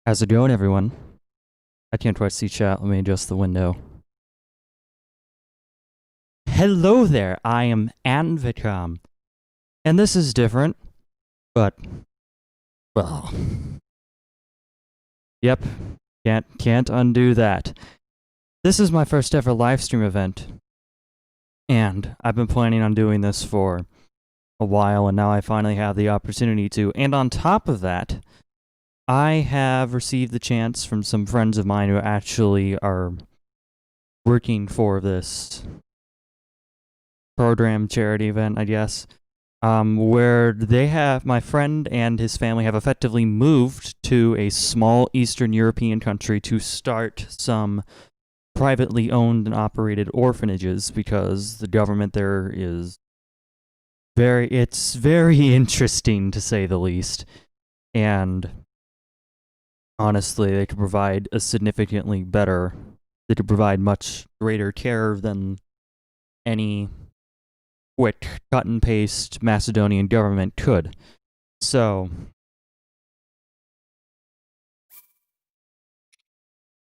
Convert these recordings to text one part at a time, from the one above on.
How's it going, everyone? I can't quite see chat. Let me adjust the window. Hello there, I am ANVECOM. And this is different, but, well, yep, can't undo that. This is my first ever livestream event, and I've been planning on doing this for a while, and now I finally have the opportunity to. And on top of that, I have received the chance from some friends of mine who actually are working for this program charity event, I guess, where they have, my friend and his family have effectively moved to a small Eastern European country to start some privately owned and operated orphanages because the government there is it's very interesting to say the least. And honestly, they could provide much greater care than any quick cut and paste Macedonian government could. So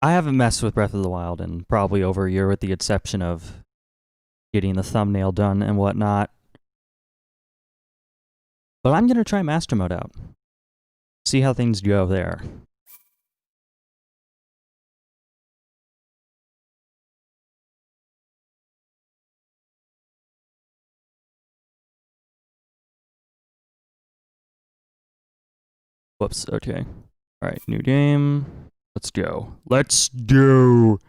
I haven't messed with Breath of the Wild in probably over a year, with the exception of getting the thumbnail done and whatnot. But I'm gonna try Master Mode out. See how things go there. Whoops, okay. Alright, new game. Let's go. Let's go!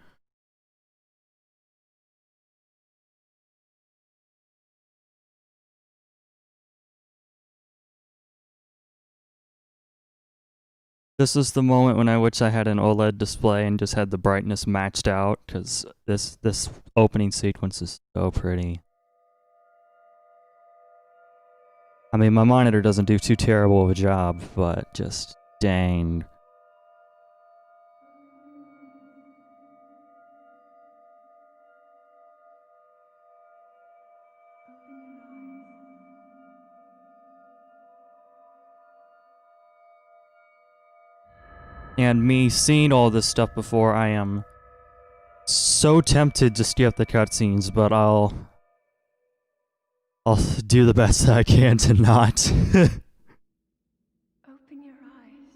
This is the moment when I wish I had an OLED display and just had the brightness matched out, because this opening sequence is so pretty. I mean, my monitor doesn't do too terrible of a job, but just dang. And me seeing all this stuff before, I am so tempted to skip the cutscenes, but I'll do the best I can to not. Open your eyes.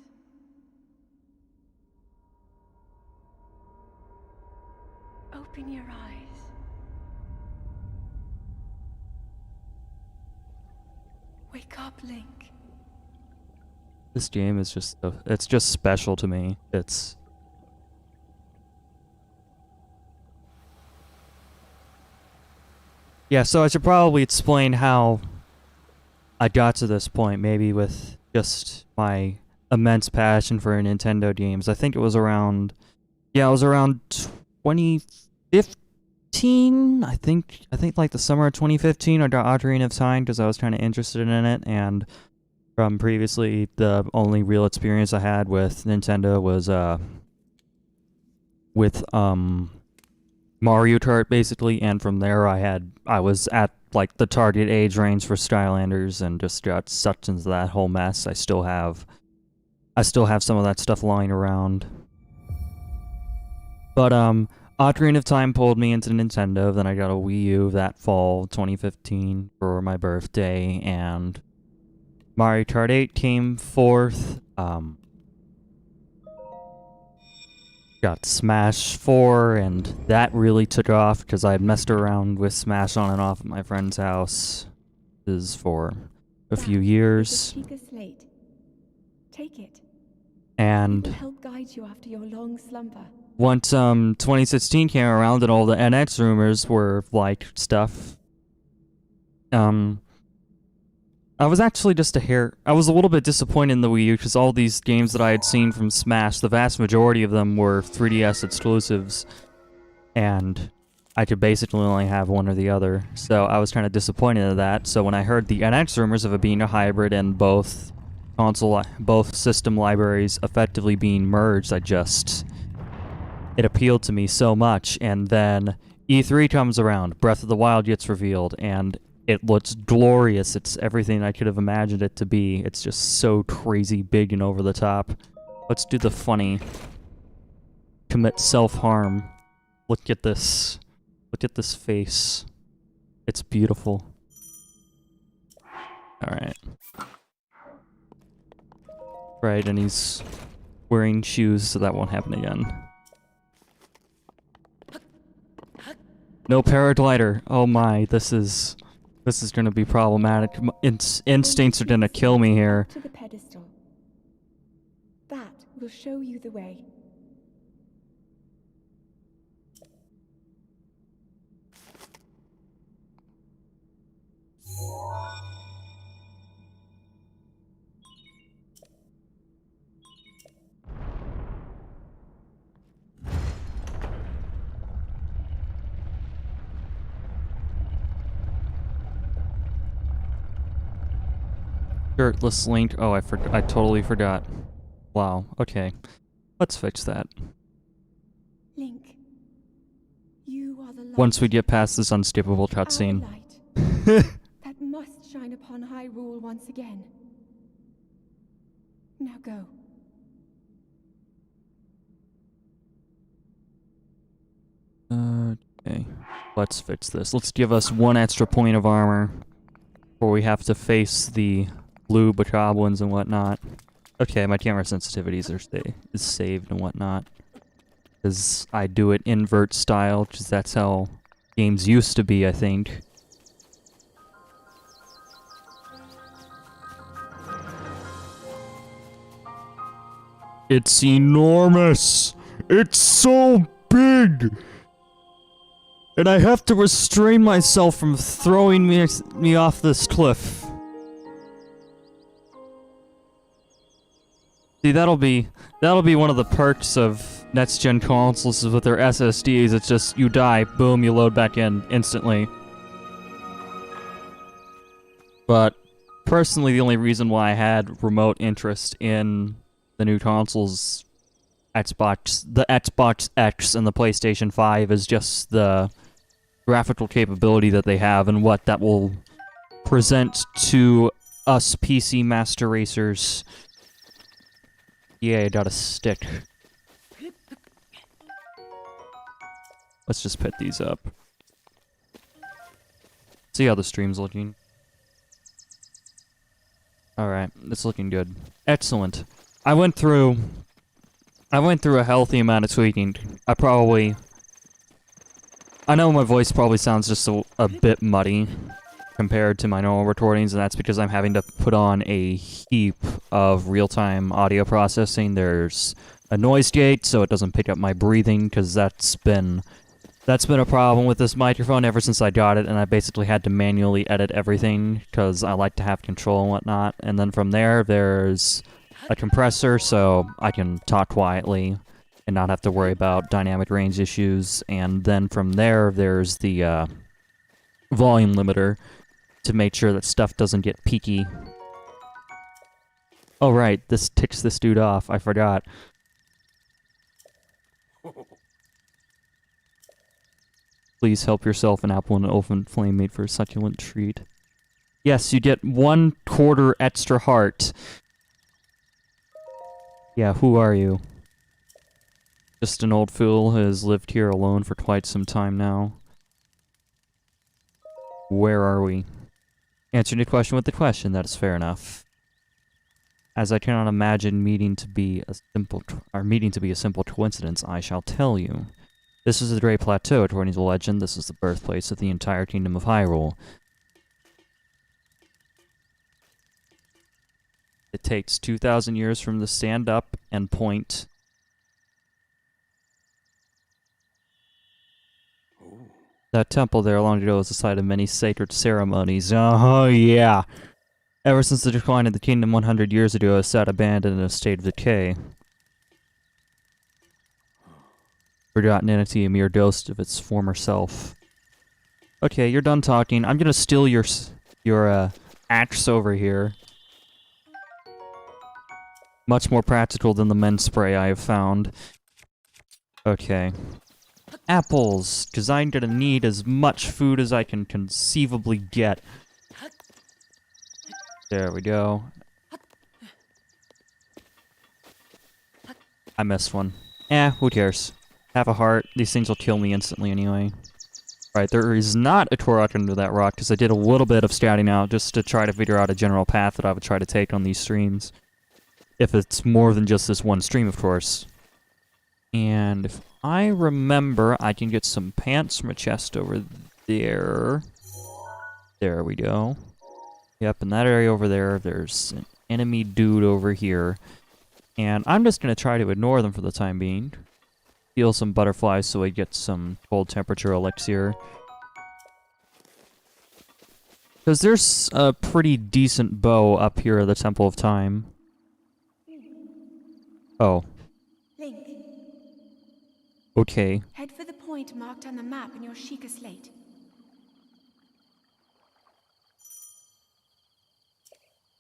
Open your eyes. Wake up, Link. This game is it's just special to me. Yeah, so I should probably explain how I got to this point, maybe with just my immense passion for Nintendo games. I think it was around 2015. I think like the summer of 2015 I got Ocarina of Time because I was kind of interested in it, and from previously the only real experience I had with Nintendo was with Mario Kart, basically, and from there I was at like the target age range for Skylanders and just got sucked into that whole mess. I still have some of that stuff lying around. But Ocarina of Time pulled me into Nintendo, then I got a Wii U that fall 2015 for my birthday, and Mario Kart 8 came forth. Got Smash 4, and that really took off because I had messed around with Smash on and off at my friend's house for a few years. Take it. And it will help guide you after your long slumber. Once 2016 came around and all the NX rumors were like stuff, I was actually I was a little bit disappointed in the Wii U because all these games that I had seen from Smash, the vast majority of them were 3DS exclusives, and I could basically only have one or the other, so I was kind of disappointed in that. So when I heard the NX rumors of it being a hybrid and both system libraries effectively being merged, it appealed to me so much. And then E3 comes around, Breath of the Wild gets revealed, and it looks glorious. It's everything I could have imagined it to be. It's just so crazy big and over the top. Let's do the funny. Commit self-harm. Look at this. Look at this face. It's beautiful. Alright. Right, and he's wearing shoes, so that won't happen again. No paraglider. Oh my, this is gonna be problematic. Instincts are gonna kill me here. To the pedestal. That will show you the way. Shirtless Link. Oh, I totally forgot. Wow. Okay. Let's fix that. Link, you are the light. Once we get past this unskippable Our cutscene. light that must shine upon Hyrule once again. Now go. Okay. Let's fix this. Let's give us 1 extra point of armor before we have to face the blue bokoblins and whatnot. Okay, my camera sensitivities is saved and whatnot. Because I do it invert style, because that's how games used to be, I think. It's enormous! It's so big! And I have to restrain myself from throwing me off this cliff. See, that'll be one of the perks of next-gen consoles is with their SSDs. It's just, you die, boom, you load back in instantly. But, personally, the only reason why I had remote interest in the new consoles, the Xbox X and the PlayStation 5, is just the graphical capability that they have and what that will present to us PC master racers. Yeah, I got a stick. Let's just put these up. See how the stream's looking. Alright, it's looking good. Excellent. I went through a healthy amount of tweaking. I know my voice probably sounds just a bit muddy compared to my normal recordings, and that's because I'm having to put on a heap of real-time audio processing. There's a noise gate, so it doesn't pick up my breathing, because that's been a problem with this microphone ever since I got it, and I basically had to manually edit everything, because I like to have control and whatnot. And then from there, there's a compressor, so I can talk quietly and not have to worry about dynamic range issues. And then from there, there's the volume limiter to make sure that stuff doesn't get peaky. Oh right, this ticks this dude off, I forgot. Please help yourself, an apple and an open flame made for a succulent treat. Yes, you get 1/4 extra heart. Yeah, who are you? Just an old fool who has lived here alone for quite some time now. Where are we? Answering the question with the question, that is fair enough. As I cannot imagine meeting to be a simple coincidence, I shall tell you. This is the Great Plateau, according to legend. This is the birthplace of the entire kingdom of Hyrule. It takes 2,000 years from the stand up and point. That temple there long ago was the site of many sacred ceremonies. Oh, yeah. Ever since the decline of the kingdom 100 years ago, it has sat abandoned in a state of decay. Forgotten entity, a mere ghost of its former self. Okay, you're done talking. I'm gonna steal your axe over here. Much more practical than the men's spray I have found. Okay. Apples, because I'm gonna need as much food as I can conceivably get. There we go. I missed one. Who cares? Have a heart. These things will kill me instantly anyway. Right, there is not a Torok under that rock, because I did a little bit of scouting out just to try to figure out a general path that I would try to take on these streams. If it's more than just this one stream, of course. And if I remember, I can get some pants from a chest over there. There we go. Yep, in that area over there, there's an enemy dude over here. And I'm just going to try to ignore them for the time being. Steal some butterflies so we get some cold temperature elixir. Because there's a pretty decent bow up here at the Temple of Time. Oh. Link, Okay. head for the point marked on the map in your Sheikah slate.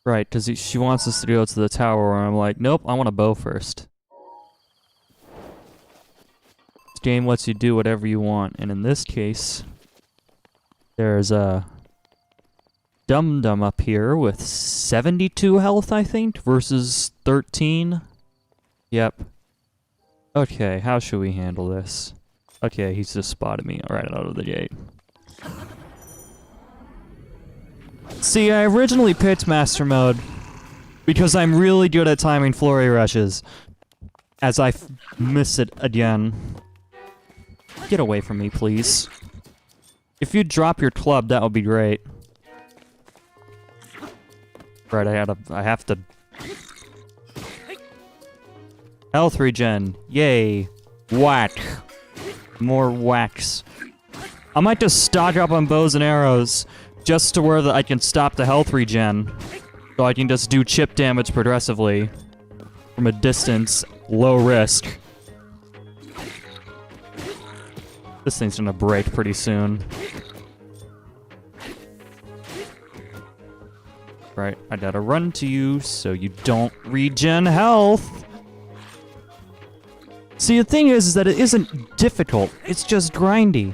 Right, because she wants us to go to the tower, and I'm like, nope, I want a bow first. This game lets you do whatever you want, and in this case, there's a Dum-Dum up here with 72 health, I think, versus 13. Yep. Okay, how should we handle this? Okay, he's just spotted me right out of the gate. See, I originally picked Master Mode because I'm really good at timing flurry rushes. As I miss it again. Get away from me, please. If you drop your club, that would be great. Right, I have to... Health regen. Yay. Whack. More whacks. I might just stock up on bows and arrows just to where I can stop the health regen. So I can just do chip damage progressively. From a distance. Low risk. This thing's gonna break pretty soon. Right, I gotta run to you so you don't regen health. See, the thing is that it isn't difficult, it's just grindy.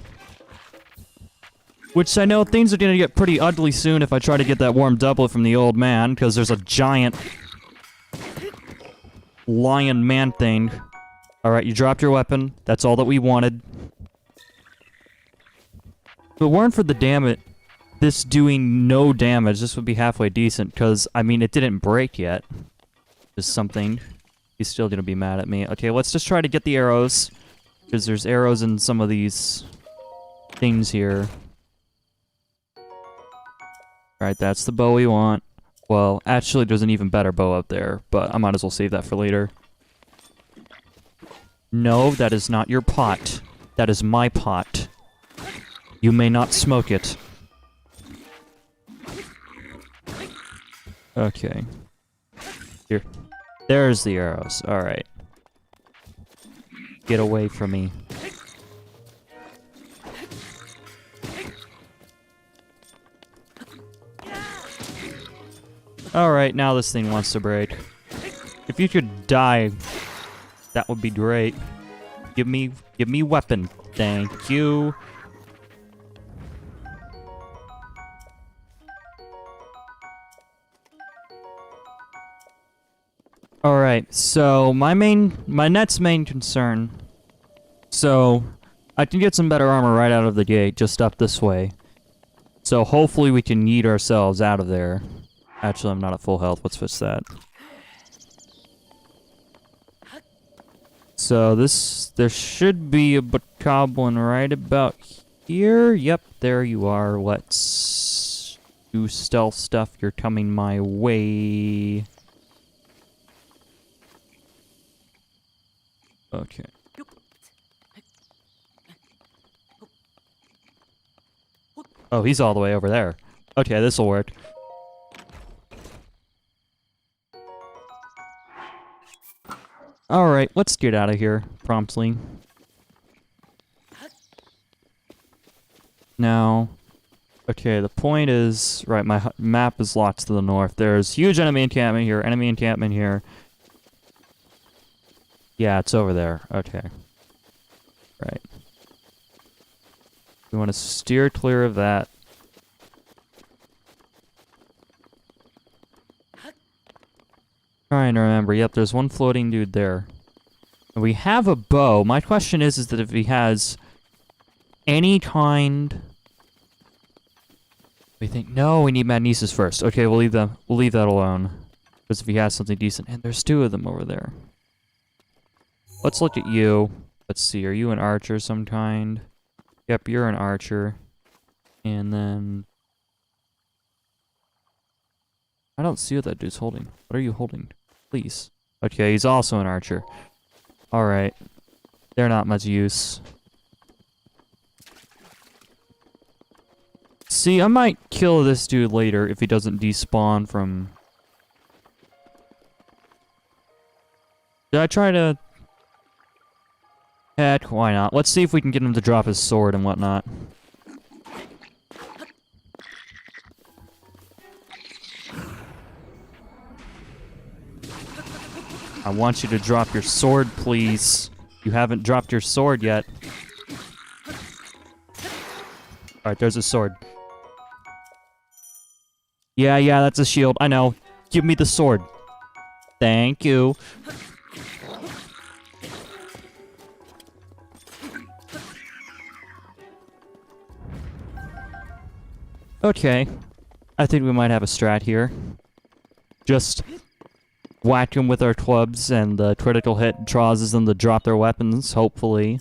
Which I know things are gonna get pretty ugly soon if I try to get that warm doublet from the old man, because there's a giant lion man thing. Alright, you dropped your weapon, that's all that we wanted. If it weren't for the damage, this doing no damage, this would be halfway decent, because, I mean, it didn't break yet. Just something. He's still gonna be mad at me. Okay, let's just try to get the arrows, because there's arrows in some of these things here. Alright, that's the bow we want. Well, actually, there's an even better bow up there, but I might as well save that for later. No, that is not your pot. That is my pot. You may not smoke it. Okay. Here. There's the arrows. Alright. Get away from me. Alright, now this thing wants to break. If you could die, that would be great. Give me weapon. Thank you. Alright, so my next main concern. So, I can get some better armor right out of the gate, just up this way. So hopefully we can yeet ourselves out of there. Actually, I'm not at full health, let's fix that. So there should be a bokoblin right about here. Yep, there you are. Let's do stealth stuff. You're coming my way. Okay. Oh, he's all the way over there. Okay, this'll work. Alright, let's get out of here promptly. Now, okay, the point is, right, my map is locked to the north. There's huge enemy encampment here, enemy encampment here. Yeah, it's over there. Okay. Right. We want to steer clear of that. Trying to remember. Yep, there's one floating dude there. we have a bow. My question is that if he has any kind... We think, no, we need magnesis first. Okay, we'll leave that alone. Because if he has something decent, and there's 2 of them over there. Let's look at you. Let's see, are you an archer of some kind? Yep, you're an archer. And then... I don't see what that dude's holding. What are you holding? Please. Okay, he's also an archer. Alright. They're not much use. See, I might kill this dude later if he doesn't despawn from... Did I try to... Heck, why not? Let's see if we can get him to drop his sword and whatnot. I want you to drop your sword, please. You haven't dropped your sword yet. Alright, there's a sword. Yeah, that's a shield. I know. Give me the sword. Thank you. Okay. I think we might have a strat here. Just whack them with our clubs, and the critical hit causes them to drop their weapons, hopefully.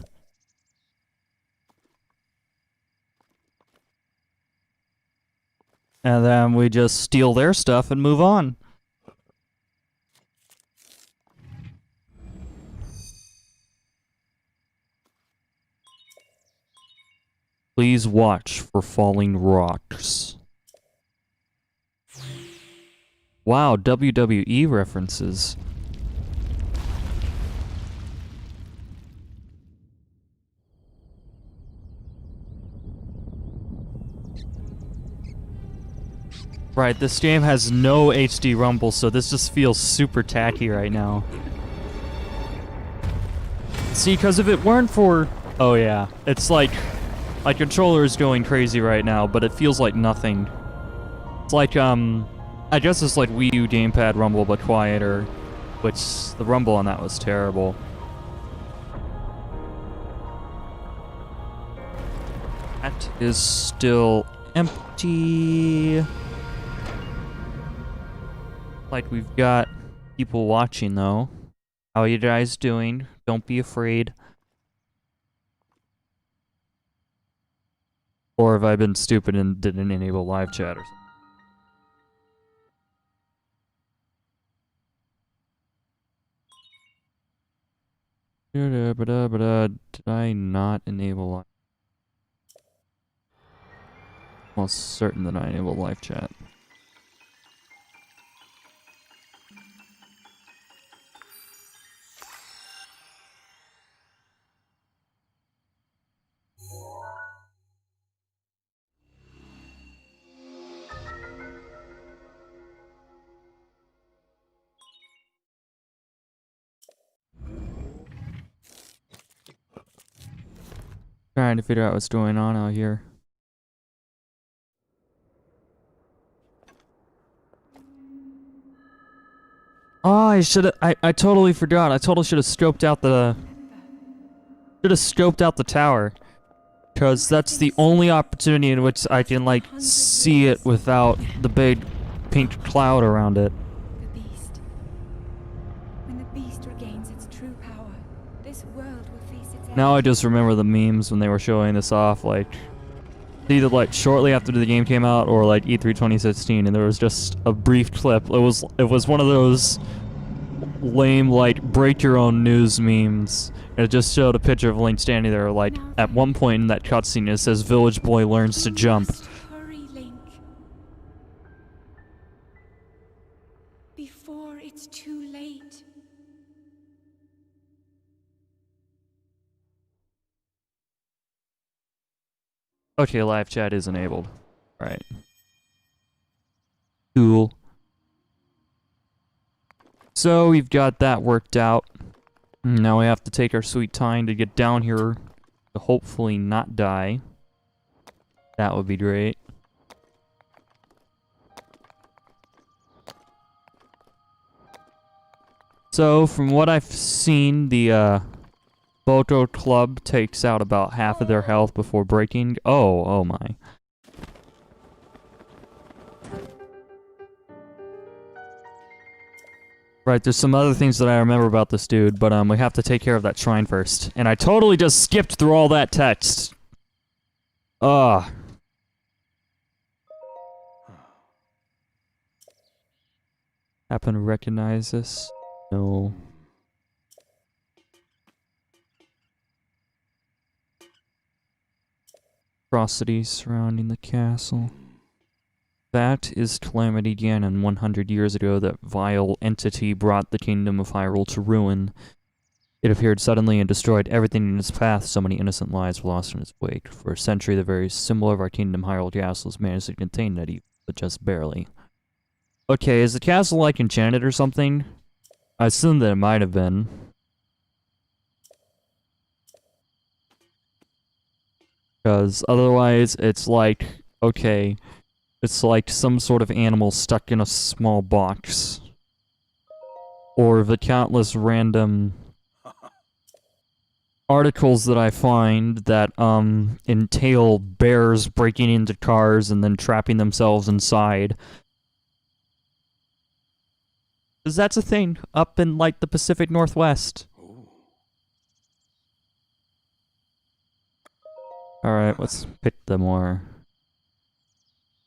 And then we just steal their stuff and move on. Please watch for falling rocks. Wow, WWE references. Right, this game has no HD rumble, so this just feels super tacky right now. See, because if it weren't for... Oh yeah, it's like... My controller is going crazy right now, but it feels like nothing. It's like, I guess it's like Wii U gamepad rumble, but quieter. Which, the rumble on that was terrible. That is still empty. Like we've got people watching, though. How are you guys doing? Don't be afraid. Or have I been stupid and didn't enable live chat or something? Did I not enable live? Almost certain that I enabled live chat. Trying to figure out what's going on out here. Oh, I totally forgot. I totally should have scoped out the... tower. Because that's the only opportunity in which I can, like, see it without the big pink cloud around it. The beast. When the beast regains its true power, this world will face its end. Now I just remember the memes when they were showing this off, like... Either, like, shortly after the game came out, or, like, E3 2016, and there was just a brief clip. It was one of those lame, like, break-your-own-news memes. And it just showed a picture of Link standing there, like, at one point in that cutscene, it says, "Village boy learns to jump." Hurry, Link. Before it's too late. Okay, live chat is enabled. Alright. Cool. So, we've got that worked out. Now we have to take our sweet time to get down here to hopefully not die. That would be great. So, from what I've seen, the Boto Club takes out about half of their health before breaking. Oh my. Right, there's some other things that I remember about this dude, but we have to take care of that shrine first. And I totally just skipped through all that text. Ugh. Happen to recognize this? No. Atrocities surrounding the castle. That is Calamity Ganon 100 years ago. That vile entity brought the kingdom of Hyrule to ruin. It appeared suddenly and destroyed everything in its path. So many innocent lives were lost in its wake. For a century, the very symbol of our kingdom, Hyrule Castle, has managed to contain that evil, but just barely. Okay, is the castle like enchanted or something? I assume that it might have been. Because otherwise, it's like, okay, it's like some sort of animal stuck in a small box. Or the countless random articles that I find that, entail bears breaking into cars and then trapping themselves inside. Because that's a thing up in, like, the Pacific Northwest. Alright, let's pick the more...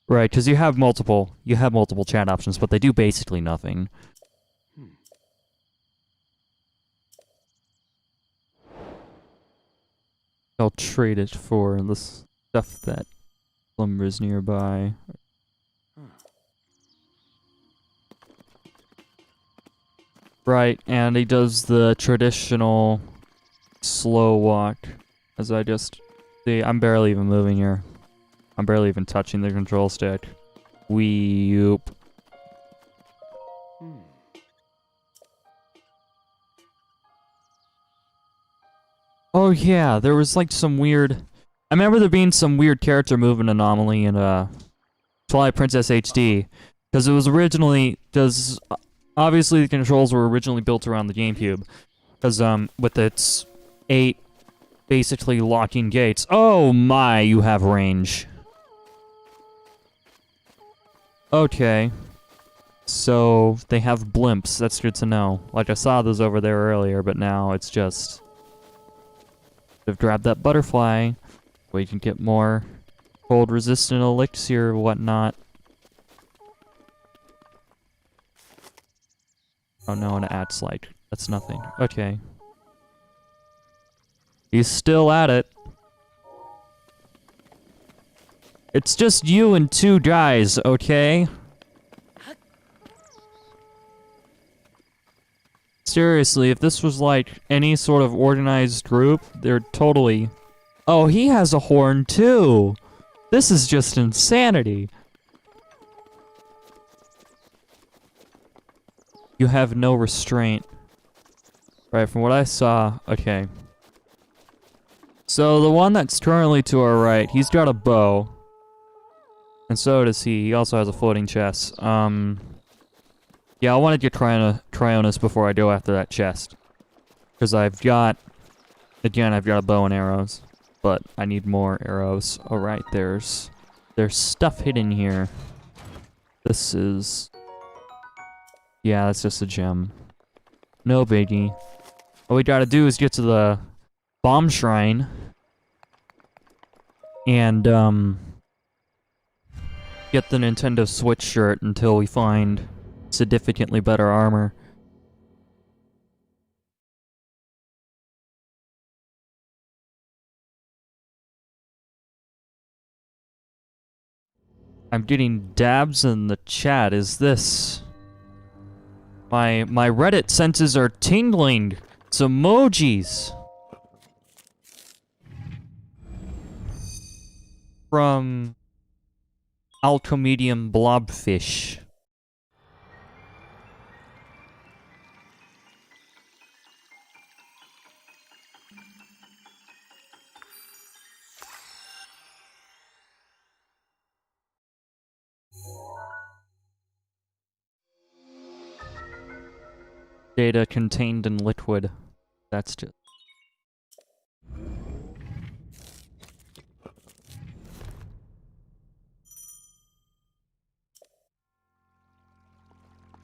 Right, because you have multiple chat options, but they do basically nothing. I'll trade it for the stuff that slumbers nearby. Right, and he does the traditional slow walk, as I just see. I'm barely even moving here. I'm barely even touching the control stick. Weep. Oh yeah, there was like some weird... I remember there being some weird character movement anomaly in Twilight Princess HD. Because it was originally... Obviously the controls were originally built around the GameCube. Because with its 8 basically locking gates... Oh my, you have range. Okay. So, they have blimps. That's good to know. Like, I saw those over there earlier, but now it's just... I've grabbed that butterfly. We can get more cold-resistant elixir or whatnot. Oh no, an ad's like... That's nothing. Okay. He's still at it. It's just you and 2 guys, okay? Seriously, if this was like any sort of organized group, they're totally... Oh, he has a horn too! This is just insanity! You have no restraint. Right, from what I saw... Okay. So, the one that's currently to our right, he's got a bow. And so does he. He also has a floating chest. Yeah, I want to get Cryonis before I go after that chest. Because I've got... Again, I've got a bow and arrows. But I need more arrows. Alright, there's stuff hidden here. This is... Yeah, that's just a gem. No biggie. All we gotta do is get to the bomb shrine. And, get the Nintendo Switch shirt until we find significantly better armor. I'm getting dabs in the chat. Is this... My Reddit senses are tingling. It's emojis. From... Alcomedium Blobfish. Data contained in liquid. That's just...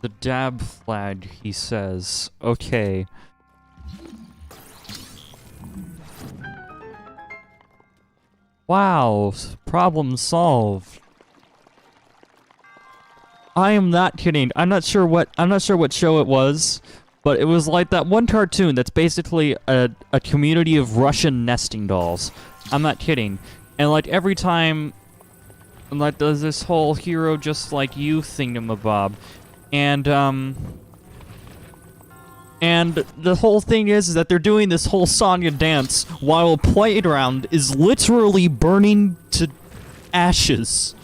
The dab flag, he says. Okay. Wow, problem solved. I am not kidding. I'm not sure what show it was, but it was like that one cartoon that's basically a community of Russian nesting dolls. I'm not kidding. And like every time, like there's this whole hero just like you thingamabob. And the whole thing is that they're doing this whole Sonya dance while Playground is literally burning to ashes.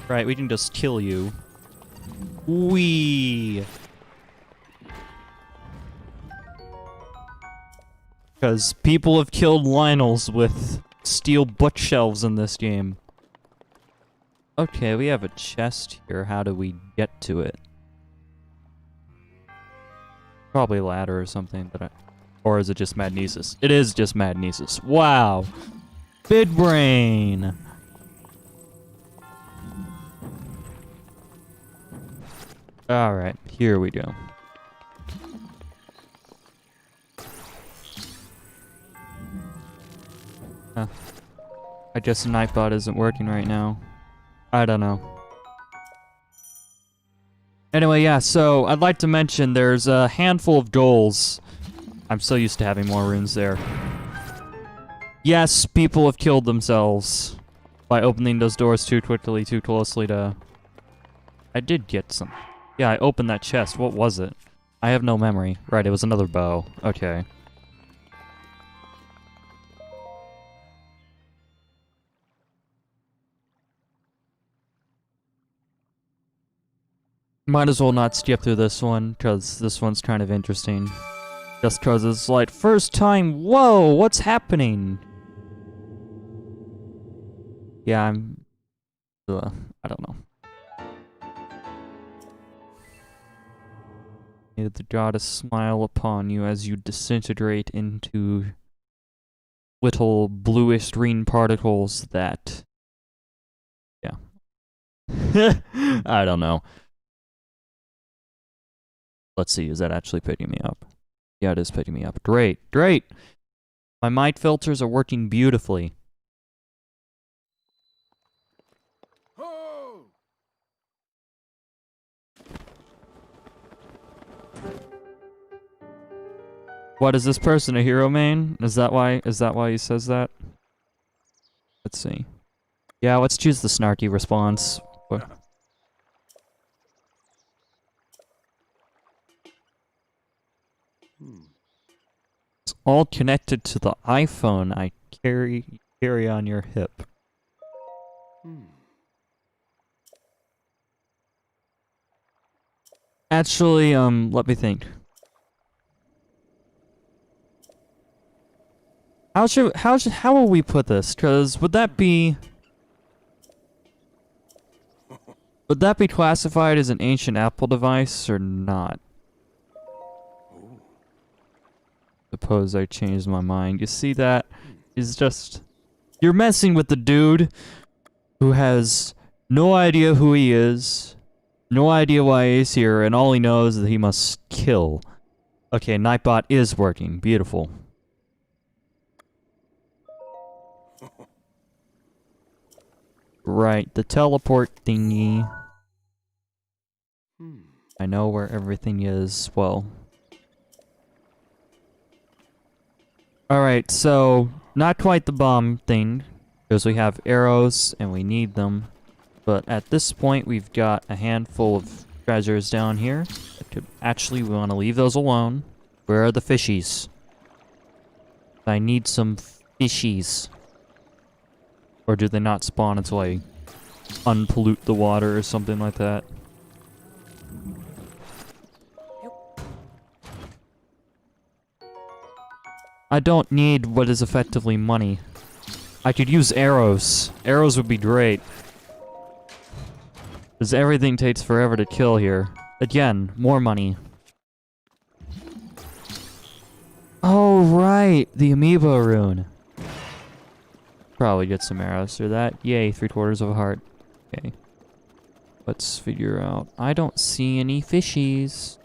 Right, we can just kill you. Wee. Because people have killed Lionels with steel bookshelves in this game. Okay, we have a chest here. How do we get to it? Probably a ladder or something, but or is it just Magnesis? It is just Magnesis. Wow. Big brain. Alright, here we go. I guess the Nightbot isn't working right now. I don't know. Anyway, yeah, so I'd like to mention there's a handful of goals. I'm so used to having more runes there. Yes, people have killed themselves by opening those doors too quickly, too closely to... I did get some. Yeah, I opened that chest. What was it? I have no memory. Right, it was another bow. Okay. Might as well not skip through this one, because this one's kind of interesting. Just because it's like, first time, whoa, what's happening? Yeah, I don't know. May the goddess smile upon you as you disintegrate into little bluish green particles that... Yeah. I don't know. Let's see, is that actually picking me up? Yeah, it is picking me up. Great, great! My mic filters are working beautifully. What, is this person a hero main? Is that why he says that? Let's see. Yeah, let's choose the snarky response. It's all connected to the iPhone I carry on your hip. Actually, let me think. How will we put this? 'Cause would that be classified as an ancient Apple device or not? Suppose I changed my mind. You see that? It's just... You're messing with the dude who has no idea who he is, no idea why he's here, and all he knows is that he must kill. Okay, Nightbot is working. Beautiful. Right, the teleport thingy. I know where everything is. Well... Alright, so, not quite the bomb thing, because we have arrows and we need them. But at this point, we've got a handful of treasures down here. Actually, we want to leave those alone. Where are the fishies? I need some fishies. Or do they not spawn until I unpollute the water or something like that? I don't need what is effectively money. I could use arrows. Arrows would be great. Because everything takes forever to kill here. Again, more money. Oh, right! The Amiibo rune. Probably get some arrows through that. Yay, 3/4 of a heart. Okay. Let's figure out. I don't see any fishies.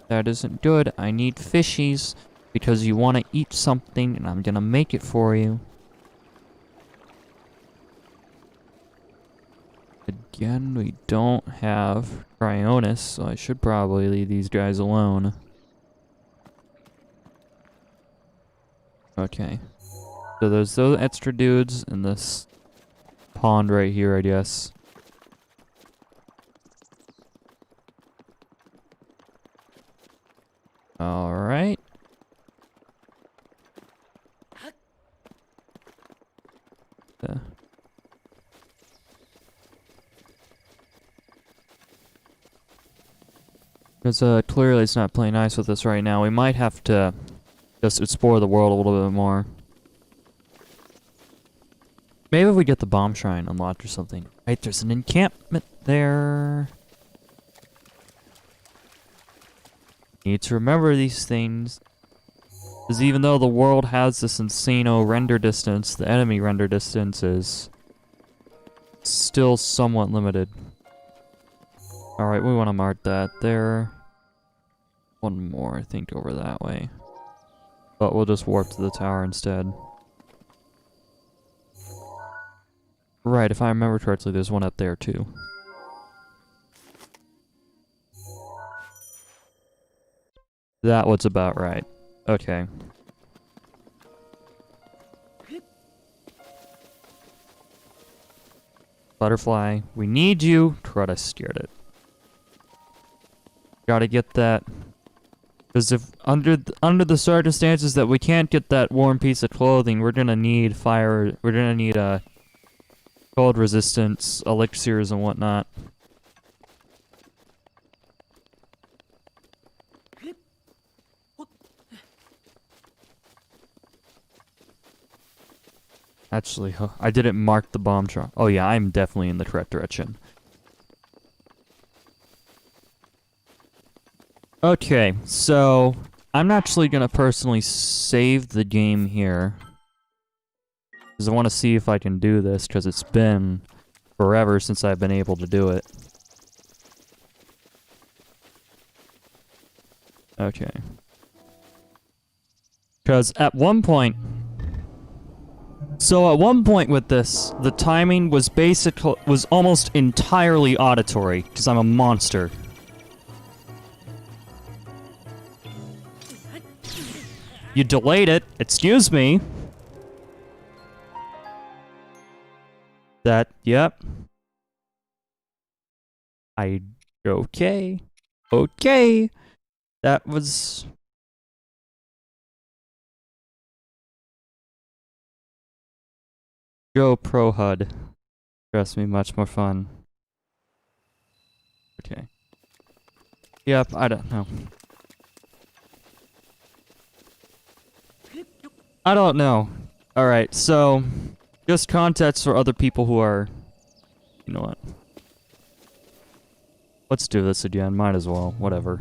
That isn't good. I need fishies because you want to eat something and I'm gonna make it for you. Again, we don't have Cryonis, so I should probably leave these guys alone. Okay. So there's those extra dudes in this pond right here, I guess. Alright. Because clearly it's not playing nice with us right now. We might have to just explore the world a little bit more. Maybe if we get the bomb shrine unlocked or something. Right, there's an encampment there. Need to remember these things. Because even though the world has this insano render distance, the enemy render distance is still somewhat limited. Alright, we want to mark that there. One more, I think, over that way. But we'll just warp to the tower instead. Right, if I remember correctly, there's one up there too. That was about right. Okay. Butterfly, we need you. Crud, I scared it. Gotta get that. Because if under the circumstances that we can't get that warm piece of clothing, we're gonna need fire. We're gonna need cold resistance, elixirs, and whatnot. Actually, I didn't mark the bomb truck. Oh yeah, I'm definitely in the correct direction. Okay, so I'm actually gonna personally save the game here. Because I want to see if I can do this, because it's been forever since I've been able to do it. Okay. Because at one point... So at one point with this, the timing was was almost entirely auditory, because I'm a monster. You delayed it. Excuse me. Yep. Okay. Okay. That was... Go Pro HUD. Trust me, much more fun. Okay. Yep, I don't know. I don't know. Alright, so... Just context for other people who are... You know what? Let's do this again. Might as well. Whatever.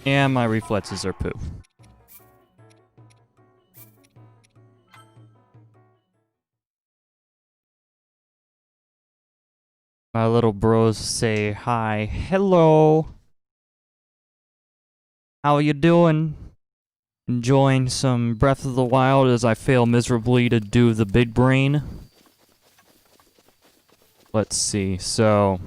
And my reflexes are poo. My little bros say hi. Hello. How you doing? Enjoying some Breath of the Wild as I fail miserably to do the big brain? Let's see, so...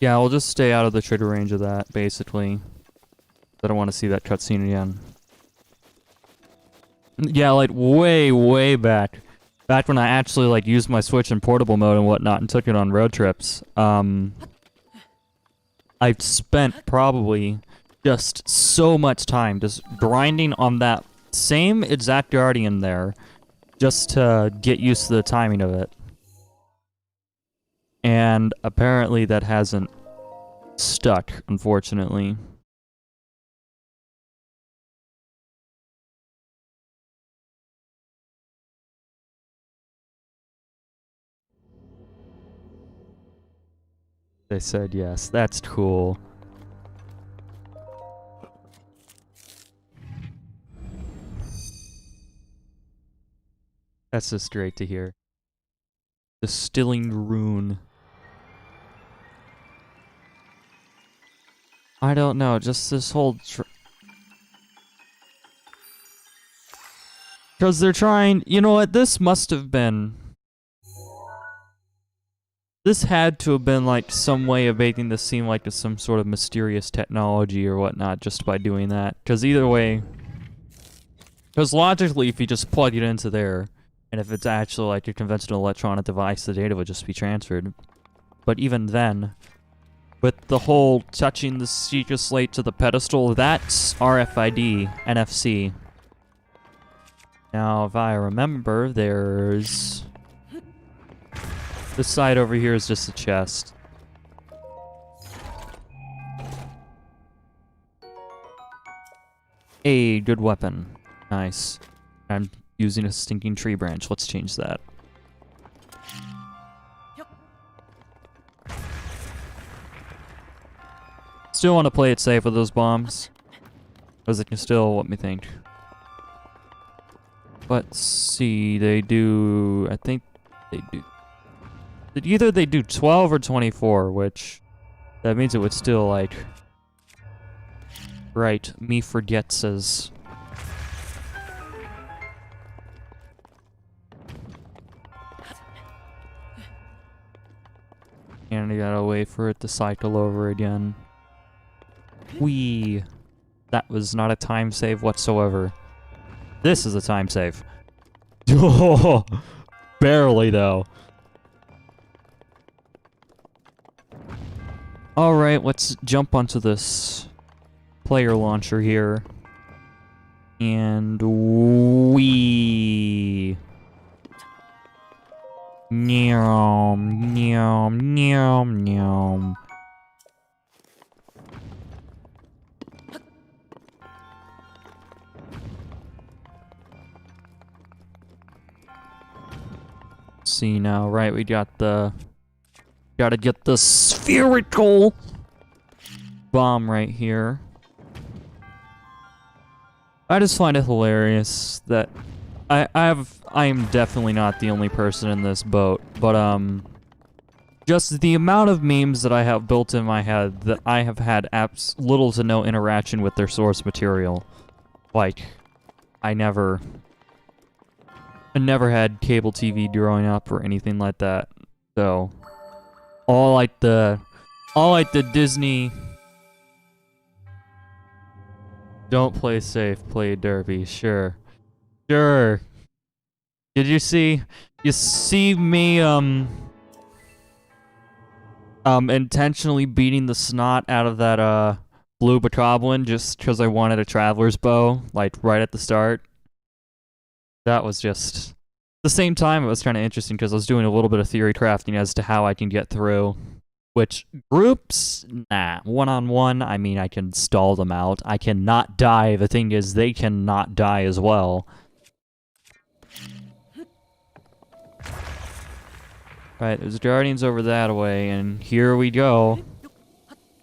Yeah, I'll just stay out of the trigger range of that, basically. I don't want to see that cutscene again. Yeah, like, way, way back. Back when I actually, like, used my Switch in portable mode and whatnot and took it on road trips. I've spent probably just so much time just grinding on that same exact Guardian there just to get used to the timing of it. And apparently that hasn't stuck, unfortunately. They said yes. That's cool. That's just great to hear. Distilling rune. I don't know, just this whole... Because they're trying... You know what, this must have been... This had to have been like some way of making this seem like it's some sort of mysterious technology or whatnot just by doing that. Because either way... Because logically, if you just plug it into there, and if it's actually like a conventional electronic device, the data would just be transferred. But even then, with the whole touching the secret slate to the pedestal, that's RFID, NFC. Now, if I remember, there's... This side over here is just a chest. A good weapon. Nice. I'm using a stinking tree branch. Let's change that. Still want to play it safe with those bombs. Because it can still let me think. Let's see. They do... I think they do... Either they do 12 or 24, which... That means it would still, like... Right. Me forgets as... And I gotta wait for it to cycle over again. Whee! That was not a time save whatsoever. This is a time save. Oh, barely though. Alright, let's jump onto this player launcher here. And wee. Nyom, nyom, nyom, nyom. See now, right? We got the... Gotta get the spherical bomb right here. I just find it hilarious that I am definitely not the only person in this boat, but just the amount of memes that I have built in my head that I have had little to no interaction with their source material. Like, I never had cable TV growing up or anything like that. So all like the Disney don't play safe, play derby, sure. Sure. Did you see me intentionally beating the snot out of that blue bokoblin just because I wanted a traveler's bow, like right at the start? That was just... At the same time, it was kind of interesting because I was doing a little bit of theory crafting as to how I can get through. Which, groups? Nah. One-on-one, I mean, I can stall them out. I cannot die. The thing is, they cannot die as well. Right, there's guardians over that way, and here we go.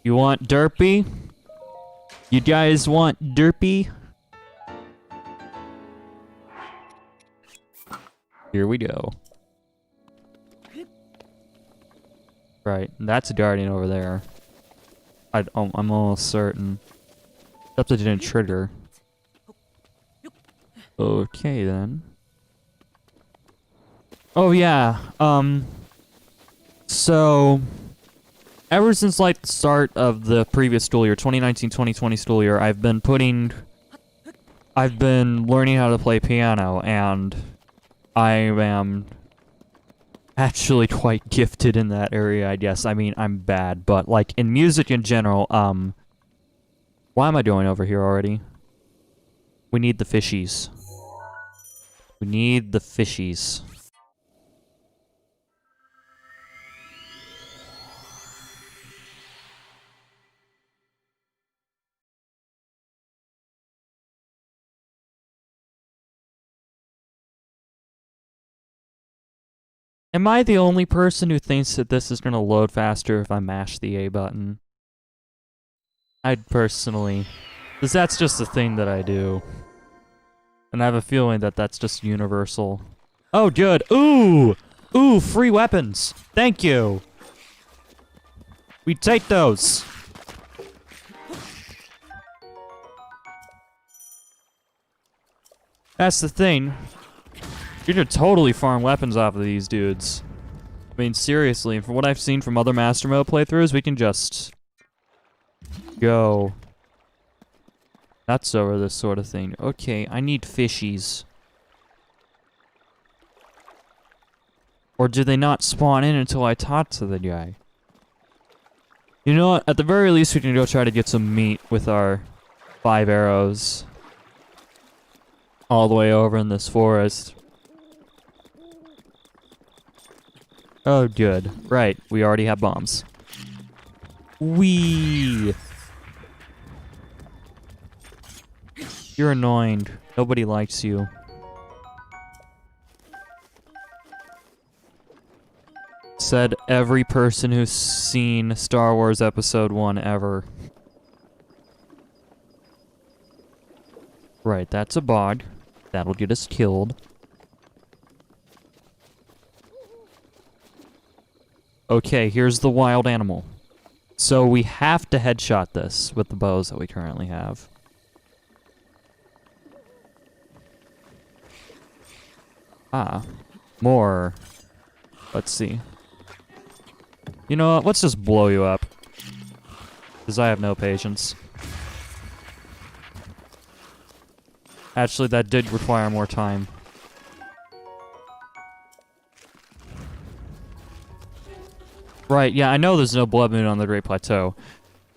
You want derpy? You guys want derpy? Here we go. Right, that's a guardian over there. I'm almost certain. Except it didn't trigger. Okay then. Oh yeah, so ever since like the start of the previous school year, 2019-2020 school year, I've been learning how to play piano, and I am actually quite gifted in that area, I guess. I mean, I'm bad, but like in music in general, why am I doing over here already? We need the fishies. We need the fishies. Am I the only person who thinks that this is gonna load faster if I mash the A button? I'd personally... Because that's just a thing that I do. And I have a feeling that that's just universal. Oh, good. Ooh! Ooh, free weapons. Thank you. We take those. That's the thing. You can totally farm weapons off of these dudes. I mean, seriously, from what I've seen from other Master Mode playthroughs, we can just go nuts over this sort of thing. Okay, I need fishies. Or do they not spawn in until I talk to the guy? You know what? At the very least, we can go try to get some meat with our 5 arrows. All the way over in this forest. Oh, good. Right, we already have bombs. Whee! You're annoying. Nobody likes you. Said every person who's seen Star Wars Episode 1 ever. Right, that's a bog. That'll get us killed. Okay, here's the wild animal. So we have to headshot this with the bows that we currently have. Ah, more. Let's see. You know what? Let's just blow you up. Because I have no patience. Actually, that did require more time. Right, yeah, I know there's no blood moon on the Great Plateau.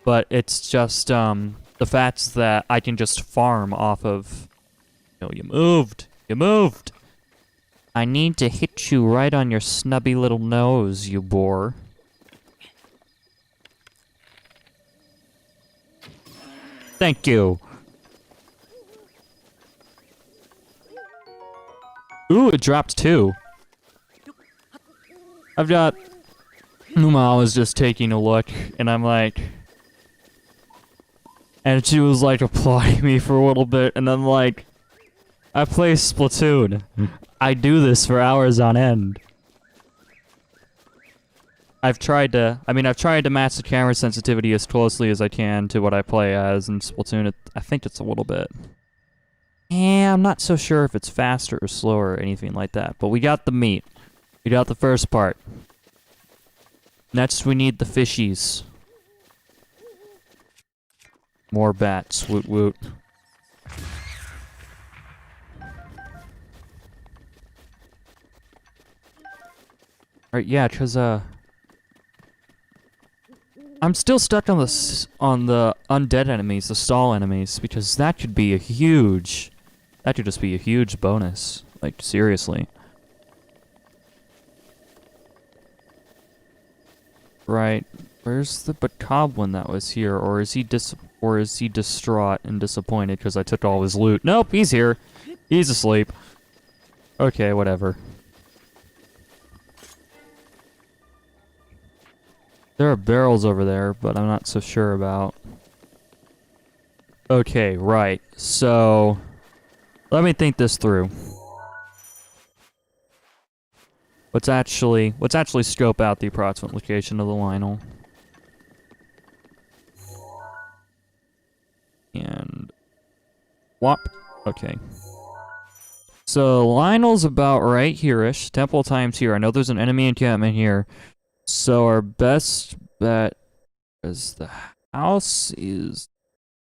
But it's just, the fact that I can just farm off of... No, you moved! You moved! I need to hit you right on your snubby little nose, you boar. Thank you. Ooh, it dropped 2. I've got... Uma was just taking a look, and I'm like... And she was like applauding me for a little bit, and I'm like... I play Splatoon. I do this for hours on end. I've tried to match the camera sensitivity as closely as I can to what I play as in Splatoon. I think it's a little bit. Yeah, I'm not so sure if it's faster or slower or anything like that. But we got the meat. We got the first part. Next, we need the fishies. More bats. Woot woot. Alright, yeah, because, I'm still stuck on the undead enemies, the stall enemies, because that could be a huge... That could just be a huge bonus. Like, seriously. Right. Where's the Bokoblin that was here? Or is he distraught and disappointed because I took all his loot? Nope, he's here. He's asleep. Okay, whatever. There are barrels over there, but I'm not so sure about. Okay, right. So, let me think this through. Let's actually scope out the approximate location of the Lionel. And whop. Okay. So Lionel's about right here-ish. Temple Time's here. I know there's an enemy encampment here. So our best bet is the house is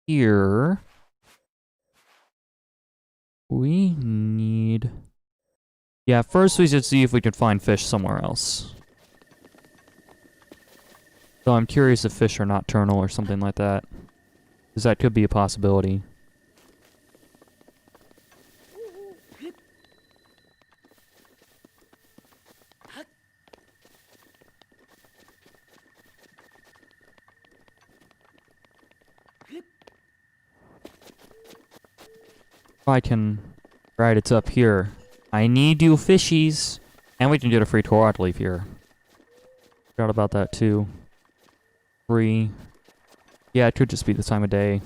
here. We need... Yeah, first we should see if we can find fish somewhere else. So I'm curious if fish are nocturnal or something like that. Because that could be a possibility. I can... Right, it's up here. I need you fishies. And we can get a free Torah leaf here. Forgot about that too. Free. Yeah, it could just be the time of day.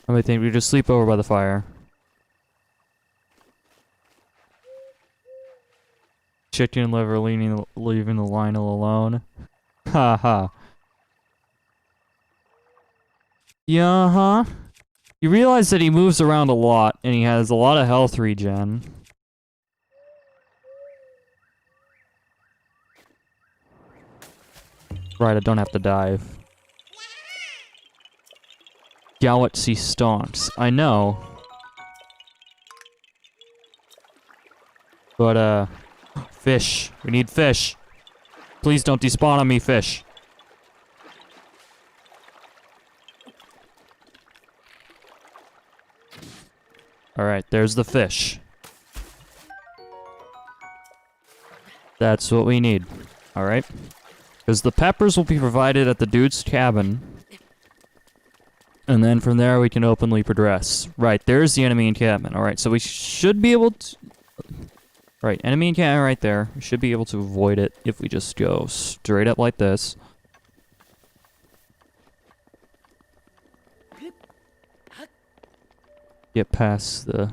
I think we just sleep over by the fire. Chicken liver leaving the Lionel alone. Ha ha. Yeah, huh? You realize that he moves around a lot, and he has a lot of health regen. Right, I don't have to dive. Galaxy stonks. I know. But, fish. We need fish. Please don't despawn on me, fish. Alright, there's the fish. That's what we need. Alright. Because the peppers will be provided at the dude's cabin. And then from there we can openly progress. Right, there's the enemy encampment. Alright, so we should be able to... Right, enemy encampment right there. We should be able to avoid it if we just go straight up like this. Get past the...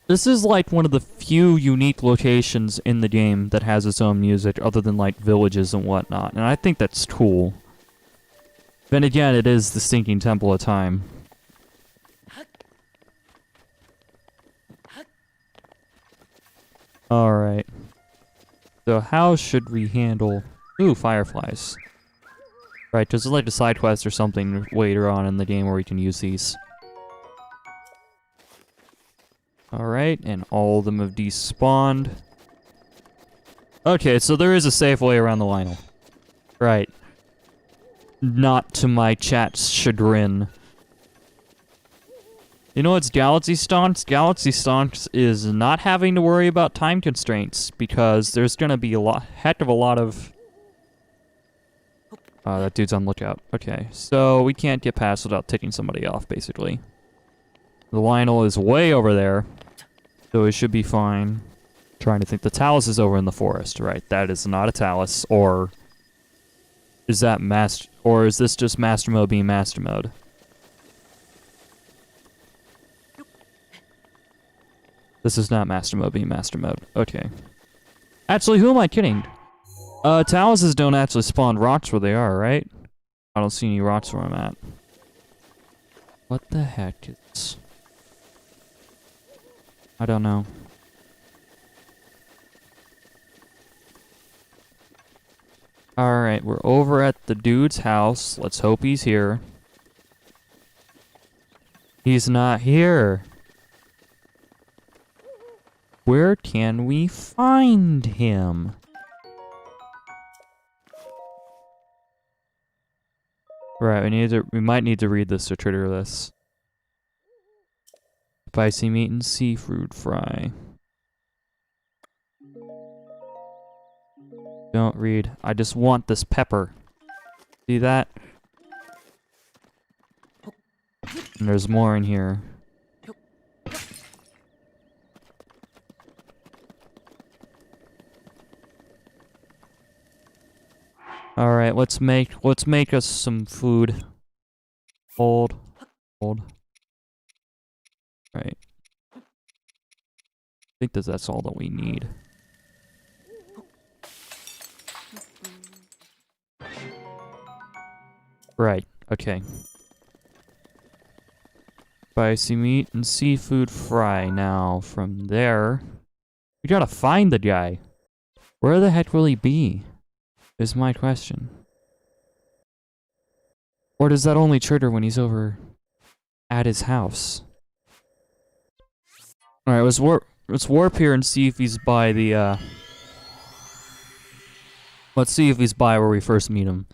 This is like one of the few unique locations in the game that has its own music other than like villages and whatnot. And I think that's cool. Then again, it is the Stinking Temple of Time. Alright. So how should we handle... Ooh, fireflies. Right, because there's like a side quest or something later on in the game where we can use these. Alright, and all of them have despawned. Okay, so there is a safe way around the Lionel. Right. Not to my chat's chagrin. You know what's Galaxy Stonks? Galaxy Stonks is not having to worry about time constraints, because there's gonna be a heck of a lot of... that dude's on lookout. Okay, so we can't get past without taking somebody off, basically. The Lionel is way over there, so it should be fine. Trying to think. The Talus is over in the forest, right? That is not a Talus, or... Is that or is this just Master Mode being Master Mode? This is not Master Mode being Master Mode. Okay. Actually, who am I kidding? Taluses don't actually spawn rocks where they are, right? I don't see any rocks where I'm at. What the heck is... I don't know. Alright, we're over at the dude's house. Let's hope he's here. He's not here. Where can we find him? Right, we might need to read this to trigger this. Spicy meat and seafood fry. Don't read. I just want this pepper. See that? And there's more in here. Alright, let's make us some food. Hold. Right. I think that's all that we need. Right, okay. Spicy meat and seafood fry. Now, from there, we gotta find the guy. Where the heck will he be? Is my question. Or does that only trigger when he's over at his house? Alright, let's warp here and see if he's by the, let's see if he's by where we first meet him.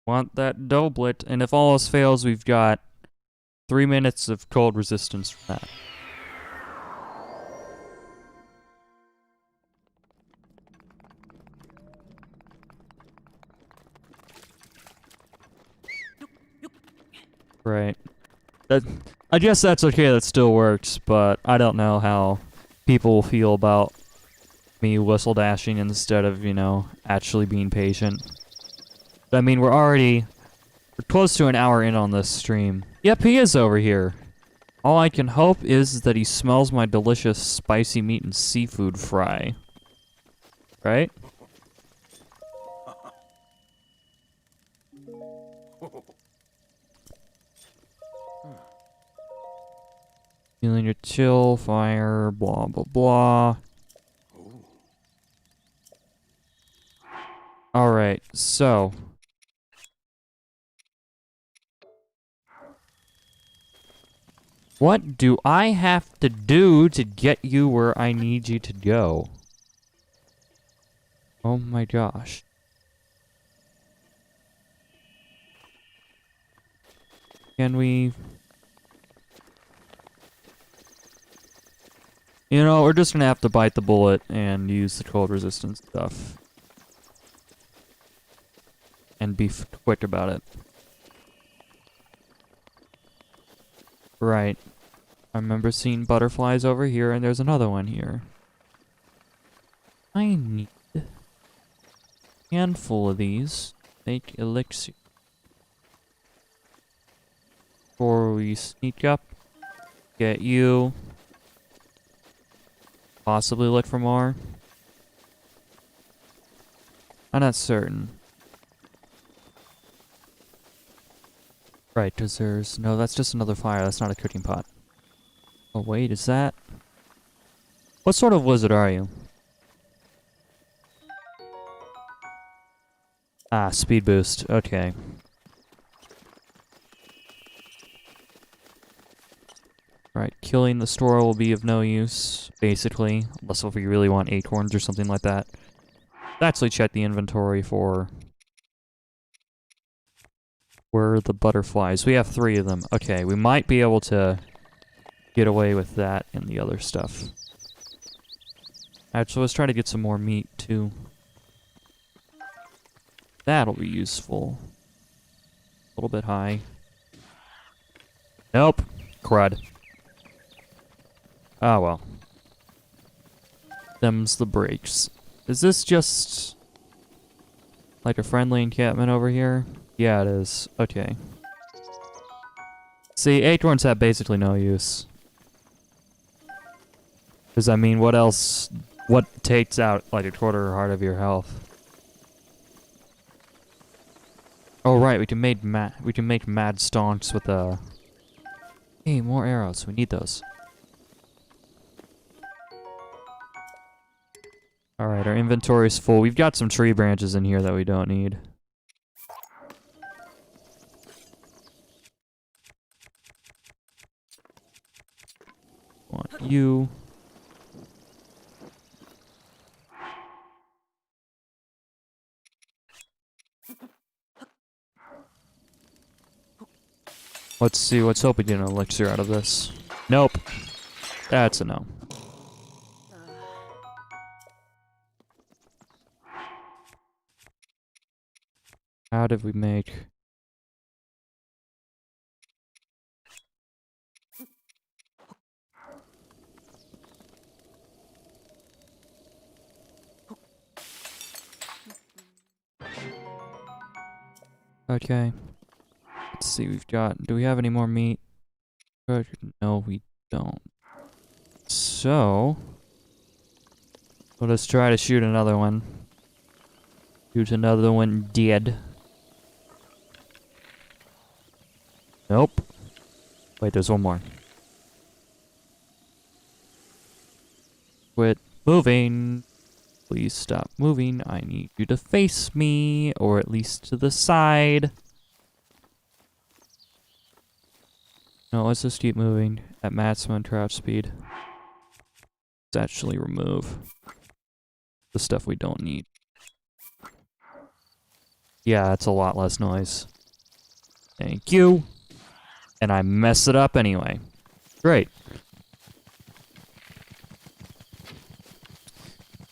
Want that doublet, and if all else fails, we've got 3 minutes of cold resistance for that. Right. That, I guess that's okay, that still works, but I don't know how people will feel about me whistle dashing instead of, you know, actually being patient. I mean, we're close to an hour in on this stream. Yep, he is over here. All I can hope is that he smells my delicious spicy meat and seafood fry. Right? Feeling your chill, fire, blah, blah, blah. Alright, so. What do I have to do to get you where I need you to go? Oh my gosh. Can we... You know, we're just gonna have to bite the bullet and use the cold resistance stuff. And be quick about it. Right. I remember seeing butterflies over here, and there's another one here. I need a handful of these. Make elixir. Before we sneak up, get you. Possibly look for more. I'm not certain. Right, because there's... No, that's just another fire. That's not a cooking pot. Oh, wait, is that... What sort of wizard are you? Ah, speed boost. Okay. Right, killing the store will be of no use, basically. Unless if we really want acorns or something like that. Let's actually check the inventory for... Where are the butterflies? We have 3 of them. Okay, we might be able to get away with that and the other stuff. Actually, let's try to get some more meat, too. That'll be useful. A little bit high. Nope. Crud. Ah, well. Them's the breaks. Is this just... like a friendly encampment over here? Yeah, it is. Okay. See, acorns have basically no use. Because, I mean, what else... What takes out, like, a quarter or heart of your health? Oh, right, we can make mad stonks with a... Hey, more arrows. We need those. Alright, our inventory's full. We've got some tree branches in here that we don't need. Want you. Let's see, let's hope we get an elixir out of this. Nope. That's a no. How did we make... Okay. Let's see, we've got... Do we have any more meat? No, we don't. So... Let us try to shoot another one. Shoot another one dead. Nope. Wait, there's one more. Quit moving. Please stop moving. I need you to face me, or at least to the side. No, let's just keep moving at maximum crouch speed. Let's actually remove the stuff we don't need. Yeah, that's a lot less noise. Thank you. And I mess it up anyway. Great.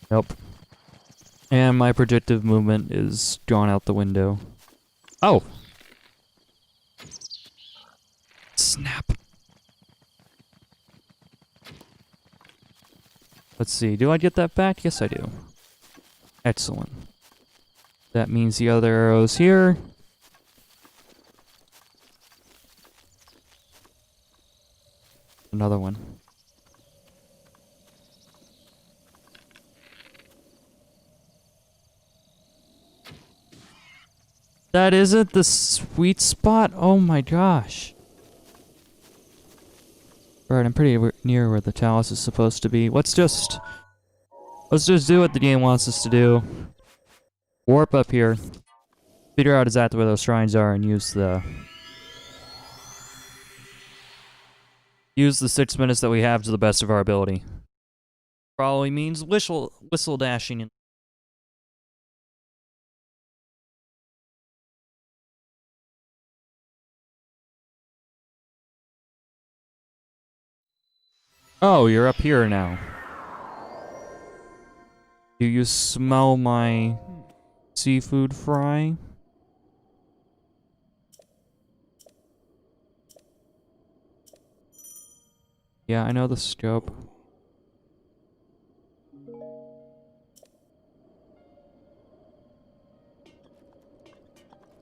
Nope. And my projective movement is gone out the window. Oh! Let's see, do I get that back? Yes, I do. Excellent. That means the other arrow's here. Another one. That isn't the sweet spot? Oh my gosh. Alright, I'm pretty near where the talus is supposed to be. Let's just do what the game wants us to do. Warp up here. Figure out exactly where those shrines are and use the 6 minutes that we have to the best of our ability. Probably means whistle dashing in. Oh, you're up here now. Do you smell my seafood fry? Yeah, I know the scope.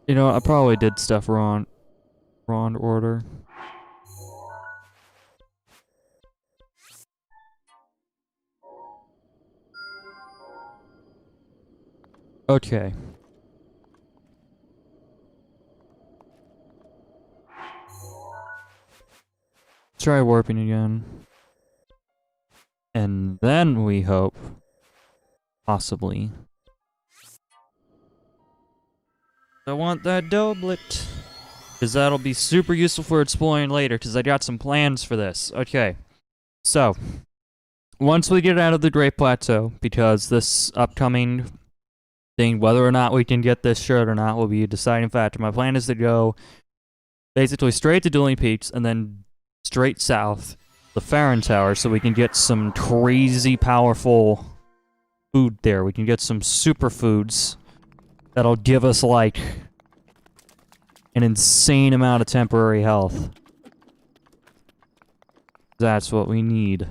You know, I probably did stuff wrong order. Okay. Try warping again. And then we hope, possibly. I want that doublet. Because that'll be super useful for exploring later, because I got some plans for this. Okay. So, once we get out of the Great Plateau, because this upcoming thing, whether or not we can get this shirt or not, will be a deciding factor. My plan is to go basically straight to Dueling Peaks, and then straight south, the Farron Tower, so we can get some crazy powerful food there. We can get some superfoods that'll give us, like, an insane amount of temporary health. That's what we need.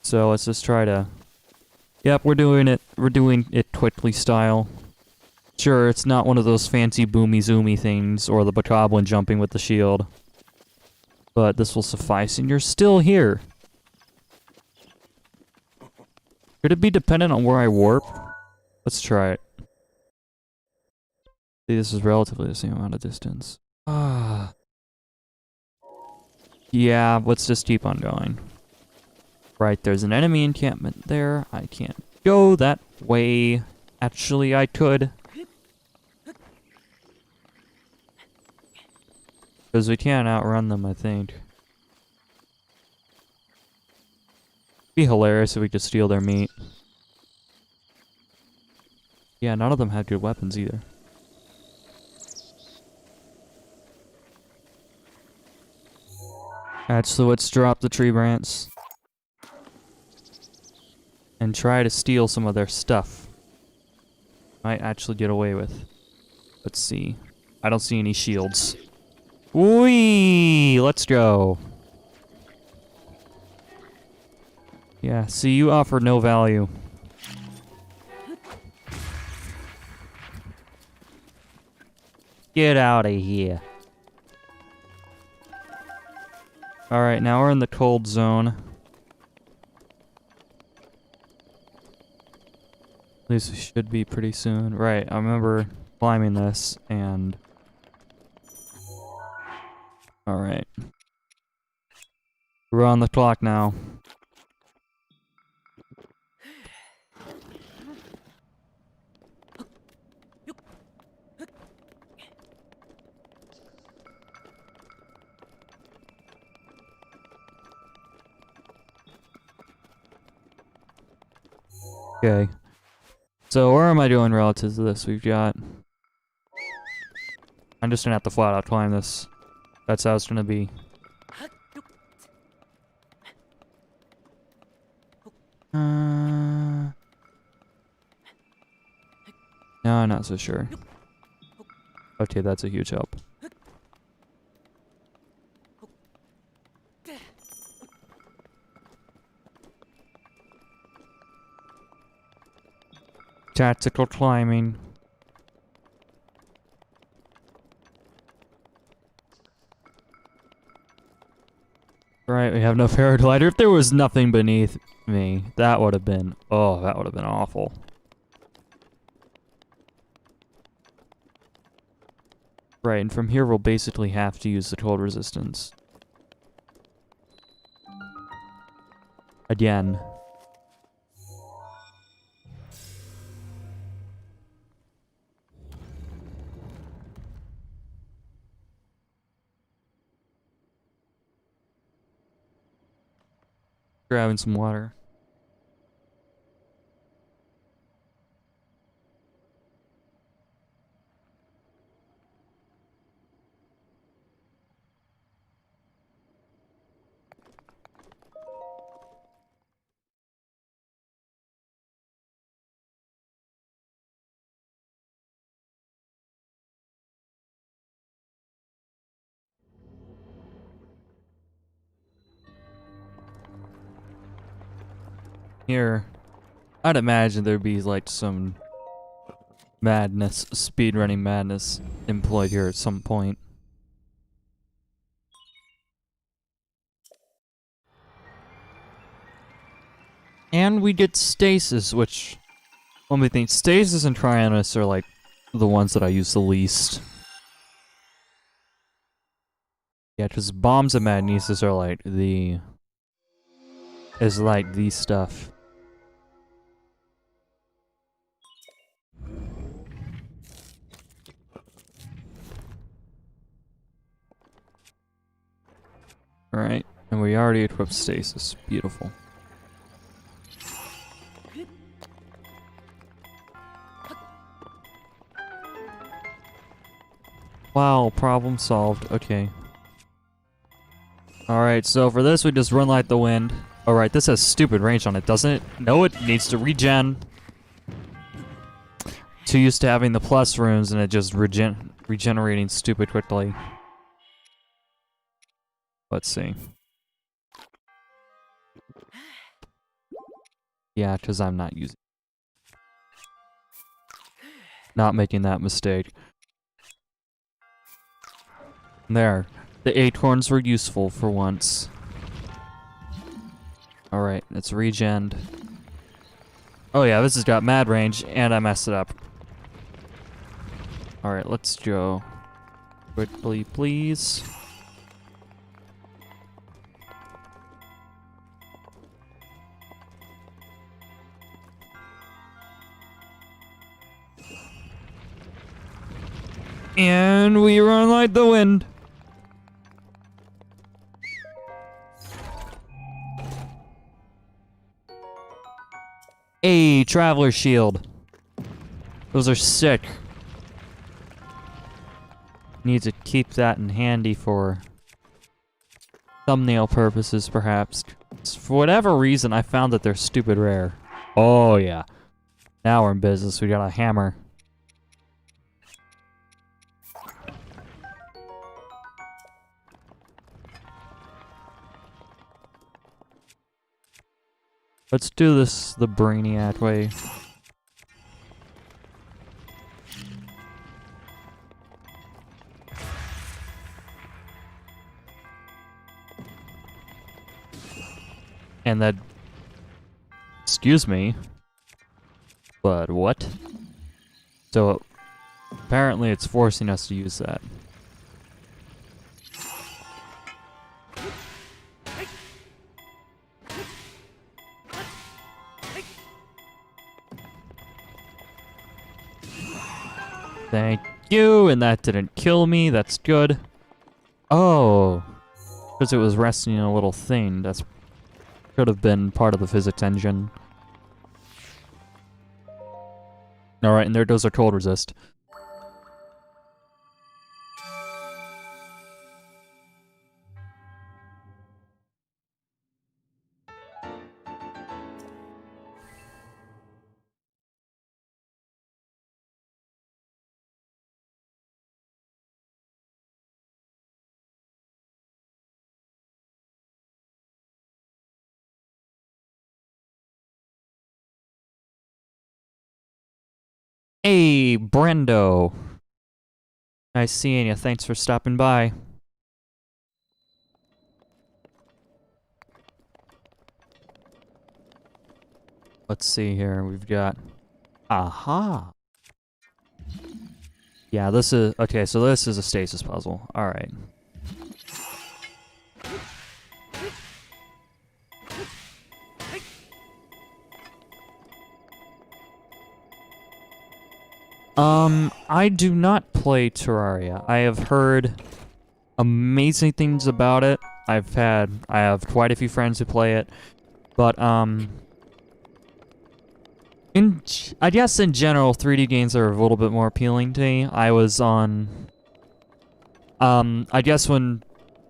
So let's just try to... Yep, we're doing it. We're doing it quickly style. Sure, it's not one of those fancy boomy zoomy things, or the bokoblin jumping with the shield. But this will suffice, and you're still here. Could it be dependent on where I warp? Let's try it. See, this is relatively the same amount of distance. Ah. Yeah, let's just keep on going. Right, there's an enemy encampment there. I can't go that way. Actually, I could. Because we can't outrun them, I think. Be hilarious if we could steal their meat. Yeah, none of them had good weapons either. Alright, so let's drop the tree branch. And try to steal some of their stuff. Might actually get away with. Let's see. I don't see any shields. Whee! Let's go. Yeah, see, you offer no value. Get out of here. Alright, now we're in the cold zone. At least we should be pretty soon. Right, I remember climbing this, and... Alright. We're on the clock now. Okay. So where am I doing relative to this? We've got... I'm just gonna have to flat out climb this. That's how it's gonna be. No, I'm not so sure. Okay, that's a huge help. Tactical climbing. Right, we have no paraglider. If there was nothing beneath me, that would have been... Oh, that would have been awful. Right, and from here we'll basically have to use the cold resistance. Again. Grabbing some water. Here, I'd imagine there'd be like some madness, speedrunning madness employed here at some point. And we get stasis, which, let me think, stasis and Trianus are like the ones that I use the least. Yeah, because bombs and magnesis are like the stuff. Alright, and we already equipped stasis. Beautiful. Wow, problem solved. Okay. Alright, so for this we just run like the wind. Alright, this has stupid range on it, doesn't it? No, it needs to regen. Too used to having the plus runes and it just regenerating stupid quickly. Let's see. Yeah, because I'm not using... Not making that mistake. There. The acorns were useful for once. Alright, it's regened. Oh yeah, this has got mad range, and I messed it up. Alright, let's go. Quickly, please. And we run like the wind. A traveler shield. Those are sick. Need to keep that in handy for thumbnail purposes, perhaps. For whatever reason, I found that they're stupid rare. Oh yeah. Now we're in business. We got a hammer. Let's do this the Brainiac way. And that... Excuse me. But what? So, apparently it's forcing us to use that. Thank you, and that didn't kill me, that's good. Oh, because it was resting in a little thing, that's could have been part of the physics engine. Alright, and there goes our cold resist. Hey, Brendo. Nice seeing you. Thanks for stopping by. Let's see here. We've got... Aha! Yeah, this is... Okay, so this is a stasis puzzle. Alright. I do not play Terraria. I have heard amazing things about it. I have quite a few friends who play it. But, I guess in general, 3D games are a little bit more appealing to me. I was on... I guess when...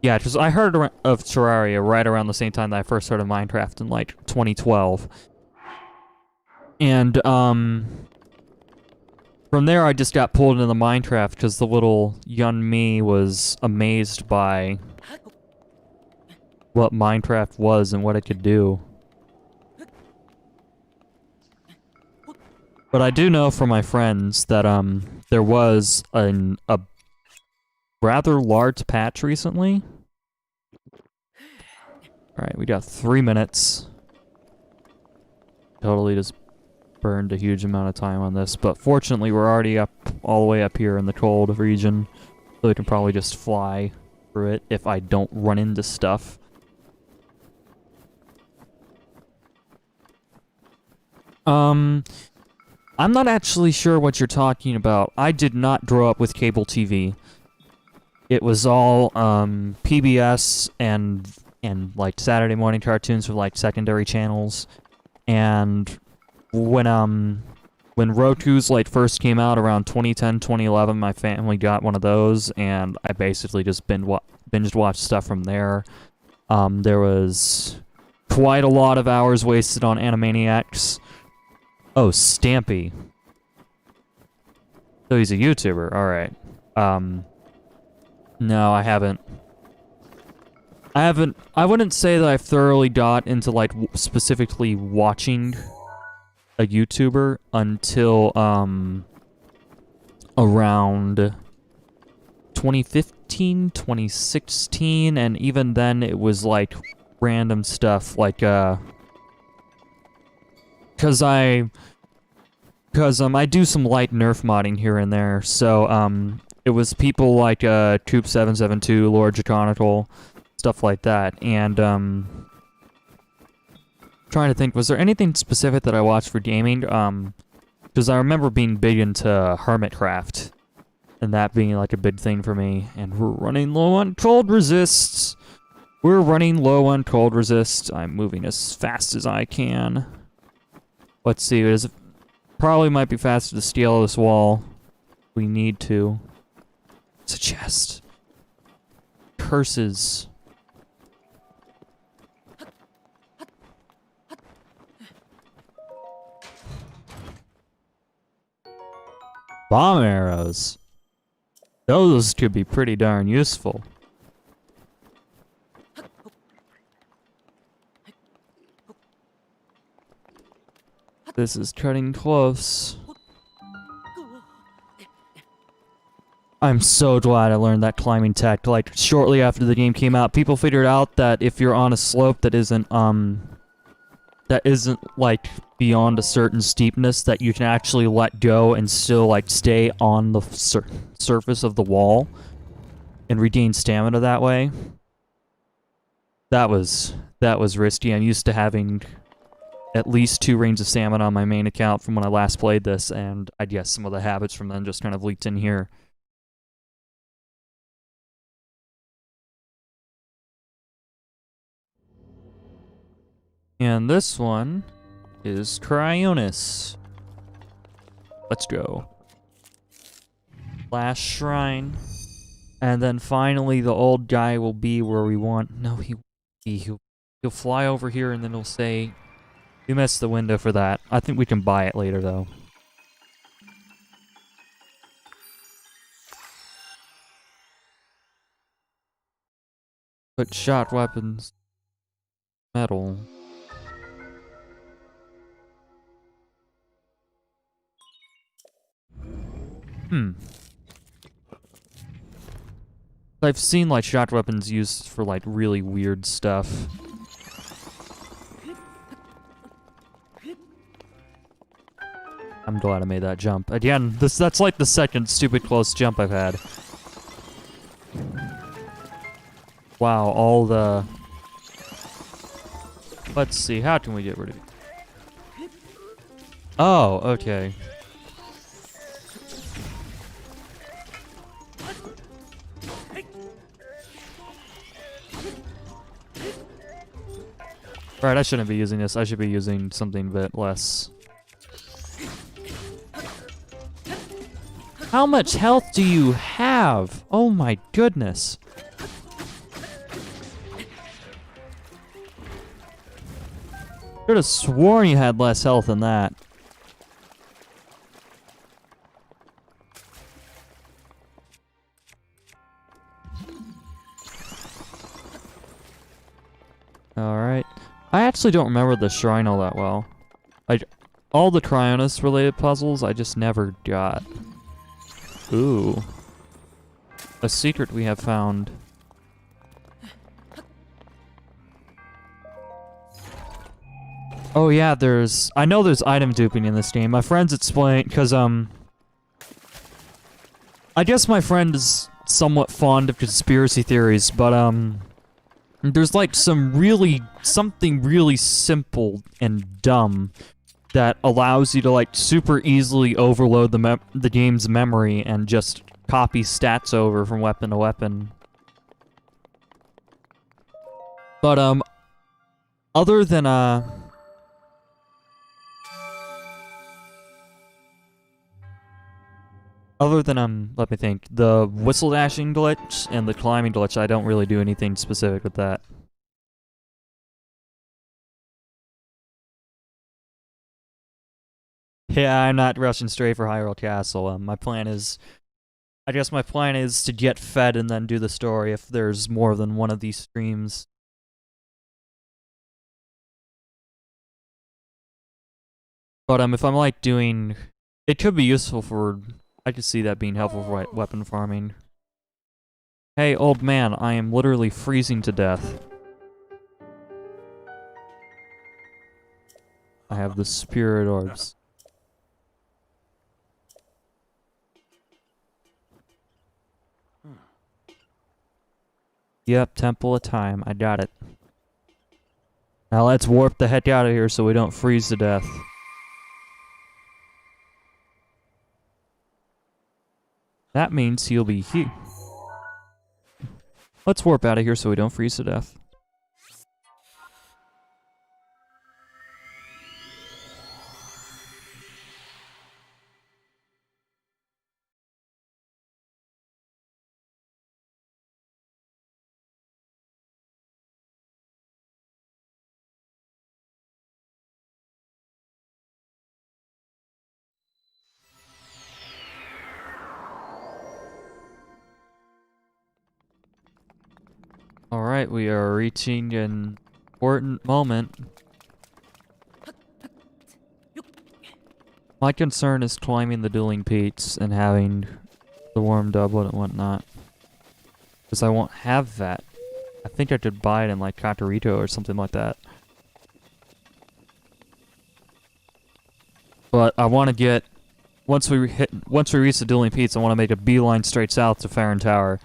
Yeah, because I heard of Terraria right around the same time that I first heard of Minecraft in, like, 2012. And, from there I just got pulled into Minecraft because the little young me was amazed by what Minecraft was and what it could do. But I do know from my friends that, there was a rather large patch recently. Alright, we got 3 minutes. Totally just burned a huge amount of time on this, but fortunately we're already up all the way up here in the cold region, so we can probably just fly through it if I don't run into stuff. I'm not actually sure what you're talking about. I did not grow up with cable TV. It was all PBS and like Saturday morning cartoons with like secondary channels. And when Roku's like first came out around 2010, 2011, my family got one of those, and I basically just binge watched stuff from there. There was quite a lot of hours wasted on Animaniacs. Oh, Stampy. So he's a YouTuber, alright. No, I haven't. I wouldn't say that I've thoroughly got into, like, specifically watching a YouTuber until, around 2015, 2016, and even then it was, like, random stuff, like, Cause I do some light nerf modding here and there, so, it was people like, Coop772, Lord Draconical, stuff like that, and, trying to think, was there anything specific that I watched for gaming? Because I remember being big into Hermitcraft, and that being, like, a big thing for me, and we're running low on cold resists! We're running low on cold resist. I'm moving as fast as I can. Let's see, it probably might be faster to scale this wall. We need to. It's a chest. Curses. Bomb arrows. Those could be pretty darn useful. This is cutting close. I'm so glad I learned that climbing tech. Like, shortly after the game came out, people figured out that if you're on a slope that isn't, like, beyond a certain steepness, that you can actually let go and still, like, stay on the surface of the wall and regain stamina that way. That was risky. I'm used to having at least 2 rings of stamina on my main account from when I last played this, and I guess some of the habits from then just kind of leaked in here. And this one is Cryonis. Let's go. Last shrine. And then finally the old guy will be where we want. No, he'll fly over here and then he'll say, "You missed the window for that." I think we can buy it later though. But shot weapons. Metal. I've seen like shock weapons used for like really weird stuff. I'm glad I made that jump. Again, that's like the second stupid close jump I've had. Wow, all the... Let's see, how can we get rid of it? Oh, okay. Right, I shouldn't be using this. I should be using something a bit less. How much health do you have? Oh my goodness. Could have sworn you had less health than that. Alright. I actually don't remember the shrine all that well. All the Cryonis related puzzles I just never got. Ooh. A secret we have found. Oh yeah, I know there's item duping in this game. My friends explain, because, I guess my friend is somewhat fond of conspiracy theories, but, there's like something really simple and dumb that allows you to like super easily overload the game's memory and just copy stats over from weapon to weapon. But other than let me think, the whistle dashing glitch and the climbing glitch, I don't really do anything specific with that. Yeah, I'm not rushing straight for Hyrule Castle. I guess my plan is to get fed and then do the story if there's more than one of these streams. But if I'm like doing, it could be useful for, I could see that being helpful for weapon farming. Hey, old man, I am literally freezing to death. I have the spirit orbs. Yep, Temple of Time. I got it. Now let's warp the heck out of here so we don't freeze to death. That means he'll be here. Let's warp out of here so we don't freeze to death. Alright, we are reaching an important moment. My concern is climbing the dueling peaks and having the worm doublet and whatnot. Because I won't have that. I think I could buy it in like Katarito or something like that. But I want to get, once we reach the dueling peaks, I want to make a beeline straight south to Farron Tower.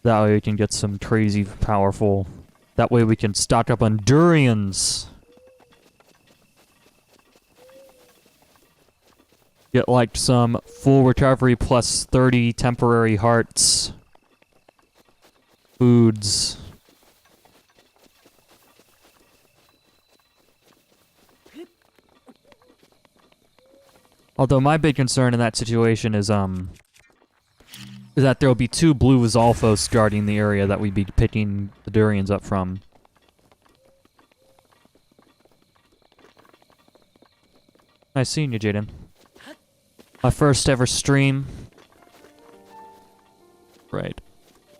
That way we can get some crazy powerful. That way we can stock up on durians. Get like some full recovery plus 30 temporary hearts. Foods. Although my big concern in that situation is that there will be 2 blue Zalfos guarding the area that we'd be picking the durians up from. Nice seeing you, Jaden. My first ever stream. Right.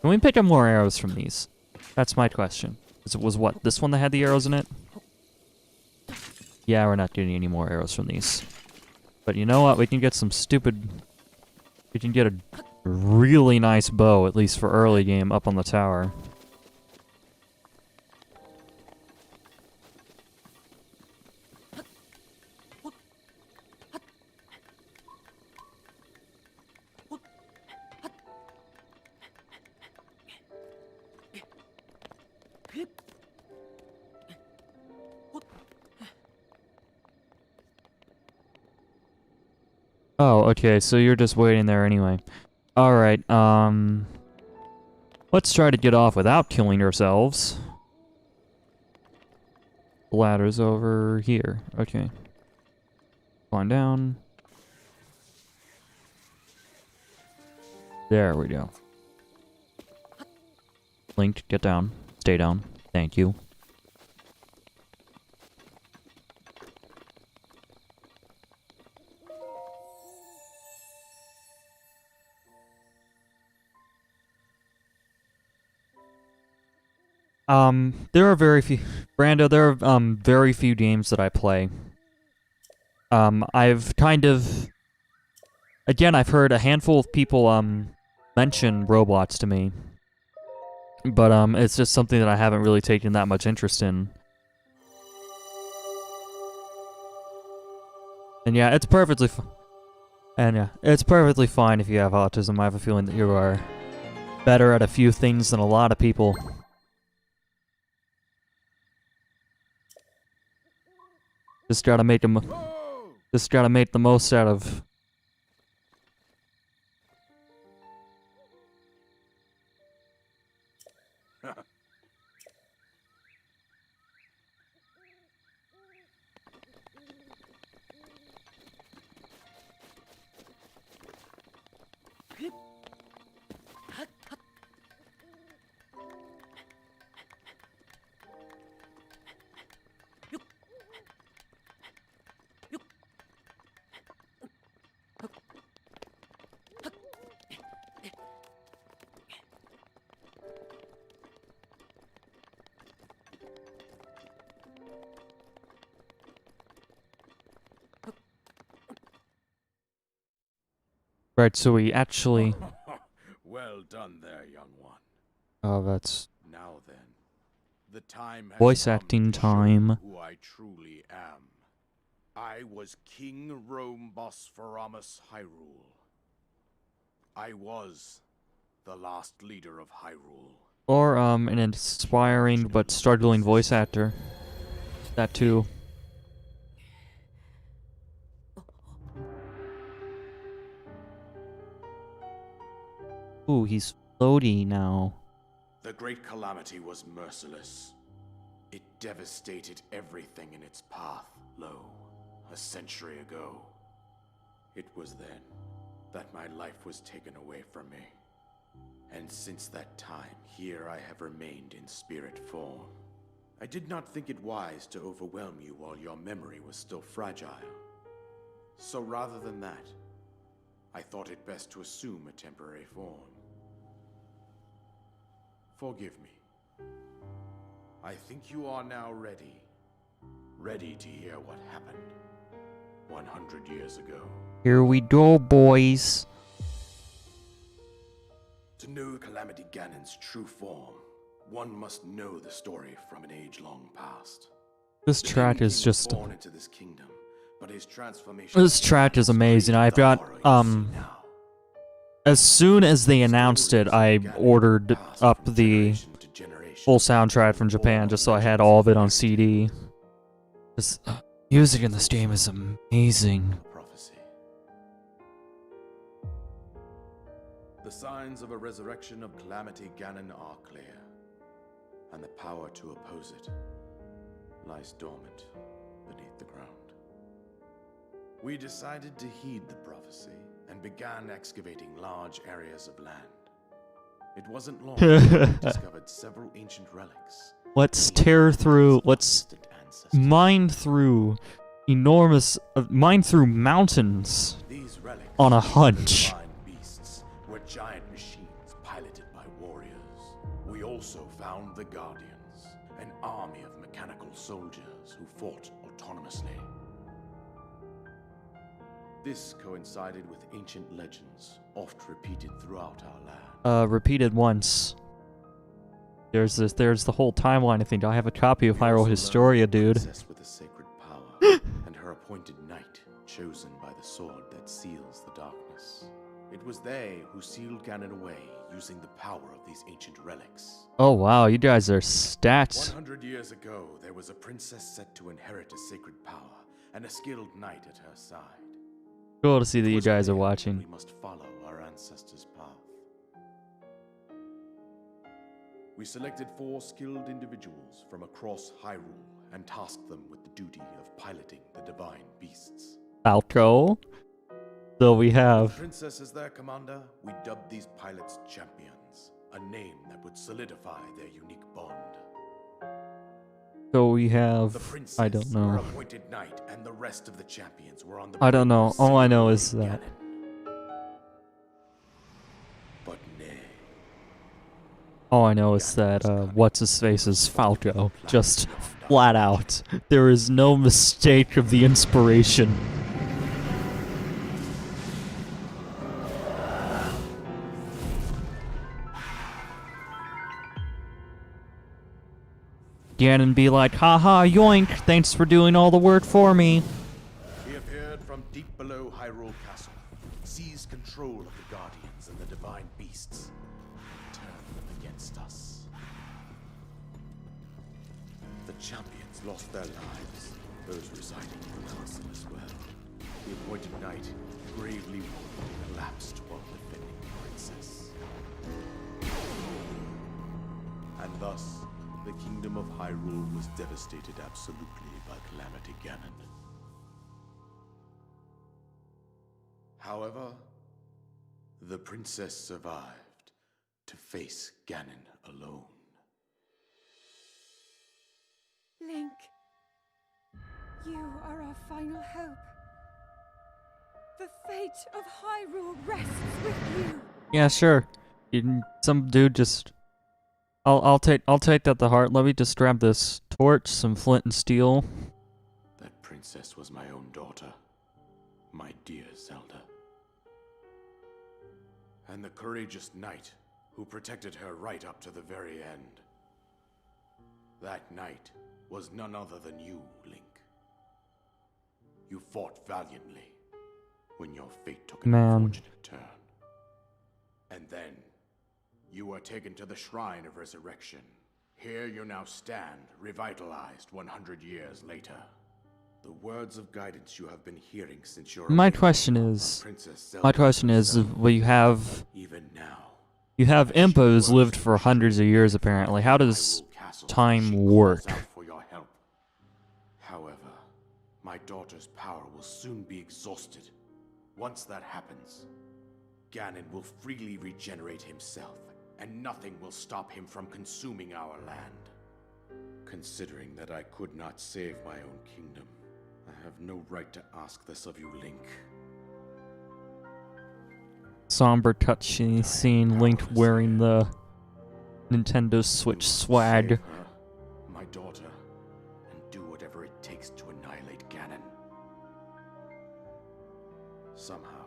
Can we pick up more arrows from these? That's my question. It was what, this one that had the arrows in it? Yeah, we're not getting any more arrows from these. But you know what? We can get some stupid... We can get a really nice bow, at least for early game, up on the tower. Oh, okay, so you're just waiting there anyway. Alright, let's try to get off without killing ourselves. The ladder's over here. Okay. Climb down. There we go. Link, get down. Stay down. Thank you. There are very few, Brando, there are, very few games that I play. I've kind of, again, I've heard a handful of people, mention Roblox to me. But, it's just something that I haven't really taken that much interest in. And yeah, it's perfectly it's perfectly fine if you have autism. I have a feeling that you are better at a few things than a lot of people. Just gotta make them. Just gotta make the most out of. Right, so we actually. Well done there, young one. Oh, that's Now then, the time has voice come acting to show time. who I truly am. I was King Rome Bosphorus Hyrule. I was the last leader of Hyrule. Or an inspiring but struggling voice actor. That too. Ooh, he's floaty now. The Great Calamity was merciless. It devastated everything in its path, lo, a century ago. It was then that my life was taken away from me. And since that time, here I have remained in spirit form. I did not think it wise to overwhelm you while your memory was still fragile. So rather than that, I thought it best to assume a temporary form. Forgive me. I think you are now ready. Ready to hear what happened 100 years ago. Here we go, boys. To know Calamity Ganon's true form, one must know the story from an age-long past. This The track Demon is King was just. born into this kingdom, but his transformation This track is amazing. I've got as soon as they announced it, I ordered up the full soundtrack from Japan just so I had all of it on CD. This music in this game is amazing. Prophecy. The signs of a resurrection of Calamity Ganon are clear, and the power to oppose it lies dormant beneath the ground. We decided to heed the prophecy and began excavating large areas of land. It wasn't long until we discovered several ancient relics. Let's tear through. Let's mine through mine through mountains These relics on a hunch. divine beasts were giant machines piloted by warriors. We also found the Guardians, an army of mechanical soldiers who fought autonomously. This coincided with ancient legends, oft repeated throughout our land. Repeated once. There's the whole timeline. I think I have a copy of We Hyrule also Historia, learned of a dude. princess with a sacred power, and her appointed knight, chosen by the sword that seals the darkness. It was they who sealed Ganon away, using the power of these ancient relics. Oh wow, you guys are stats. 100 years ago, there was a princess set to inherit a sacred power, and a skilled knight at her side. Cool to see that It you was guys are clear that watching. We must follow our ancestors' path. We selected 4 skilled individuals from across Hyrule and tasked them with the duty of piloting the divine beasts. Falco. So we With the have. princess as their commander, we dubbed these pilots champions, a name that would solidify their unique bond. So we have. The princess, I don't her know. appointed knight, and the rest of the champions were on the I don't know. brink of All I know sealing is away that. Ganon. But nay. All I know is that what's his face is Falco. Just flat out. There is no mistake of the inspiration. Ganon be like, haha, yoink, thanks for doing all the work for me. He appeared from deep below Hyrule Castle, seized control of the Guardians and the divine beasts, and turned them against us. The champions lost their lives, those residing in the castle as well. The appointed knight, gravely wounded, collapsed while defending the princess. And thus, the kingdom of Hyrule was devastated absolutely by Calamity Ganon. However, the princess survived to face Ganon alone. Link, you are our final hope. The fate of Hyrule rests with you. Yeah, sure. Some dude just. I'll take that to heart. Let me just grab this torch, some flint and steel. That princess was my own daughter, my dear Zelda. And the courageous knight who protected her right up to the very end. That knight was none other than you, Link. You fought valiantly when your fate took an unfortunate turn. And then you were taken to the Shrine of Resurrection. Here you now stand, revitalized 100 years later. The words of guidance you have been hearing since your My awakening question from is, Princess Zelda my question is, herself. well, you have Even now, impos lived for hundreds of years apparently. How does Hyrule Castle, time she calls work? out for your help. However, my daughter's power will soon be exhausted. Once that happens, Ganon will freely regenerate himself, and nothing will stop him from consuming our land. Considering that I could not save my own kingdom, I have no right to ask this of you, Link. Somber cutscene scene, Link wearing the Nintendo Switch swag. Save her, my daughter, and do whatever it takes to annihilate Ganon. Somehow,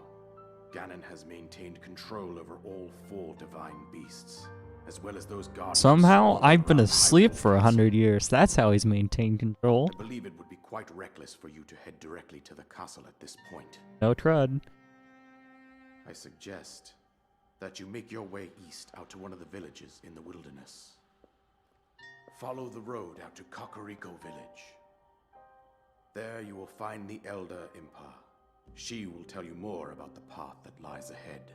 Ganon has maintained control over all 4 divine beasts, as well as those guardians. Somehow, all I've been around asleep Hyrule for Castle. 100 years. That's how he's maintained control. I believe it would be quite reckless for you to head directly to the castle at this point. No crud. I suggest that you make your way east out to one of the villages in the wilderness. Follow the road out to Kakariko Village. There you will find the Elder Impa. She will tell you more about the path that lies ahead.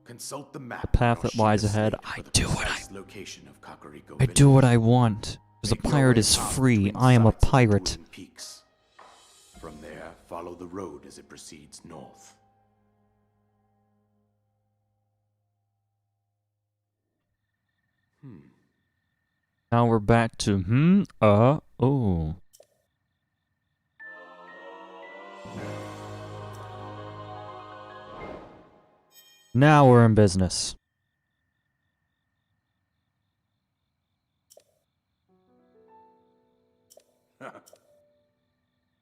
Consult the map. The path and I'll that shoot lies a ahead. snake I for the do what precise location of Kakariko I Village. do what I want. Because a Make your pirate way is south free. between I am a summits of the pirate. Twin Peaks. From there, follow the road as it proceeds north. Now we're back to, oh. Now we're in business.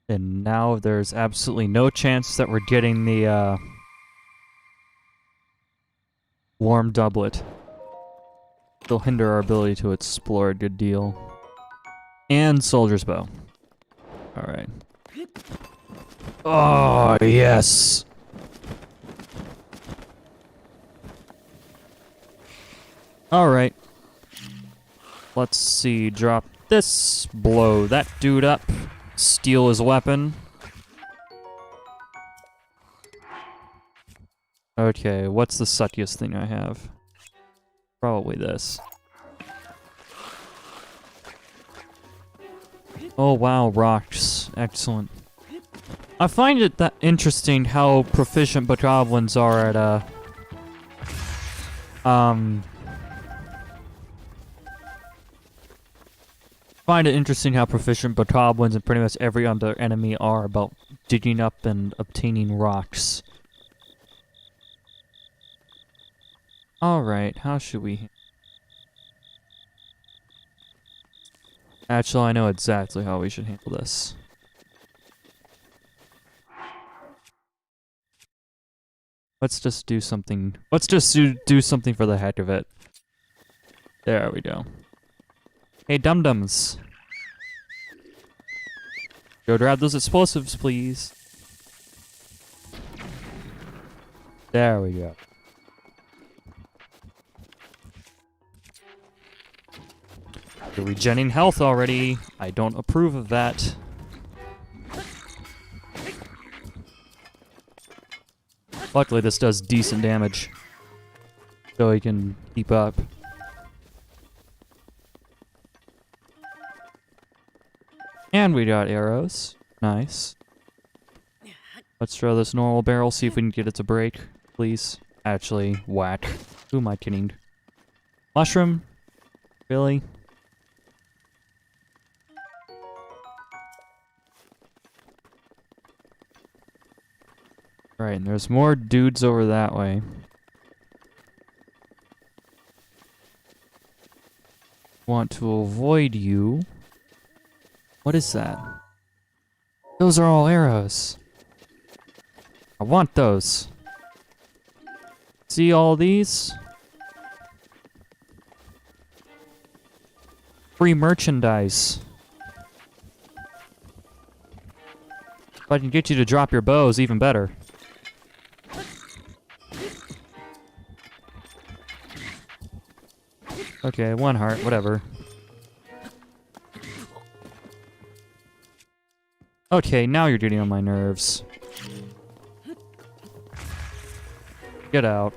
And now there's absolutely no chance that we're getting the warm doublet. It'll hinder our ability to explore a good deal. And soldier's bow. Alright. Oh, yes! Alright. Let's see. Drop this. Blow that dude up. Steal his weapon. Okay, what's the suckiest thing I have? Probably this. Oh wow, rocks. Excellent. I find it that interesting how proficient bokoblins are at find it interesting how proficient bokoblins and pretty much every other enemy are about digging up and obtaining rocks. Alright, how should we... Actually, I know exactly how we should handle this. Let's just do something... Let's just do something for the heck of it. There we go. Hey, dum-dums. Go grab those explosives, please. There we go. You're regenerating health already. I don't approve of that. Luckily, this does decent damage. So he can keep up. And we got arrows. Nice. Let's throw this normal barrel, see if we can get it to break, please. Actually, whack. Who am I kidding? Mushroom? Really? Right, and there's more dudes over that way. Want to avoid you. What is that? Those are all arrows. I want those. See all these? Free merchandise. If I can get you to drop your bows, even better. Okay, 1 heart, whatever. Okay, now you're getting on my nerves. Get out.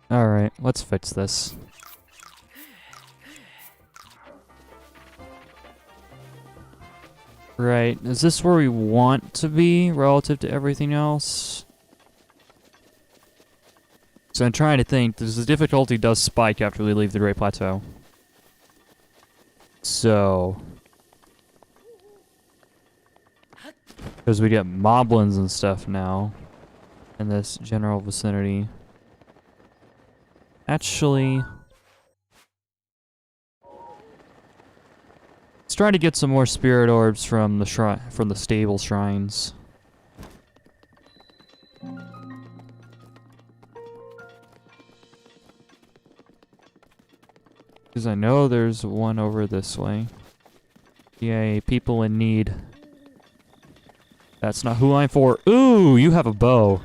Alright, let's fix this. Right, is this where we want to be relative to everything else? So I'm trying to think, because the difficulty does spike after we leave the Great Plateau. So... because we get moblins and stuff now in this general vicinity. Actually... let's try to get some more spirit orbs from the stable shrines. Because I know there's one over this way. Yay, people in need. That's not who I'm for. Ooh, you have a bow.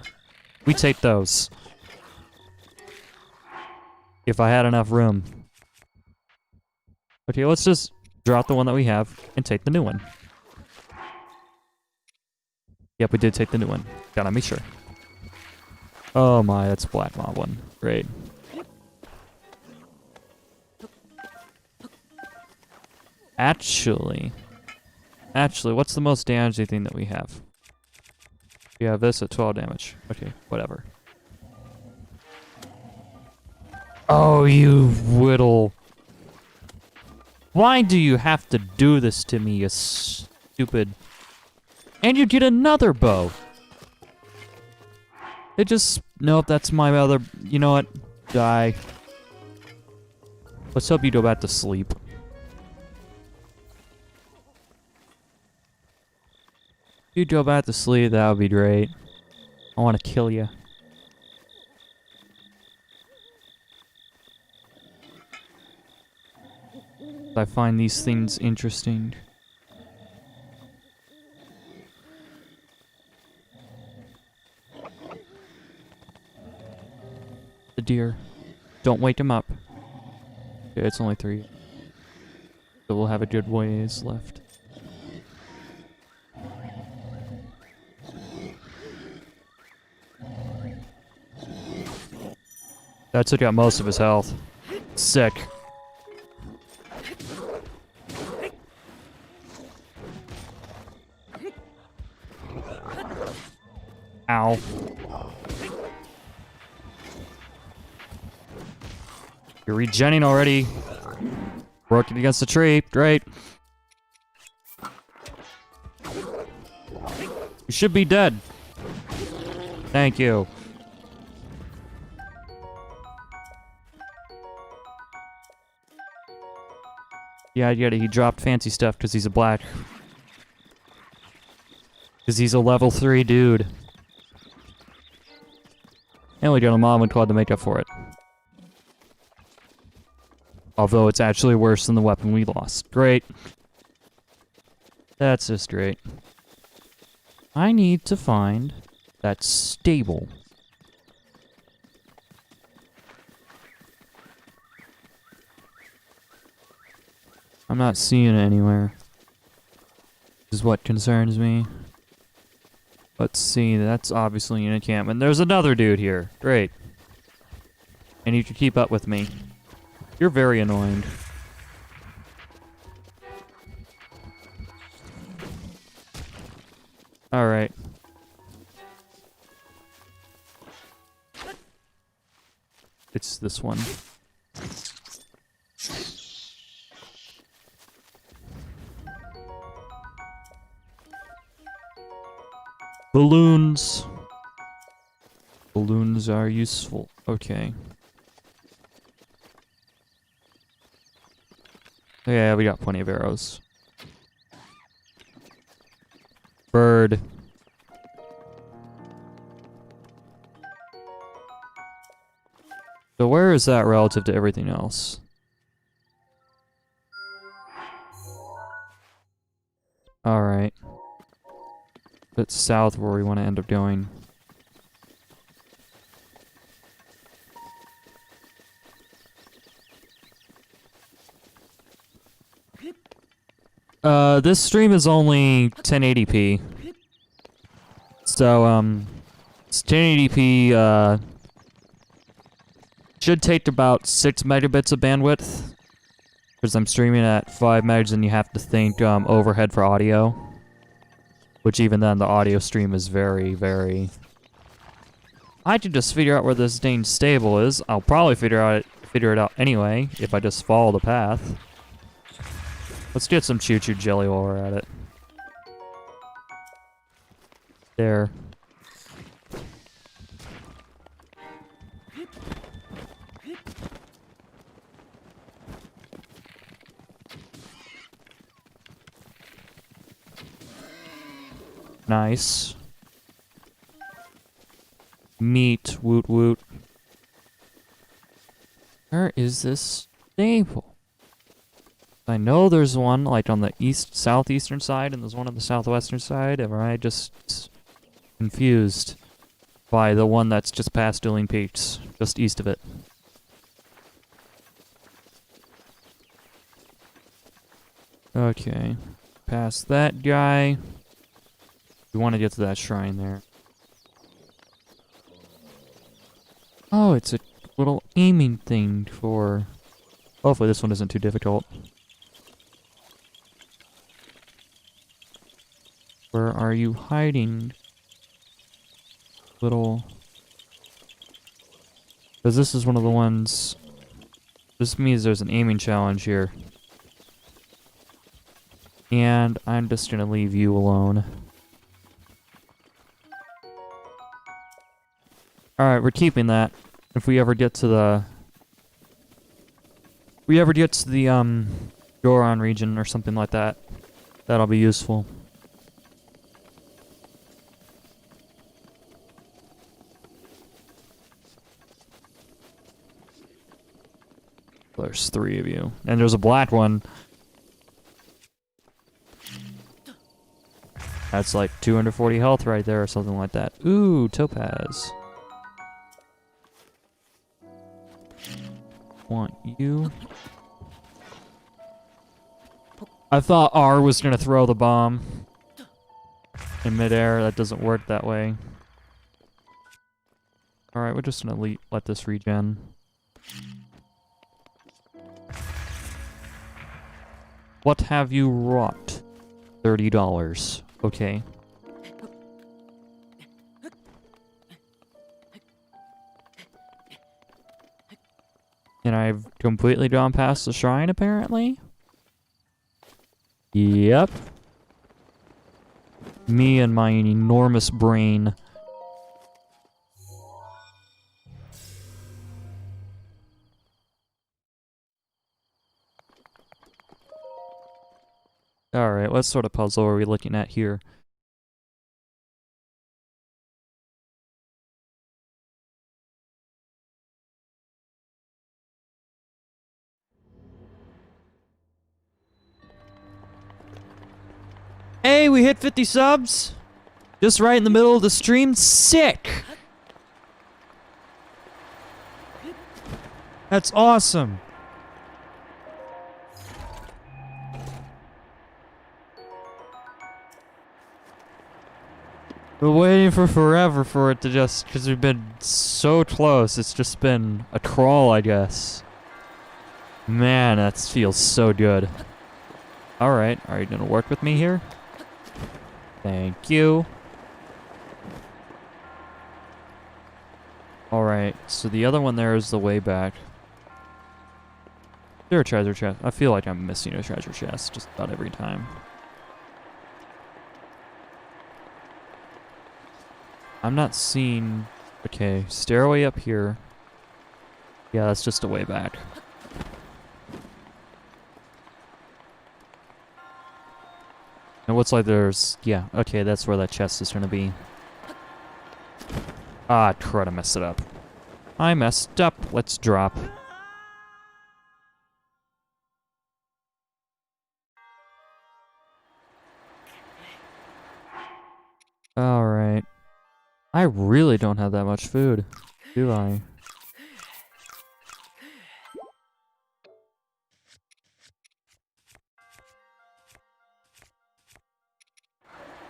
We take those. If I had enough room. Okay, let's just drop the one that we have and take the new one. Yep, we did take the new one. Gotta make sure. Oh my, that's Black Moblin. Great. Actually, what's the most damaging thing that we have? We have this at 12 damage. Okay, whatever. Oh, you whittle. Why do you have to do this to me, you stupid... And you get another bow! It just... Nope, that's my other... You know what? Die. Let's hope you go back to sleep. you'd go back to sleep, that would be great. I want to kill you. I find these things interesting. The deer. Don't wake him up. Okay, it's only 3. So we'll have a good ways left. That took out most of his health. Sick. Ow. You're regenning already. Working against the tree. Great. You should be dead. Thank you. Yeah, he dropped fancy stuff because he's a black. Because he's a level 3 dude. And we got a mom and quad to make up for it. Although it's actually worse than the weapon we lost. Great. That's just great. I need to find that stable. I'm not seeing it anywhere. This is what concerns me. Let's see, that's obviously an encampment. There's another dude here. Great. And you can keep up with me. You're very annoying. Alright. It's this one. Balloons. Balloons are useful. Okay. Yeah, we got plenty of arrows. Bird. So where is that relative to everything else? Alright. That's south where we want to end up going. This stream is only 1080p. So, it's 1080p, should take about 6 megabits of bandwidth. Because I'm streaming at 5 megs and you have to think, overhead for audio. Which even then, the audio stream is very, very... I can just figure out where this dang stable is. I'll probably figure it out anyway, if I just follow the path. Let's get some choo-choo jelly while we're at it. There. Nice. Meat, woot woot. Where is this stable? I know there's one like on the southeastern side and there's one on the southwestern side. Am I just confused by the one that's just past Dueling Peaks, just east of it? Okay. Past that guy. We want to get to that shrine there. Oh, it's a little aiming thing for... Hopefully this one isn't too difficult. Where are you hiding? Little... Because this is one of the ones... This means there's an aiming challenge here. And I'm just gonna leave you alone. Alright, we're keeping that. If we ever get to the... Goron region or something like that, that'll be useful. There's 3 of you. And there's a black one. That's like 240 health right there or something like that. Ooh, topaz. Want you. I thought R was gonna throw the bomb in midair. That doesn't work that way. Alright, we're just gonna let this regen. What have you wrought? $30. Okay. And I've completely gone past the shrine, apparently? Yep. Me and my enormous brain. Alright, what sort of puzzle are we looking at here? Hey, we hit 50 subs! Just right in the middle of the stream. Sick! That's awesome! We're waiting for forever for it to just... because we've been so close. It's just been a crawl, I guess. Man, that feels so good. Alright, are you gonna work with me here? Thank you. Alright, so the other one there is the way back. Is there a treasure chest? I feel like I'm missing a treasure chest just about every time. I'm not seeing... Okay, stairway up here. Yeah, that's just a way back. And what's like there's... Yeah, okay, that's where that chest is gonna be. Ah, crud, I messed it up. I messed up. Let's drop. Alright. I really don't have that much food, do I?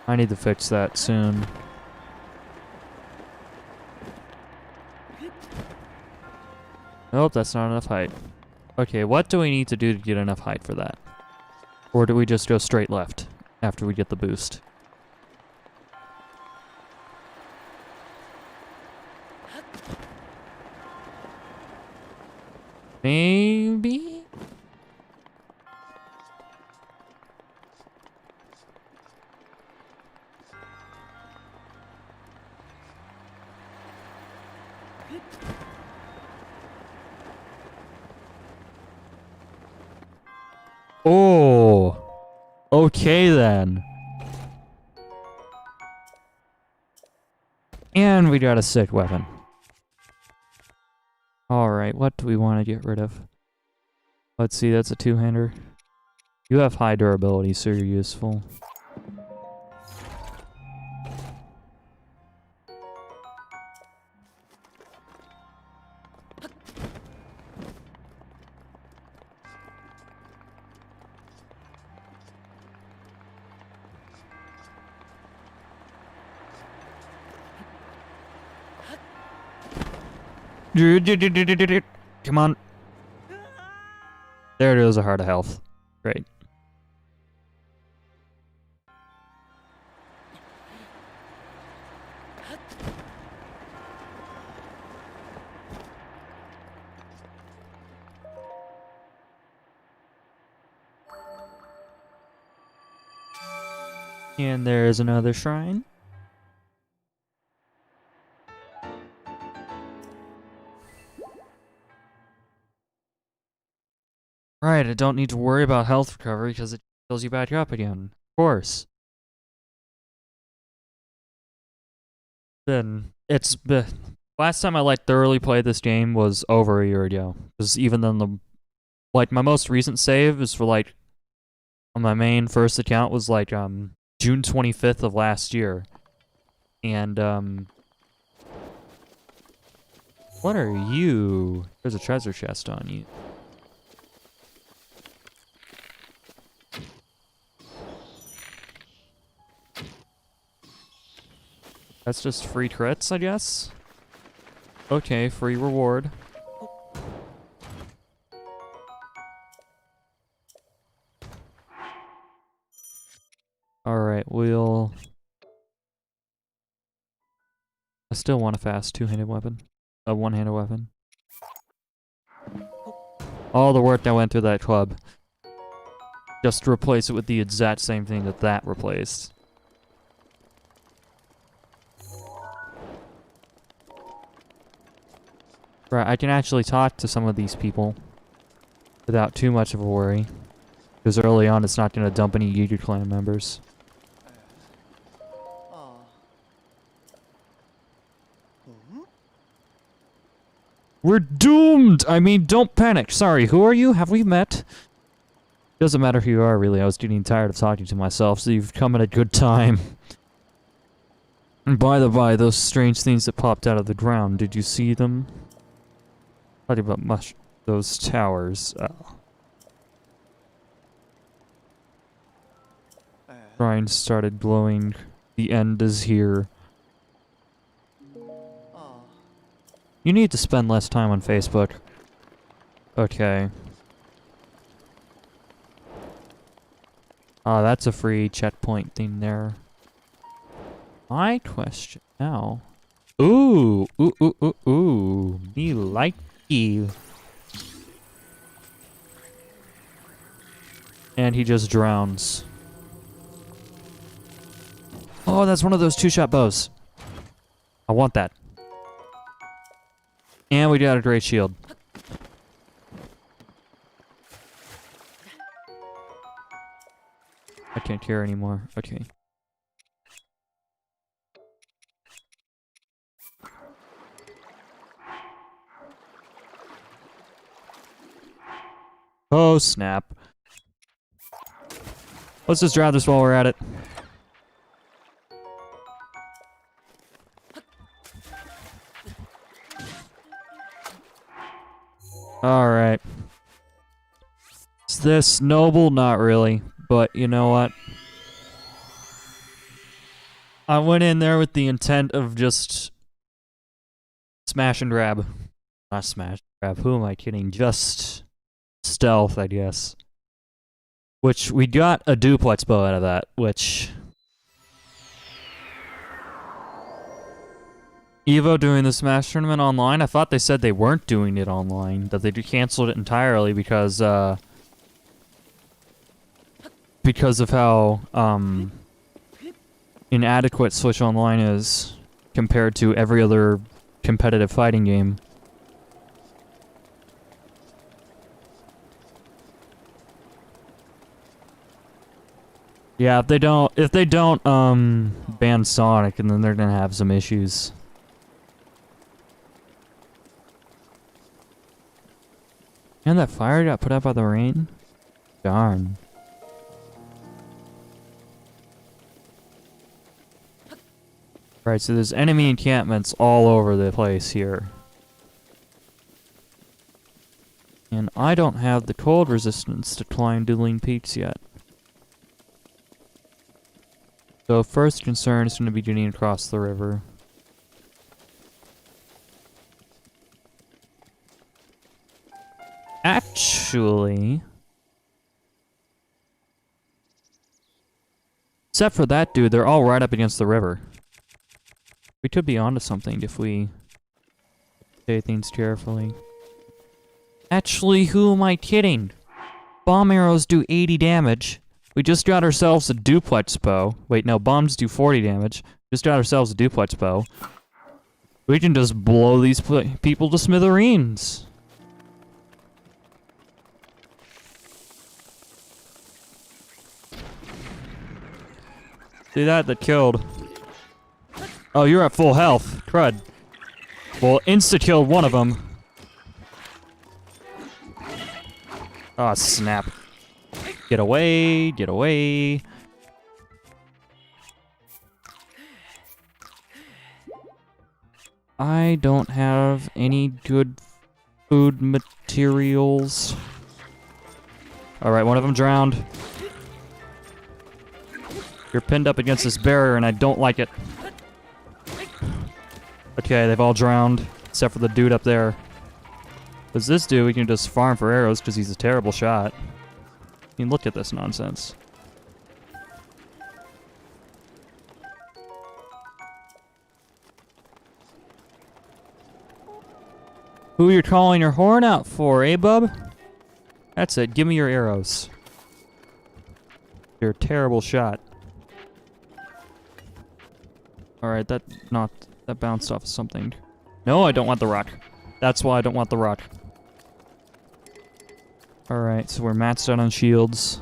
I need to fix that soon. Nope, that's not enough height. Okay, what do we need to do to get enough height for that? Or do we just go straight left after we get the boost? Maybe? Oh, okay then. And we got a sick weapon. Alright, what do we want to get rid of? Let's see, that's a two-hander. You have high durability, so you're useful. Come on. There it is, a heart of health. Great. And there is another shrine. Right, I don't need to worry about health recovery because it fills you back up again. Of course. It's been... Last time I thoroughly played this game was over a year ago. Because even then Like, my most recent save is for, like, on my main first account was, like, June 25th of last year. And, what are you? There's a treasure chest on you. That's just free crits, I guess? Okay, free reward. Alright, we'll... I still want a fast two-handed weapon. A one-handed weapon. All the work that went through that club. Just to replace it with the exact same thing that that replaced. Right, I can actually talk to some of these people without too much of a worry. Because early on it's not going to dump any Yugi clan members. We're doomed! I mean, don't panic. Sorry, who are you? Have we met? Doesn't matter who you are, really. I was getting tired of talking to myself, so you've come at a good time. And by the by, those strange things that popped out of the ground, did you see them? Talking about those towers. Shrine started glowing. The end is here. You need to spend less time on Facebook. Okay. That's a free checkpoint thing there. My question now. Ooh, ooh, ooh, ooh, ooh. Me like you. And he just drowns. Oh, that's one of those two-shot bows. I want that. And we got a great shield. I can't care anymore. Okay. Oh, snap. Let's just drown this while we're at it. Alright. Is this noble? Not really. But you know what? I went in there with the intent of just smash and grab. Not smash and grab. Who am I kidding? Just stealth, I guess. Which we got a duplex bow out of that, which Evo doing the Smash tournament online, I thought they said they weren't doing it online, that they canceled it entirely because of how inadequate Switch Online is compared to every other competitive fighting game. Yeah, if they don't ban Sonic, and then they're gonna have some issues. And that fire got put out by the rain? Darn. Right, so there's enemy encampments all over the place here. And I don't have the cold resistance to climb Dueling Peaks yet. So first concern is going to be getting across the river. Actually, except for that dude, they're all right up against the river. We could be onto something if we say things carefully. Actually, who am I kidding? Bomb arrows do 80 damage. We just got ourselves a duplex bow. Wait, no, bombs do 40 damage. Just got ourselves a duplex bow. We can just blow these people to smithereens. See that? That killed. Oh, you're at full health. Crud. Well, insta-killed one of them. Oh, snap. Get away, get away. I don't have any good food materials. Alright, one of them drowned. You're pinned up against this barrier and I don't like it. Okay, they've all drowned, except for the dude up there. What's this dude? We can just farm for arrows because he's a terrible shot. I mean, look at this nonsense. Who you're calling your horn out for, eh, bub? That's it. Give me your arrows. You're a terrible shot. Alright, that bounced off of something. No, I don't want the rock. That's why I don't want the rock. Alright, so we're maxed out on shields.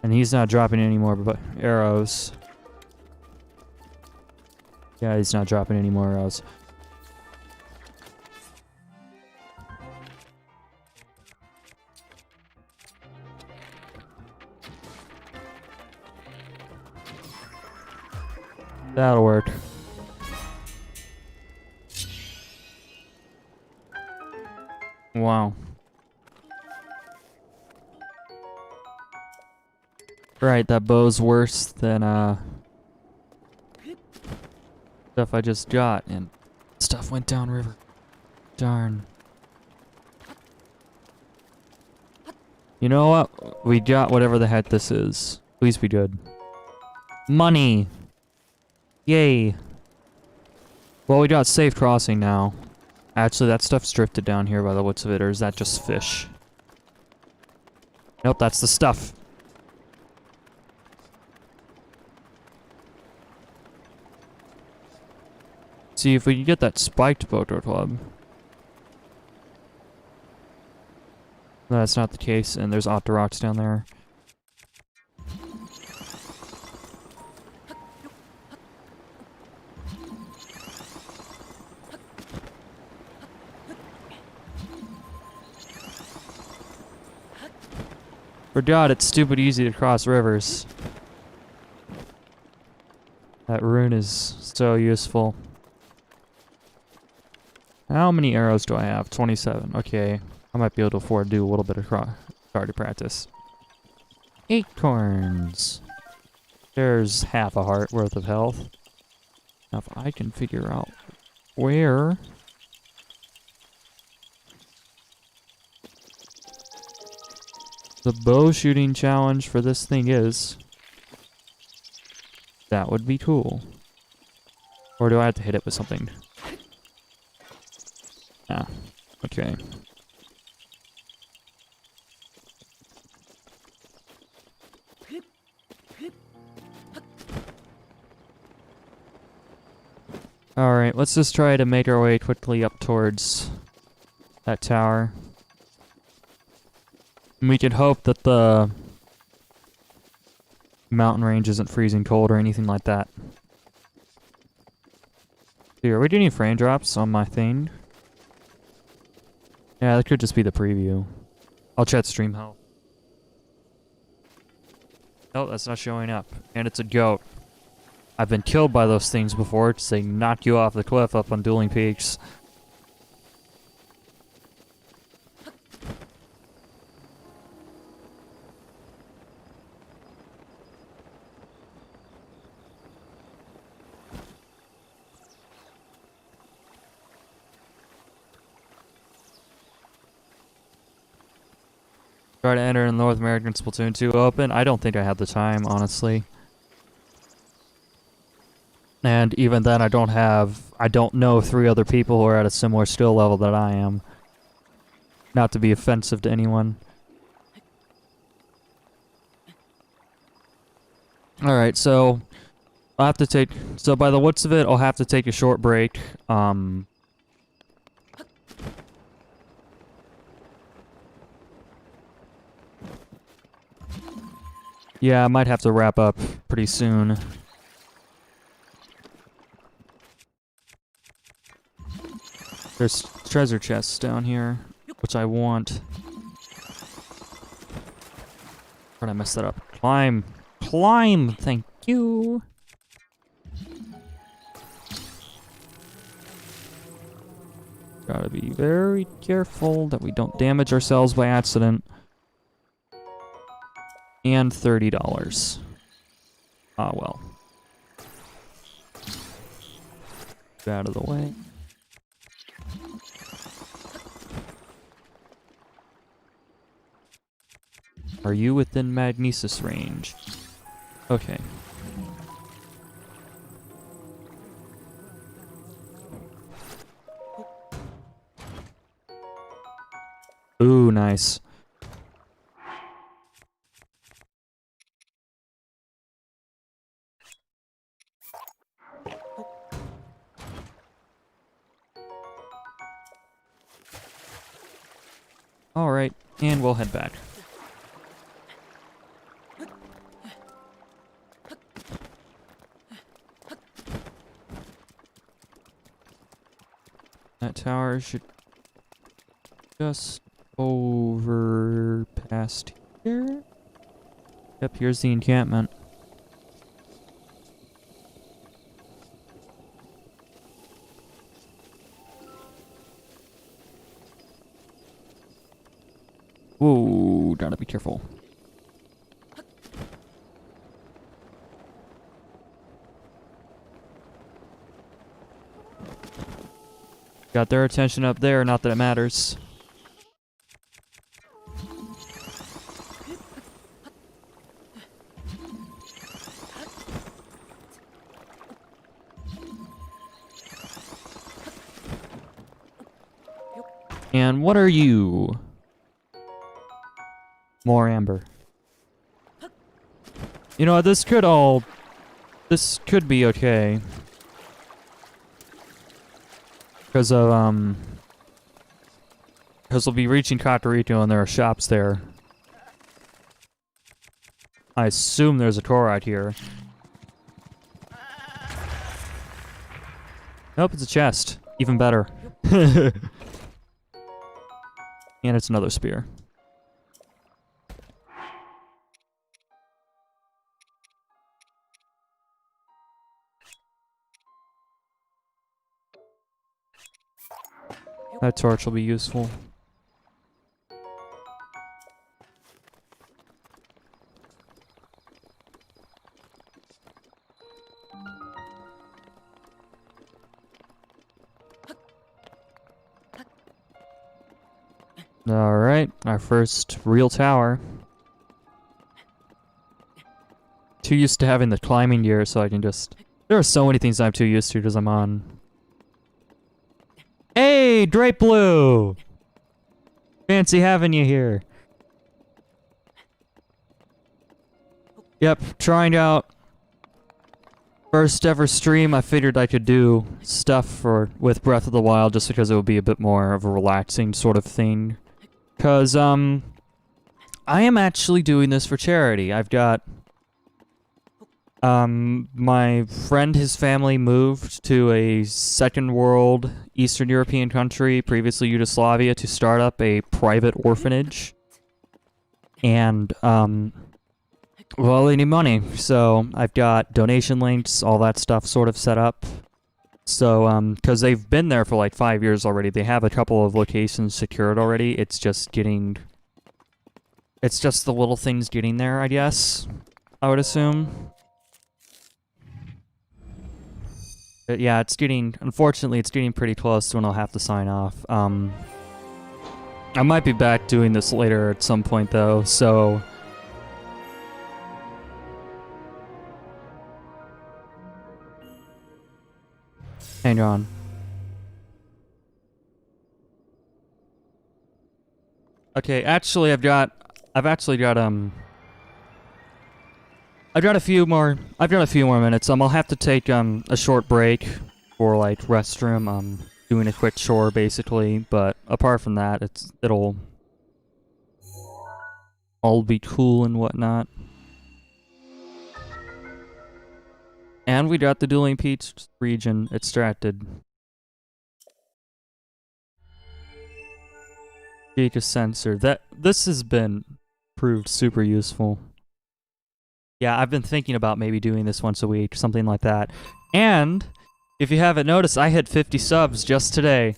And he's not dropping any more but arrows. Yeah, he's not dropping any more arrows. That'll work. Wow. Right, that bow's worse than stuff I just got, and stuff went downriver. Darn. You know what? We got whatever the heck this is. Please be good. Money! Yay! Well, we got safe crossing now. Actually, that stuff's drifted down here by the looks of it, or is that just fish? Nope, that's the stuff. See if we can get that spiked Boto Club. No, that's not the case, and there's Octoroks down there. Forgot it's stupid easy to cross rivers. That rune is so useful. How many arrows do I have? 27. Okay. I might be able to afford to do a little bit of target practice. Acorns. There's half a heart worth of health. Now if I can figure out where... the bow shooting challenge for this thing is, that would be cool. Or do I have to hit it with something? Ah, okay. Alright, let's just try to make our way quickly up towards that tower. We can hope that the mountain range isn't freezing cold or anything like that. Here, are we doing any frame drops on my thing? Yeah, that could just be the preview. I'll check stream health. Oh, that's not showing up. And it's a goat. I've been killed by those things before because they knock you off the cliff up on Dueling Peaks. Try to enter in North American Splatoon 2 Open. I don't think I have the time, honestly. And even then, I don't know 3 other people who are at a similar skill level that I am. Not to be offensive to anyone. Alright, so I'll have to take... So by the looks of it, I'll have to take a short break. Yeah, I might have to wrap up pretty soon. There's treasure chests down here, which I want. Where'd I mess that up? Climb. Climb! Thank you. Gotta be very careful that we don't damage ourselves by accident. And $30. Ah, well. Get out of the way. Are you within magnesis range? Okay. Ooh, nice. Alright, and we'll head back. That tower should just over past here. Yep, here's the encampment. Whoa, gotta be careful. Got their attention up there, not that it matters. And what are you? More amber. You know, this could be okay. Because of, because we'll be reaching Katarito and there are shops there. I assume there's a core out here. Nope, it's a chest. Even better. And it's another spear. That torch will be useful. Alright, our first real tower. Too used to having the climbing gear so I can just... There are so many things I'm too used to because I'm on... Hey, Drape Blue! Fancy having you here. Yep, trying out first ever stream. I figured I could do stuff with Breath of the Wild just because it would be a bit more of a relaxing sort of thing. Cause I am actually doing this for charity. I've got my friend, his family moved to a second world Eastern European country, previously Yugoslavia, to start up a private orphanage. And, well, they need money, so I've got donation links, all that stuff sort of set up. So, because they've been there for like 5 years already, they have a couple of locations secured already. It's just the little things getting there, I guess, I would assume. But yeah, unfortunately, it's getting pretty close to when I'll have to sign off. I might be back doing this later at some point, though, so... Hang on. Okay, actually, I've got a few more minutes. I'll have to take a short break for like restroom, doing a quick chore basically, but apart from that, it'll all be cool and whatnot. And we got the Dueling Peaks region extracted. Data sensor. This has been proved super useful. Yeah, I've been thinking about maybe doing this once a week, something like that. And if you haven't noticed, I hit 50 subs just today.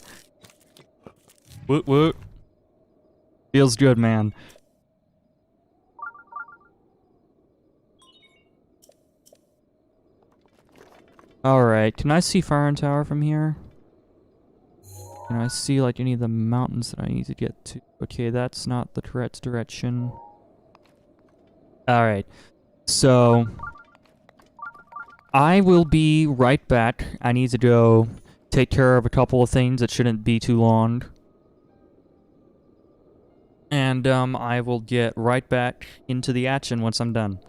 Woot woot. Feels good, man. Alright, can I see Fire and Tower from here? Can I see, like, any of the mountains that I need to get to? Okay, that's not the correct direction. Alright, so I will be right back. I need to go take care of a couple of things that shouldn't be too long. And I will get right back into the action once I'm done.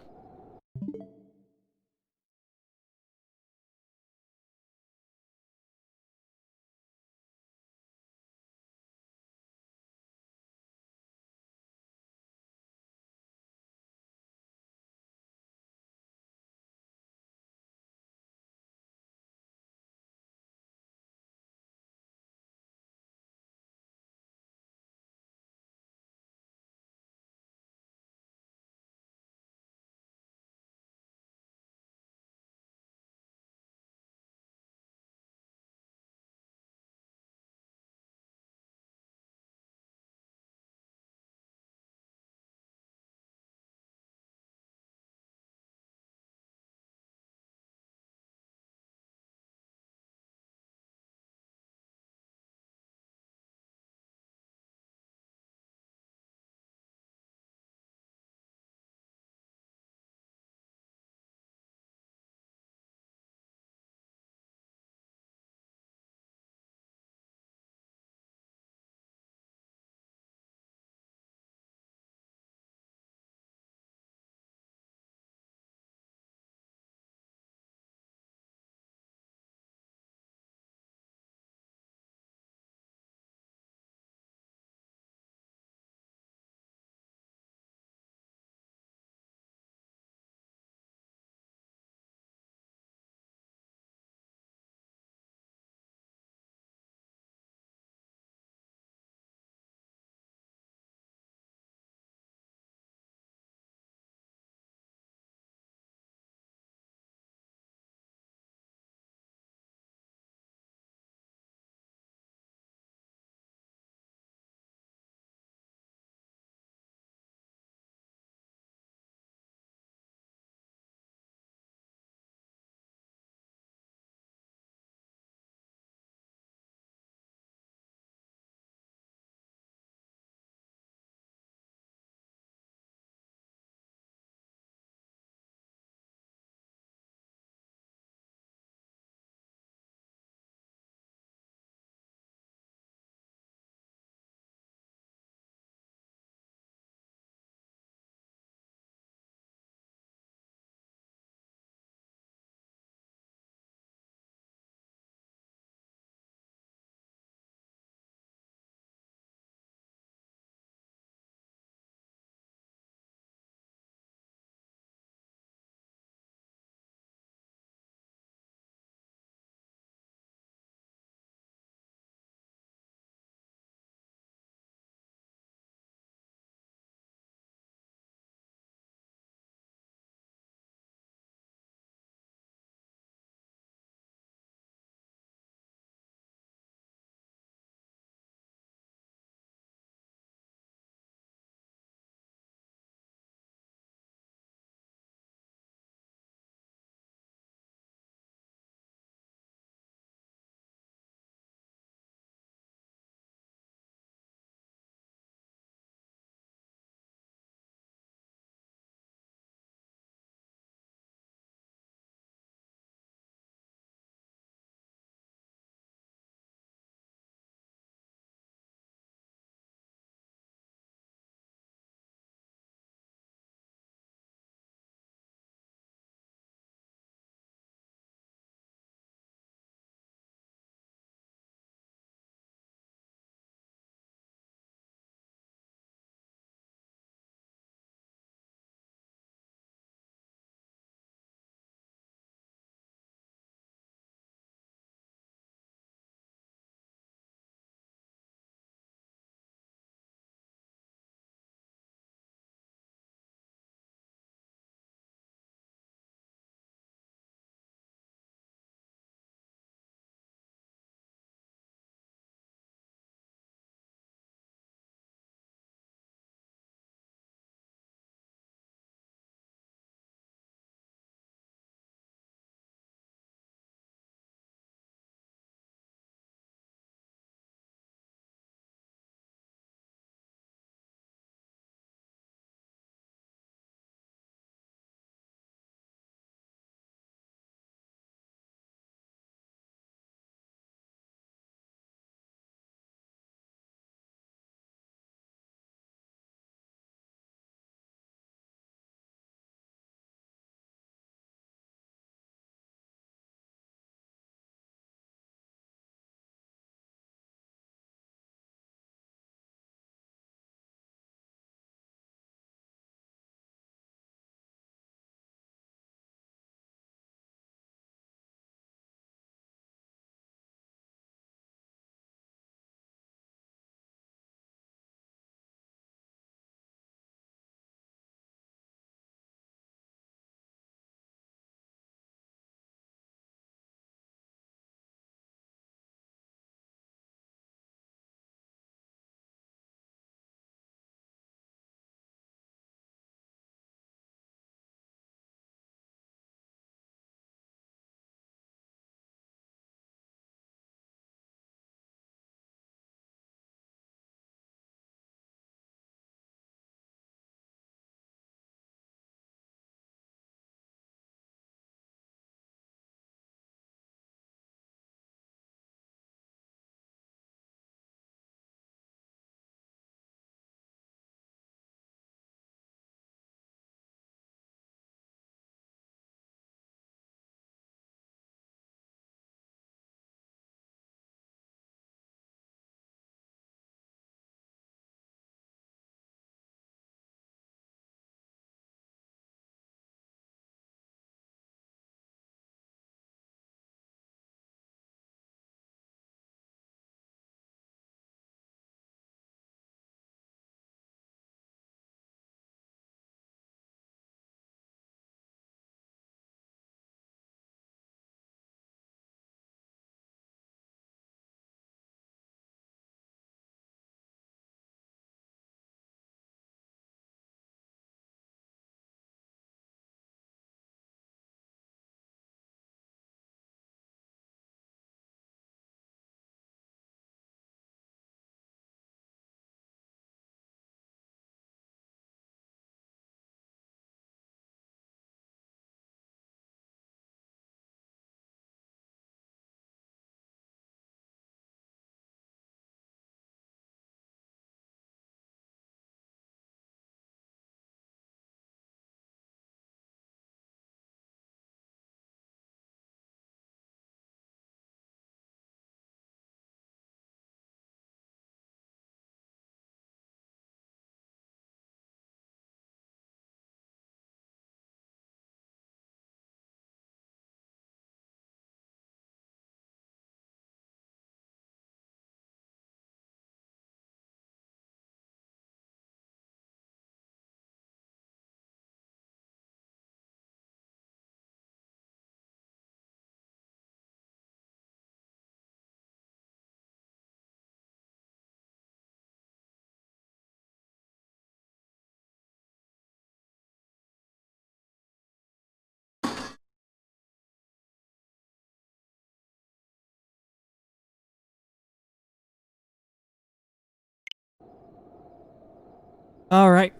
Alright.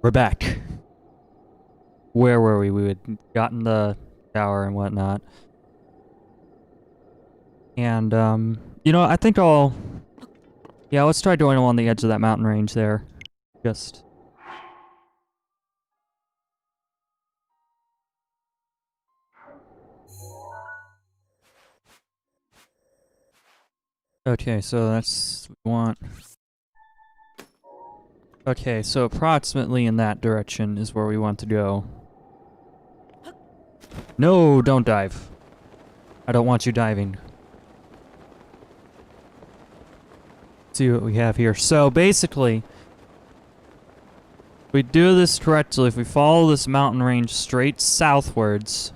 We're back. Where were we? We had gotten the tower and whatnot. And, you know, I think I'll... Yeah, let's try doing along the edge of that mountain range there. Just... Okay, so that's what we want. Okay, so approximately in that direction is where we want to go. No, don't dive. I don't want you diving. Let's see what we have here. So basically, if we do this correctly, if we follow this mountain range straight southwards,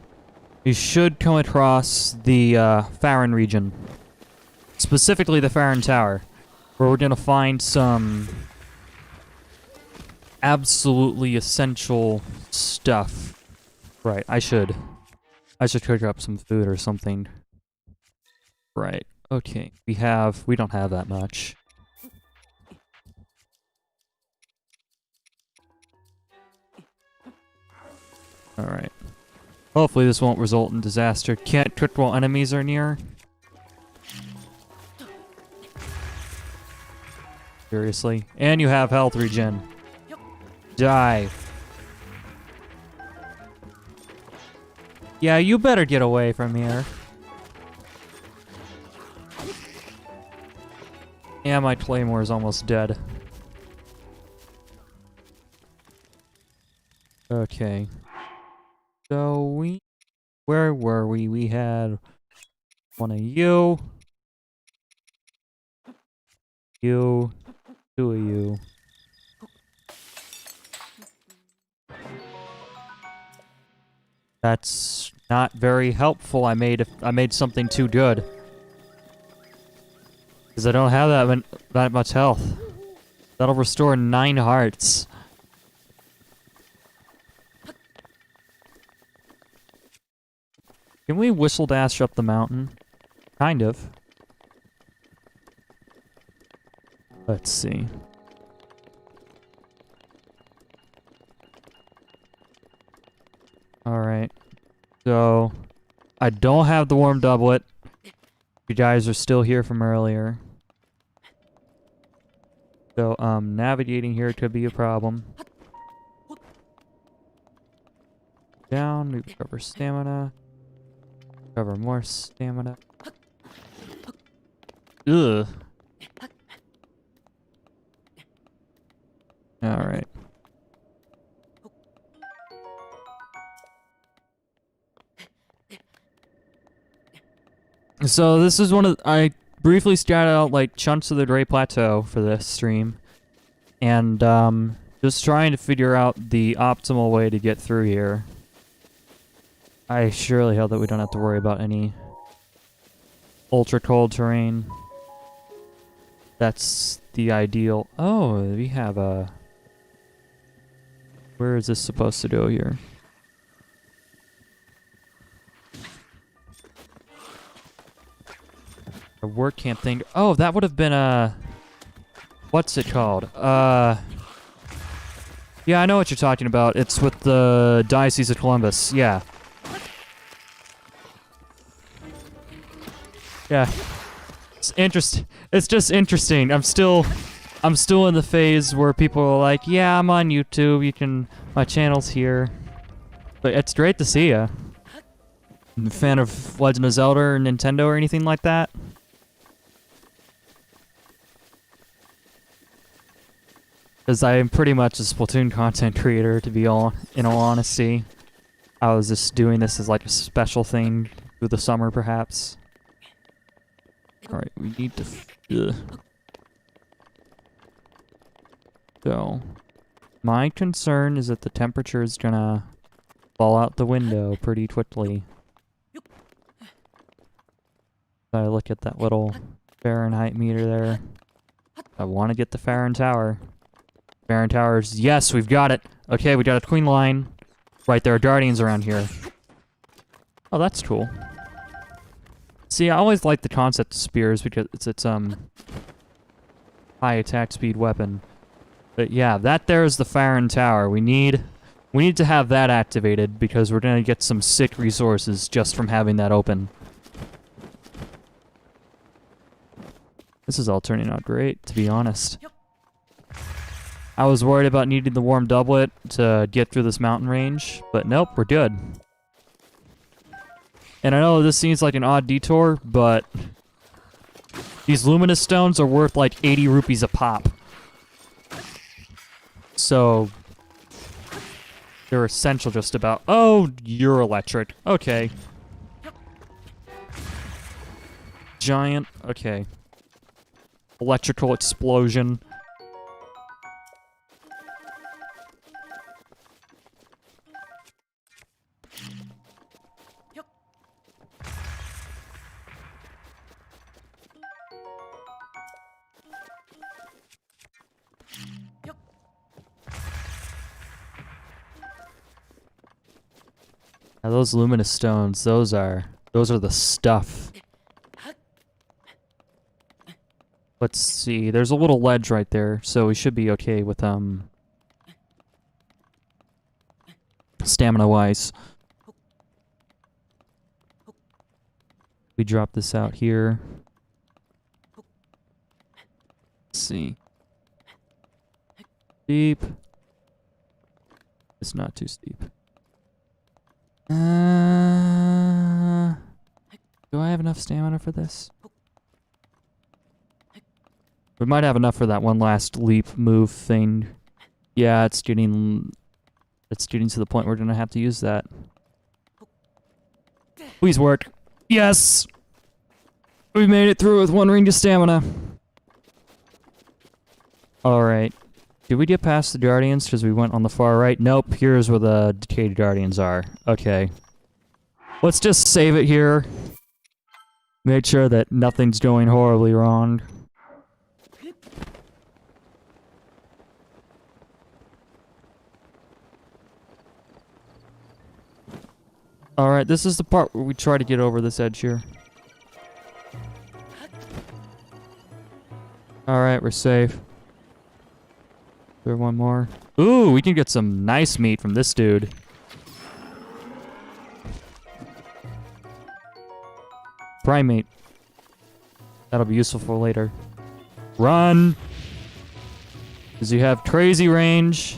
we should come across the Farron region. Specifically the Farron Tower, where we're gonna find some absolutely essential stuff. Right, I should cook up some food or something. Right, okay, we don't have that much. Alright. Hopefully this won't result in disaster. Can't cook while enemies are near. Seriously? And you have health regen. Die. Yeah, you better get away from here. Yeah, my claymore is almost dead. Okay. So where were we? We had one of you. You. Two of you. That's not very helpful. I made something too good. Because I don't have that much health. That'll restore 9 hearts. Can we whistle dash up the mountain? Kind of. Let's see. Alright. So, I don't have the warm doublet. You guys are still here from earlier. So, navigating here could be a problem. Down, we recover stamina. Recover more stamina. Ugh. Alright. So this is I briefly scouted out like chunks of the Great Plateau for this stream. And just trying to figure out the optimal way to get through here. I surely hope that we don't have to worry about any ultra cold terrain. That's the ideal. Oh, we have a... Where is this supposed to go here? A work camp thing. Oh, that would have been a... What's it called? Yeah, I know what you're talking about. It's with the Diocese of Columbus. Yeah. Yeah. It's interesting. It's just interesting. I'm still in the phase where people are like, yeah, I'm on YouTube. My channel's here. But it's great to see ya. I'm a fan of Legend of Zelda or Nintendo or anything like that. Because I am pretty much a Splatoon content creator, to be in all honesty. I was just doing this as like a special thing through the summer, perhaps. Alright, we need to... So, my concern is that the temperature is gonna fall out the window pretty quickly. I look at that little Fahrenheit meter there. I want to get the Farron Tower. Farron Towers, yes, we've got it. Okay, we got a queen line. Right, there are guardians around here. Oh, that's cool. See, I always like the concept of spears because it's high attack speed weapon. But yeah, that there is the Farron Tower. We need to have that activated because we're gonna get some sick resources just from having that open. This is all turning out great, to be honest. I was worried about needing the warm doublet to get through this mountain range, but nope, we're good. And I know this seems like an odd detour, but these luminous stones are worth like 80 rupees a pop. So they're essential just about. Oh, you're electric. Okay. Giant. Okay. Electrical explosion. Now those luminous stones, those are the stuff. Let's see. There's a little ledge right there, so we should be okay with stamina wise. We drop this out here. Let's see. Steep. It's not too steep. Do I have enough stamina for this? We might have enough for that one last leap move thing. Yeah, it's getting to the point where we're gonna have to use that. Please work. Yes! We made it through with one ring of stamina. Alright. Did we get past the Guardians because we went on the far right? Nope, here's where the decayed Guardians are. Okay. Let's just save it here. Make sure that nothing's going horribly wrong. Alright, this is the part where we try to get over this edge here. Alright, we're safe. There one more. Ooh, we can get some nice meat from this dude. Primate. That'll be useful for later. Run! Because you have crazy range.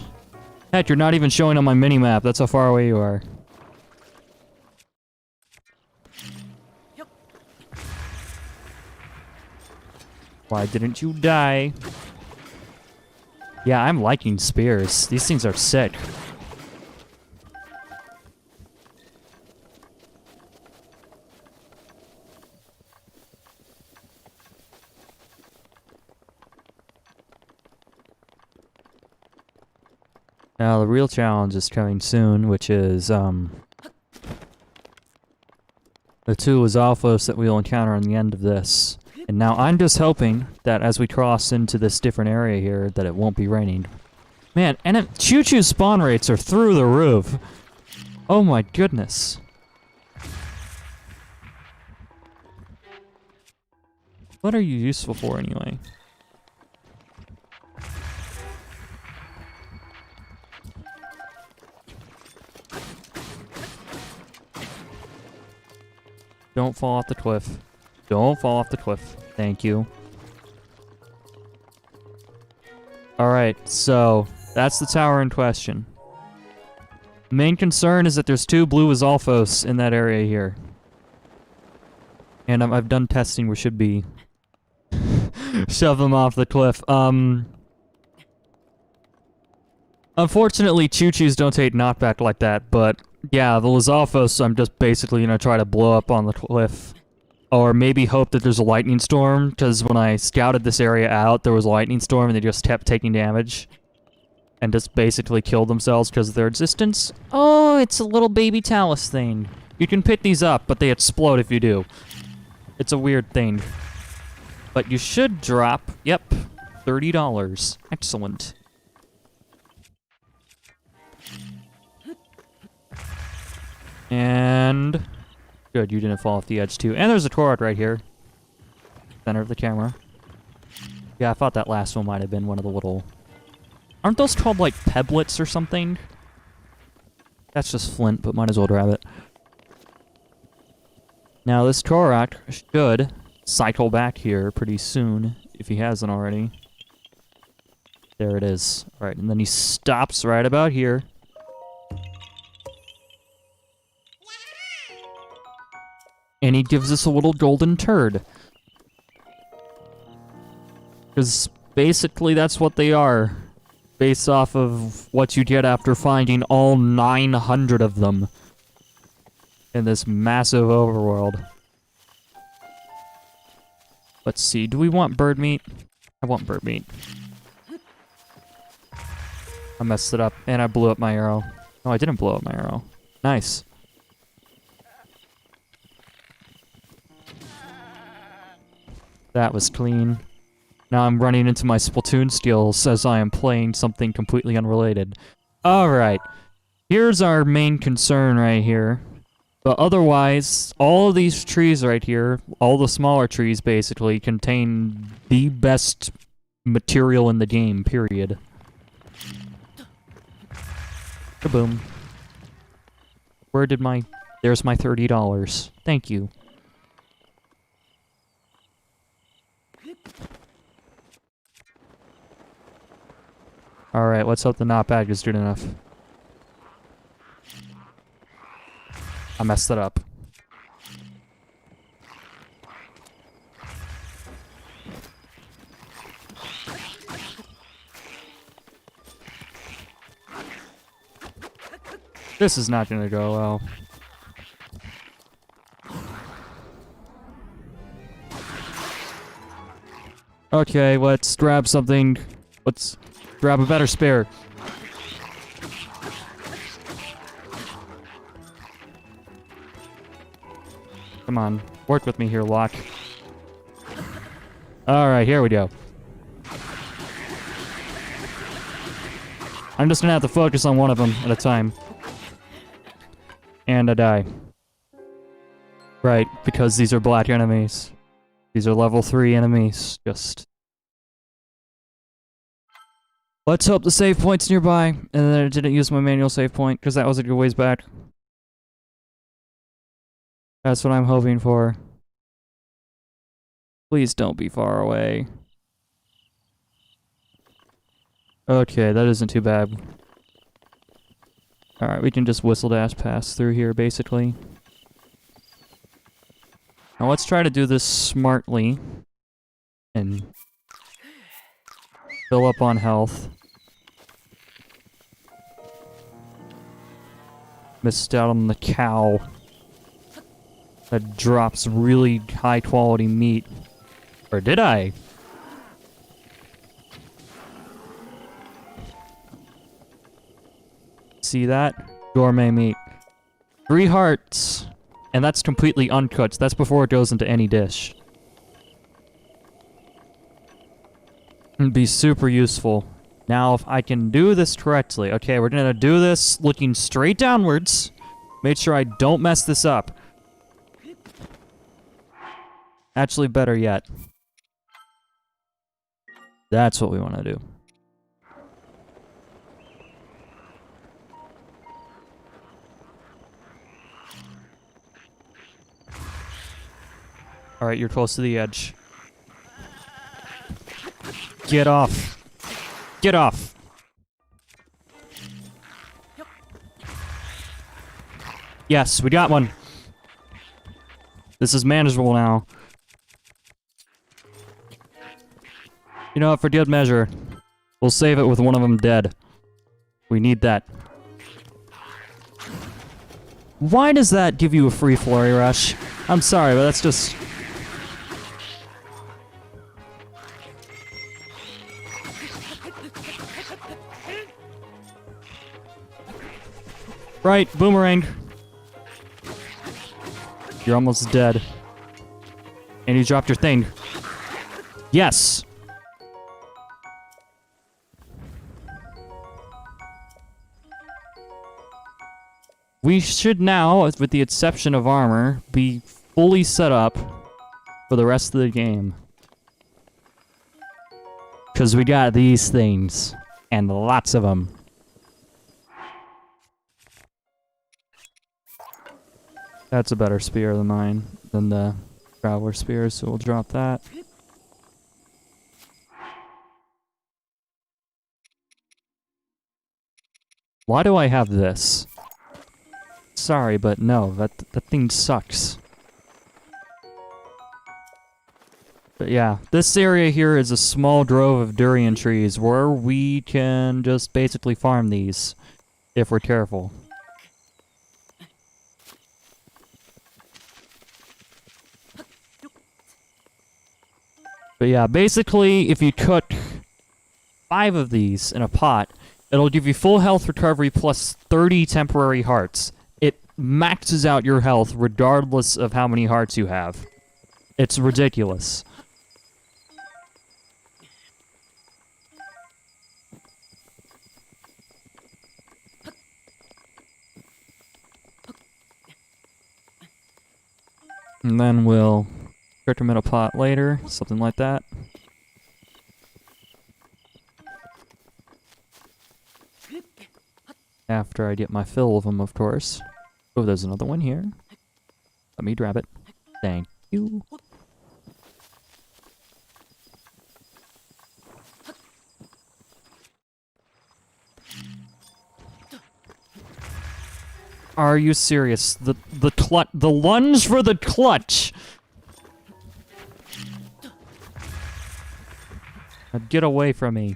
Heck, you're not even showing on my mini-map. That's how far away you are. Why didn't you die? Yeah, I'm liking spears. These things are sick. Now, the real challenge is coming soon, which is, the two Lizalfos that we'll encounter on the end of this. And now I'm just hoping that as we cross into this different area here, that it won't be raining. Man, and Choo-Choo spawn rates are through the roof. Oh my goodness. What are you useful for anyway? Don't fall off the cliff. Don't fall off the cliff. Thank you. Alright, so that's the tower in question. Main concern is that there's two blue Lizalfos in that area here. And I've done testing. We should be... shove them off the cliff. Unfortunately, Choo-Choos don't take knockback like that, but yeah, the Lizalfos I'm just basically gonna try to blow up on the cliff. Or maybe hope that there's a lightning storm, because when I scouted this area out, there was a lightning storm and they just kept taking damage. And just basically killed themselves because of their existence. Oh, it's a little baby Talus thing. You can pick these up, but they explode if you do. It's a weird thing. But you should drop, yep, $30. Excellent. And... good, you didn't fall off the edge too. And there's a turret right here. Center of the camera. Yeah, I thought that last one might have been one of the little Aren't those called, like, pebblets or something? That's just flint, but might as well grab it. Now, this Korok should cycle back here pretty soon, if he hasn't already. There it is. Alright, and then he stops right about here. And he gives us a little golden turd. Because basically that's what they are. Based off of what you get after finding all 900 of them. In this massive overworld. Let's see, do we want bird meat? I want bird meat. I messed it up, and I blew up my arrow. No, I didn't blow up my arrow. Nice. That was clean. Now I'm running into my Splatoon skills as I am playing something completely unrelated. Alright. Here's our main concern right here. But otherwise, all of these trees right here, all the smaller trees basically, contain the best material in the game, period. Kaboom. Where did my... There's my $30. Thank you. Alright, let's hope the knockback is good enough. I messed it up. This is not gonna go well. Okay, let's grab something. Let's grab a better spare. Come on, work with me here, Locke. Alright, here we go. I'm just gonna have to focus on one of them at a time. And I die. Right, because these are black enemies. These are level 3 enemies. Just... Let's hope the save point's nearby, and then I didn't use my manual save point, because that was a good ways back. That's what I'm hoping for. Please don't be far away. Okay, that isn't too bad. Alright, we can just whistle-dash pass through here, basically. Now let's try to do this smartly. And fill up on health. Missed out on the cow. That drops really high-quality meat. Or did I? See that? Gourmet meat. 3 hearts. And that's completely uncooked. That's before it goes into any dish. It'd be super useful. Now, if I can do this correctly... Okay, we're gonna do this looking straight downwards. Make sure I don't mess this up. Actually, better yet. That's what we want to do. Alright, you're close to the edge. Get off. Get off. Yes, we got one. This is manageable now. You know what, for good measure, we'll save it with one of them dead. We need that. Why does that give you a free flurry rush? I'm sorry, but that's just... Right, boomerang. You're almost dead. And you dropped your thing. Yes! We should now, with the exception of armor, be fully set up for the rest of the game. Because we got these things. And lots of them. That's a better spear than mine, than the Traveler Spear, so we'll drop that. Why do I have this? Sorry, but no, that thing sucks. But yeah, this area here is a small grove of durian trees where we can just basically farm these, if we're careful. But yeah, basically, if you cook 5 of these in a pot, it'll give you full health recovery plus 30 temporary hearts. It maxes out your health regardless of how many hearts you have. It's ridiculous. And then we'll cook them in a pot later, something like that. After I get my fill of them, of course. Oh, there's another one here. Let me grab it. Thank you. Are you serious? The lunge for the clutch. Now get away from me.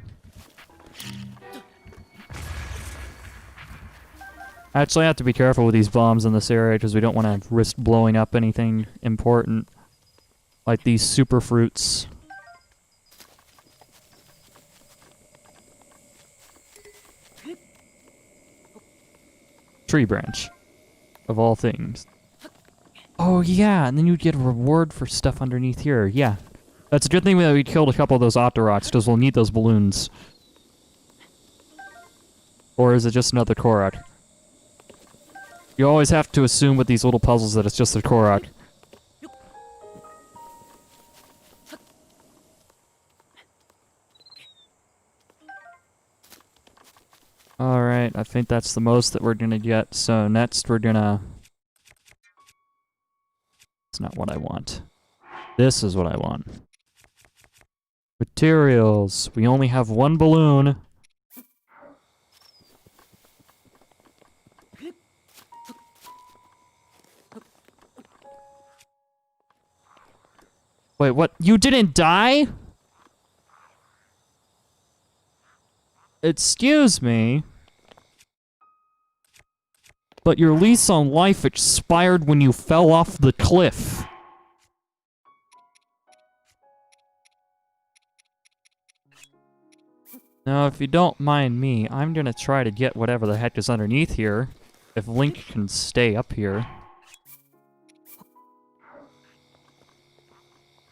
Actually, I have to be careful with these bombs in this area because we don't want to risk blowing up anything important. Like these super fruits. Tree branch. Of all things. Oh yeah, and then you'd get a reward for stuff underneath here. Yeah. That's a good thing that we killed a couple of those Octoroks, because we'll need those balloons. Or is it just another Korok? You always have to assume with these little puzzles that it's just a Korok. Alright, I think that's the most that we're gonna get, so next we're gonna... It's not what I want. This is what I want. Materials. We only have one balloon. Wait, what? You didn't die? Excuse me? But your lease on life expired when you fell off the cliff. Now, if you don't mind me, I'm gonna try to get whatever the heck is underneath here. If Link can stay up here.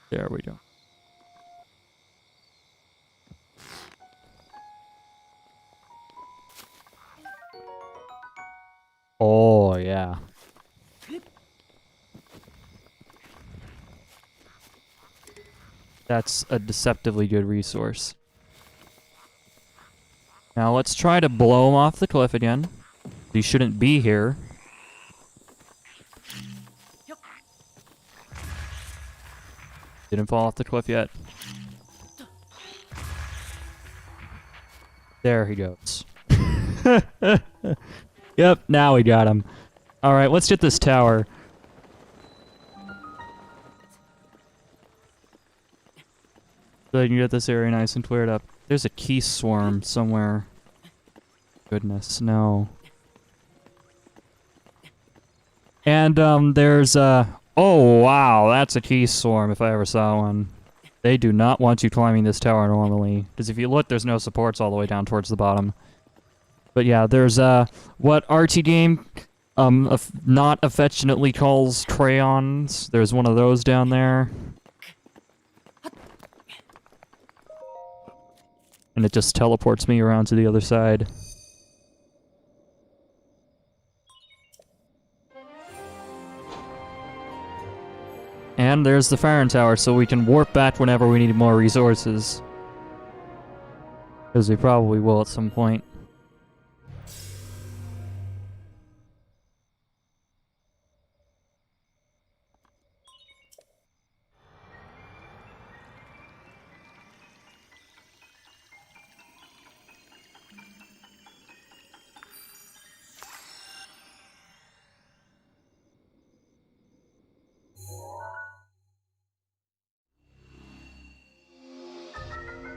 There we go. Oh, yeah. That's a deceptively good resource. Now let's try to blow him off the cliff again. He shouldn't be here. Didn't fall off the cliff yet. There he goes. Yep, now we got him. Alright, let's get this tower. So I can get this area nice and cleared up. There's a key swarm somewhere. Goodness, no. And, there's oh wow, that's a key swarm if I ever saw one. They do not want you climbing this tower normally. Because if you look, there's no supports all the way down towards the bottom. But yeah, there's, what RT Game, not affectionately calls crayons. There's one of those down there. And it just teleports me around to the other side. And there's the Farron Tower, so we can warp back whenever we need more resources. Because we probably will at some point.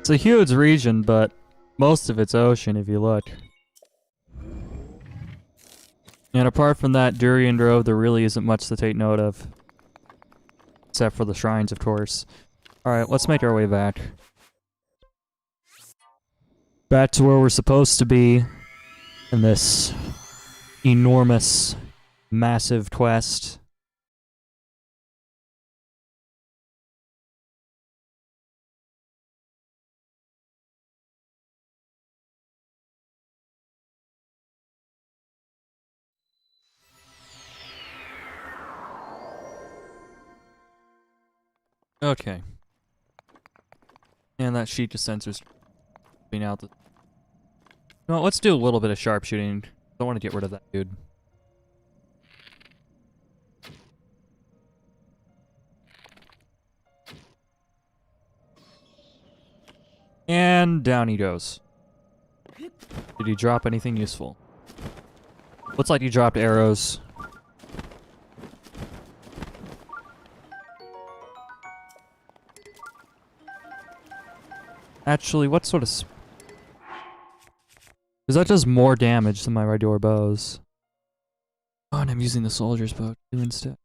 It's a huge region, but most of it's ocean if you look. And apart from that Durian Grove, there really isn't much to take note of. Except for the shrines, of course. Alright, let's make our way back. Back to where we're supposed to be in this enormous, massive quest. Okay. And that sheet just sensors being out the... No, let's do a little bit of sharpshooting. Don't want to get rid of that dude. And down he goes. Did he drop anything useful? Looks like he dropped arrows. Actually, what sort of... Because that does more damage than my regular bows. Oh, and I'm using the soldier's bow too instead.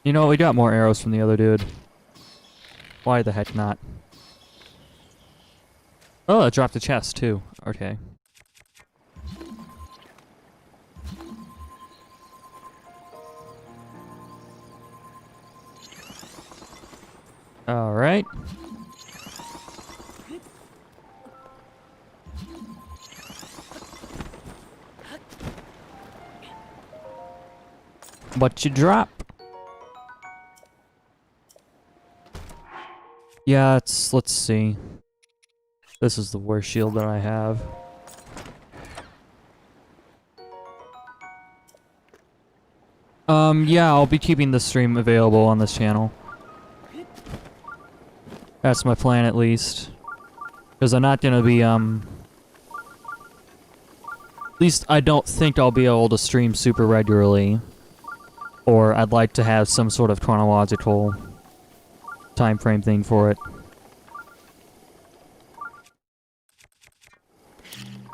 You know, we got more arrows from the other dude. Why the heck not? Oh, it dropped a chest too. Okay. Alright. What you drop? Yeah, let's see. This is the worst shield that I have. Yeah, I'll be keeping the stream available on this channel. That's my plan, at least. Because I'm not gonna be, at least I don't think I'll be able to stream super regularly. Or I'd like to have some sort of chronological time frame thing for it.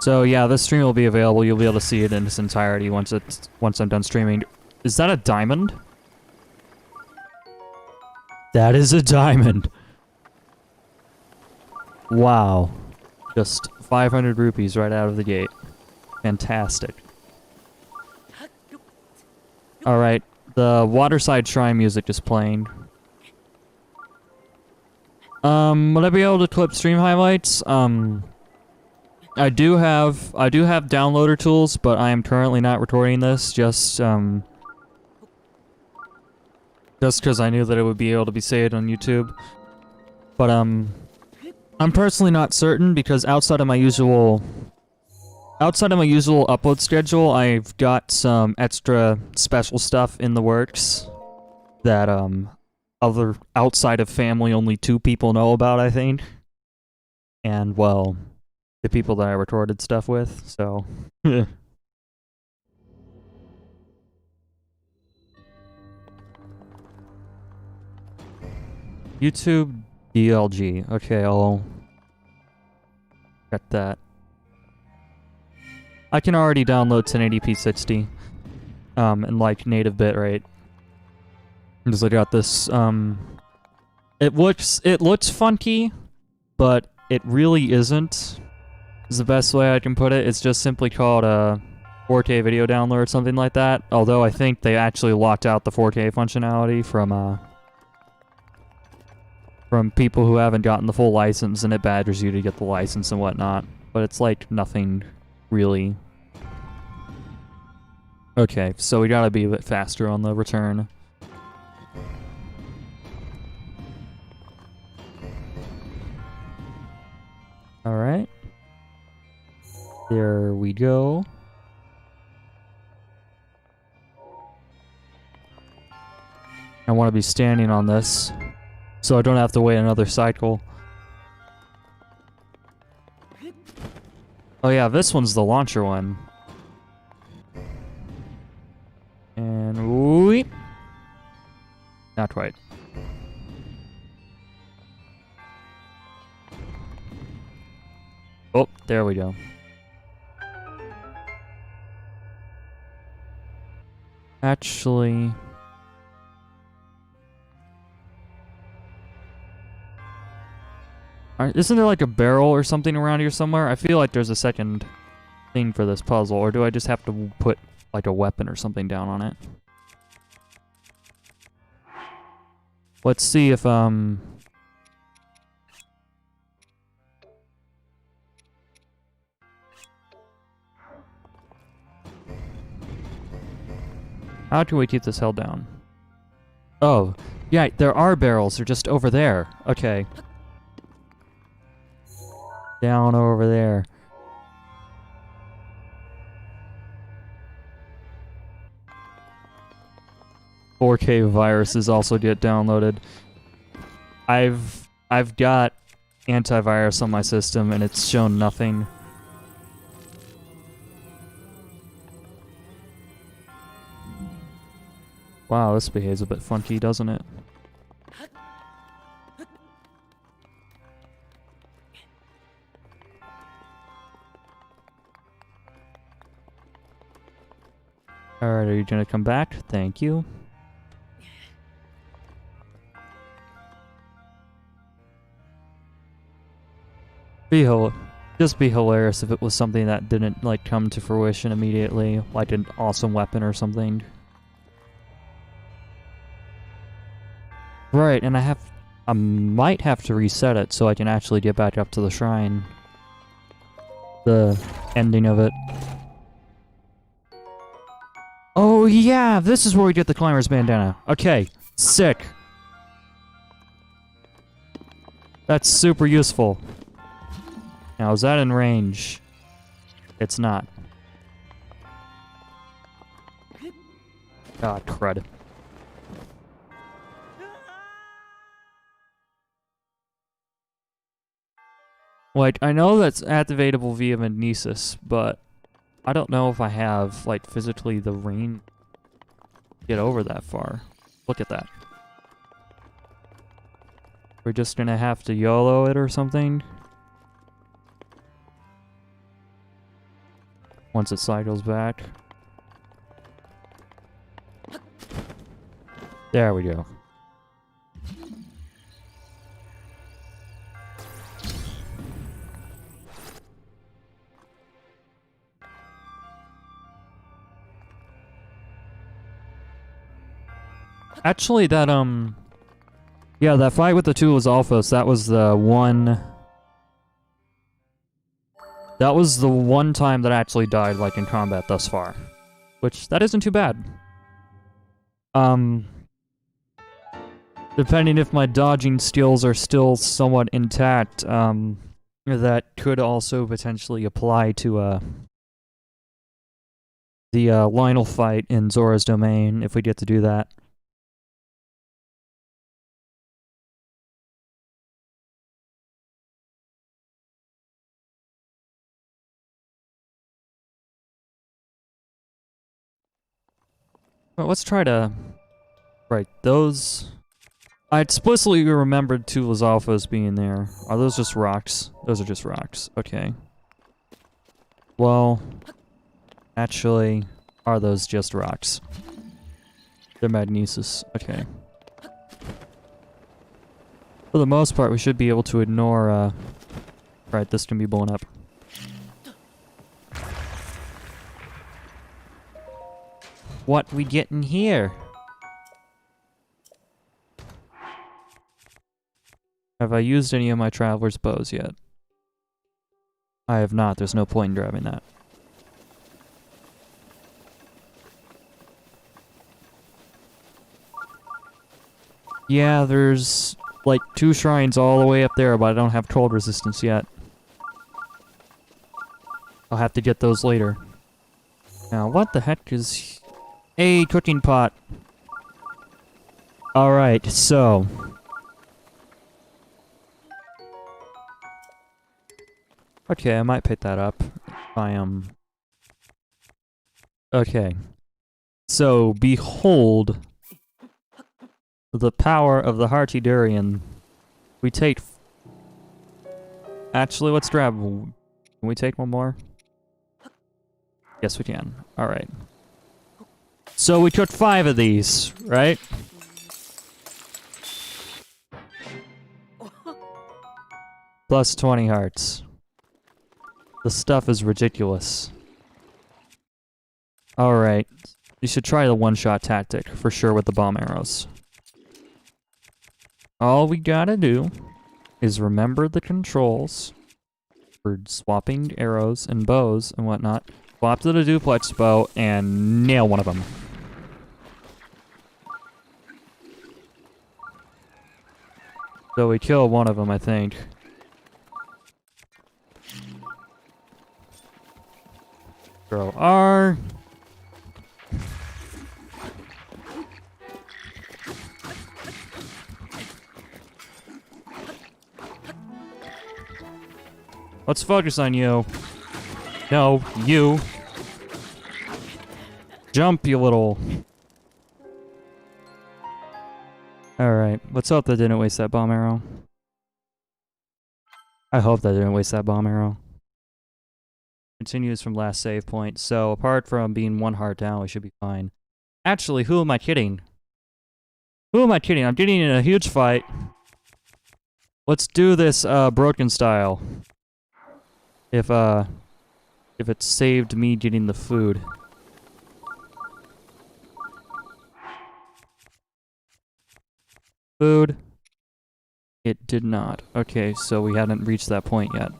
So yeah, this stream will be available. You'll be able to see it in its entirety once I'm done streaming. Is that a diamond? That is a diamond. Wow. Just 500 rupees right out of the gate. Fantastic. Alright, the Waterside Shrine music is playing. Will I be able to clip stream highlights? I do have downloader tools, but I am currently not recording this just because I knew that it would be able to be saved on YouTube. But I'm personally not certain because outside of my usual upload schedule, I've got some extra special stuff in the works that other outside of family only 2 people know about, I think. And well, the people that I recorded stuff with, so YouTube DLG. Okay, I'll get that. I can already download 1080p 60 in like native bitrate. Because I got this it looks funky, but it really isn't. Is the best way I can put it. It's just simply called a 4K video download or something like that. Although I think they actually locked out the 4K functionality from people who haven't gotten the full license, and it badgers you to get the license and whatnot. But it's like nothing really. Okay, so we gotta be a bit faster on the return. Alright. There we go. I want to be standing on this, so I don't have to wait another cycle. Oh yeah, this one's the launcher one. And weep. Not quite. Oh, there we go. Actually... isn't there like a barrel or something around here somewhere? I feel like there's a second thing for this puzzle, or do I just have to put like a weapon or something down on it? Let's see if how can we keep this held down? Oh, yeah, there are barrels. They're just over there. Okay. Down over there. "4K viruses also get downloaded." I've got antivirus on my system and it's shown nothing. Wow, this behaves a bit funky, doesn't it? Alright, are you gonna come back? Thank you. Just be hilarious if it was something that didn't like come to fruition immediately, like an awesome weapon or something. Right, and I might have to reset it so I can actually get back up to the shrine. The ending of it. Oh yeah, this is where we get the climber's bandana. Okay, sick. That's super useful. Now, is that in range? It's not. Ah, crud. Like, I know that's activatable via magnesis, but I don't know if I have, like, physically the range to get over that far. Look at that. We're just gonna have to YOLO it or something. Once it cycles back. There we go. Actually, that, yeah, that fight with the Tula's Alphas, that was the one... That was the one time that I actually died, like, in combat thus far. Which, that isn't too bad. Depending if my dodging skills are still somewhat intact, that could also potentially apply to, the, Lionel fight in Zora's Domain, if we get to do that. Well, let's try to... Right, those... I explicitly remembered Tula's Alphas being there. Are those just rocks? Those are just rocks. Okay. Well... Actually, are those just rocks? They're magnesis. Okay. For the most part, we should be able to ignore, Right, this can be blown up. What we getting here? Have I used any of my traveler's bows yet? I have not. There's no point in grabbing that. Yeah, there's like 2 shrines all the way up there, but I don't have cold resistance yet. I'll have to get those later. Now, what the heck is... a cooking pot. Alright, so... okay, I might pick that up if I am... okay. So, behold the power of the Hearty Durian. We take... actually, let's grab... can we take one more? Yes, we can. Alright. So we took 5 of these, right? Plus 20 hearts. The stuff is ridiculous. Alright. You should try the one-shot tactic, for sure, with the bomb arrows. All we gotta do is remember the controls for swapping arrows and bows and whatnot. Swap to the duplex bow and nail one of them. So we kill one of them, I think. Throw R. Let's focus on you. No, you. Jump, you little... alright, let's hope that didn't waste that bomb arrow. I hope that didn't waste that bomb arrow. Continues from last save point, so apart from being 1 heart down, we should be fine. Actually, who am I kidding? Who am I kidding? I'm getting in a huge fight. Let's do this broken style. If it saved me getting the food. Food. It did not. Okay, so we hadn't reached that point yet.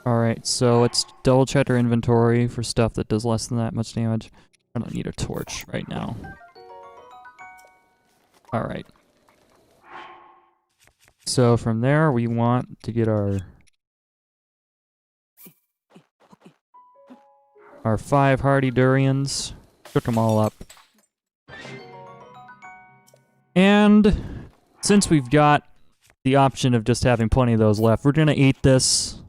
Alright, so let's double check our inventory for stuff that does less than that much damage. I don't need a torch right now. Alright. So from there, we want to get our 5 hardy durians. Cook them all up. And since we've got the option of just having plenty of those left, we're gonna eat this.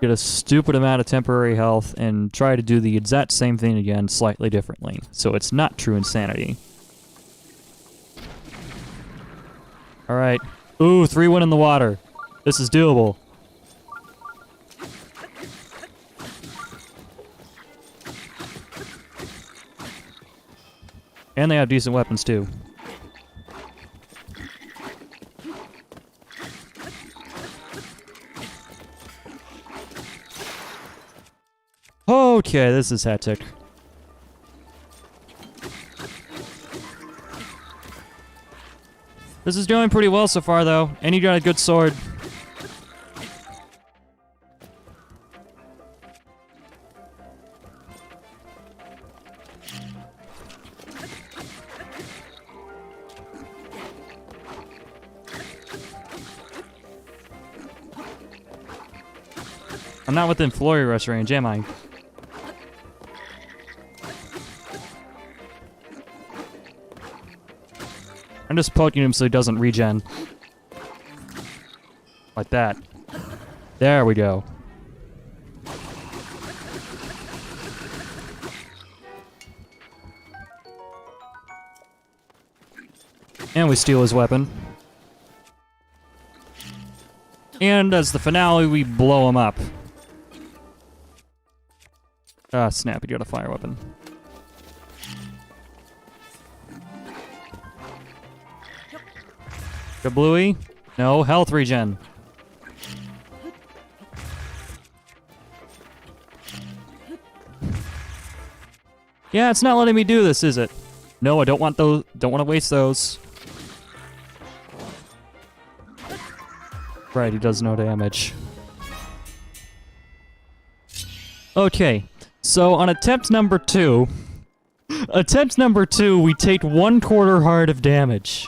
Get a stupid amount of temporary health and try to do the exact same thing again slightly differently. So it's not true insanity. Alright. Ooh, 3 went in the water. This is doable. And they have decent weapons too. Okay, this is hectic. This is doing pretty well so far, though. And you got a good sword. I'm not within Flurry Rush range, am I? I'm just poking him so he doesn't regen. Like that. There we go. And we steal his weapon. And as the finale, we blow him up. Ah, snap, he got a fire weapon. Kabluey? No, health regen. Yeah, it's not letting me do this, is it? No, I don't want those. Don't want to waste those. Right, he does no damage. Okay, so on attempt number 2, we take 1/4 heart of damage.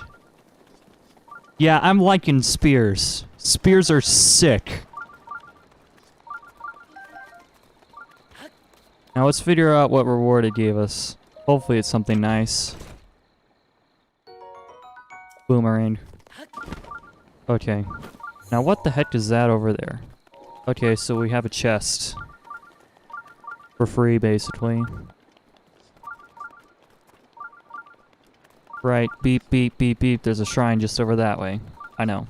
Yeah, I'm liking spears. Spears are sick. Now let's figure out what reward it gave us. Hopefully it's something nice. Boomerang. Okay. Now what the heck is that over there? Okay, so we have a chest. For free, basically. Right, beep, beep, beep, beep. There's a shrine just over that way. I know.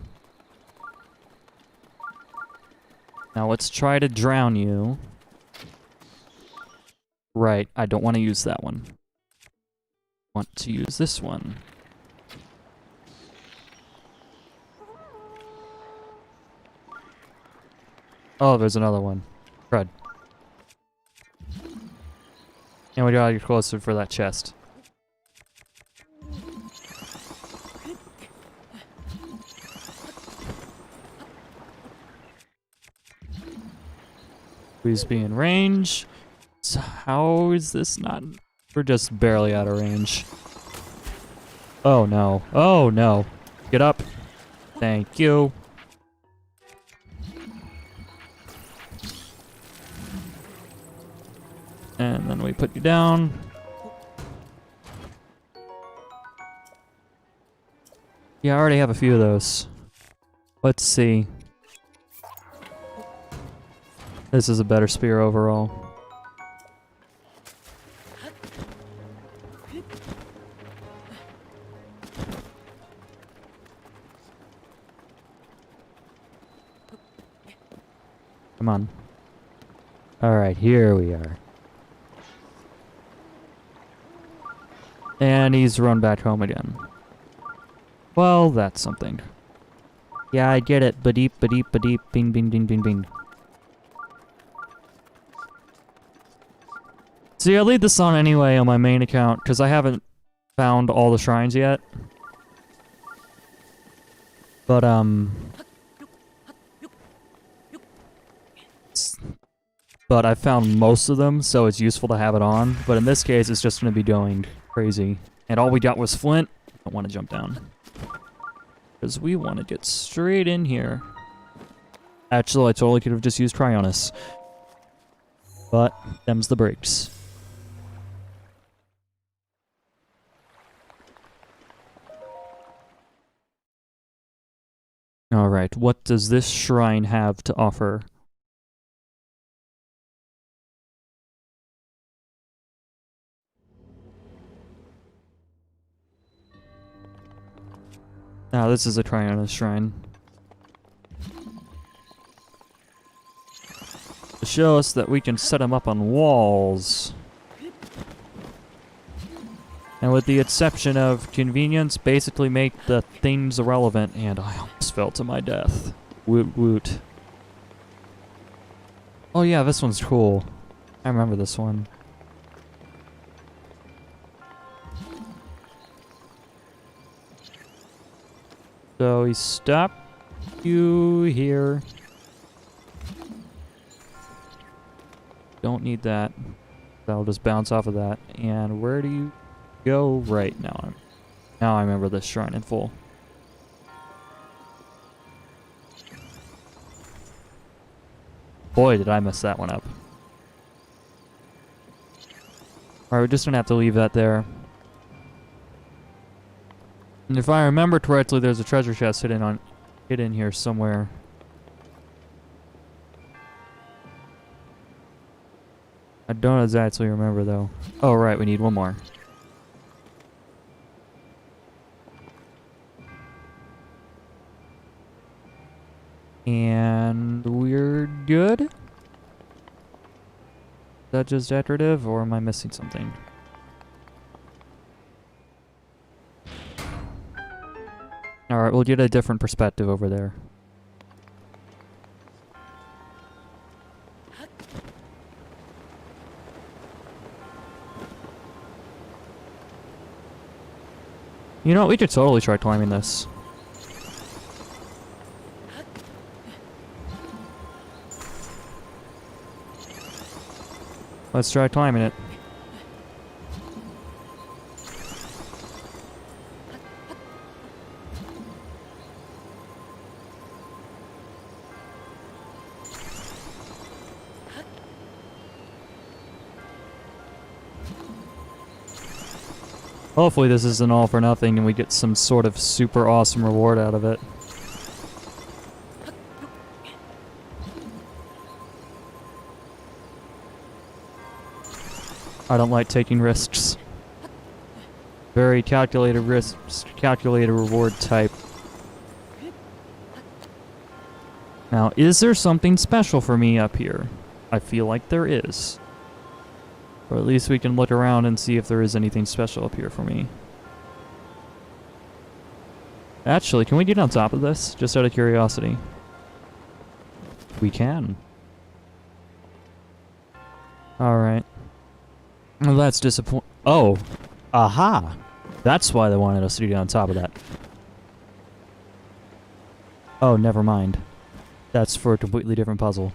Now let's try to drown you. Right, I don't want to use that one. Want to use this one. Oh, there's another one. Crud. And we gotta get closer for that chest. Please be in range. So how is this not? We're just barely out of range. Oh no. Oh no. Get up. Thank you. And then we put you down. Yeah, I already have a few of those. Let's see. This is a better spear overall. Come on. Alright, here we are. And he's run back home again. Well, that's something. Yeah, I get it. Ba-deep, ba-deep, ba-deep, bing, bing, bing, bing, bing. See, I leave this on anyway on my main account, because I haven't found all the shrines yet. But, But I found most of them, so it's useful to have it on. But in this case, it's just going to be going crazy. And all we got was flint. Don't want to jump down. Because we want to get straight in here. Actually, I totally could have just used Cryonis. But, them's the breaks. Alright, what does this shrine have to offer? Now, this is a Cryonis shrine. To show us that we can set them up on walls. And with the exception of convenience, basically make the things irrelevant. And I almost fell to my death. Woot woot. Oh yeah, this one's cool. I remember this one. So we stop you here. Don't need that. That'll just bounce off of that. And where do you go right now? Now I remember this shrine in full. Boy, did I mess that one up. Alright, we're just gonna have to leave that there. And if I remember correctly, there's a treasure chest hidden here somewhere. I don't exactly remember though. Oh right, we need one more. And we're good? Is that just decorative, or am I missing something? Alright, we'll get a different perspective over there. You know, we could totally try climbing this. Let's try climbing it. Hopefully this isn't all for nothing and we get some sort of super awesome reward out of it. I don't like taking risks. Very calculated risks, calculated reward type. Now, is there something special for me up here? I feel like there is. Or at least we can look around and see if there is anything special up here for me. Actually, can we get on top of this? Just out of curiosity. We can. Alright. Well, that's disappointing. Oh. Aha! That's why they wanted us to get on top of that. Oh, never mind. That's for a completely different puzzle.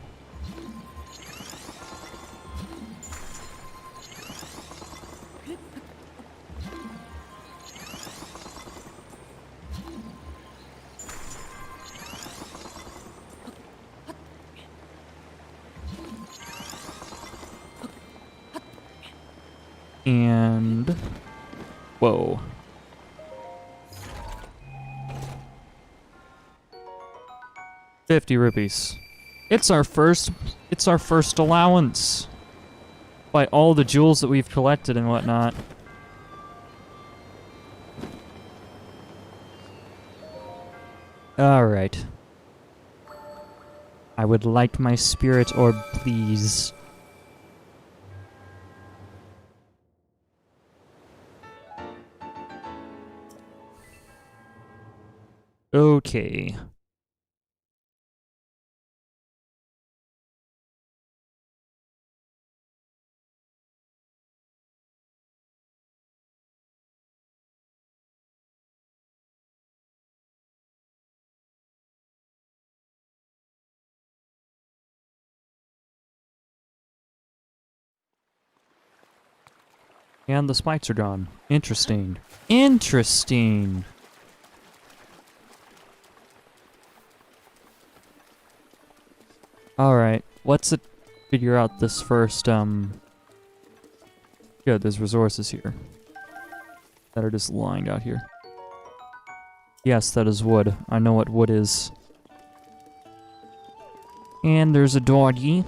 And... whoa. ₹50. It's our first allowance. By all the jewels that we've collected and whatnot. Alright. I would like my spirit orb, please. Okay. And the spikes are gone. Interesting. Interesting. Alright, let's figure out this first, Good, there's resources here. That are just lined out here. Yes, that is wood. I know what wood is. And there's a doggy.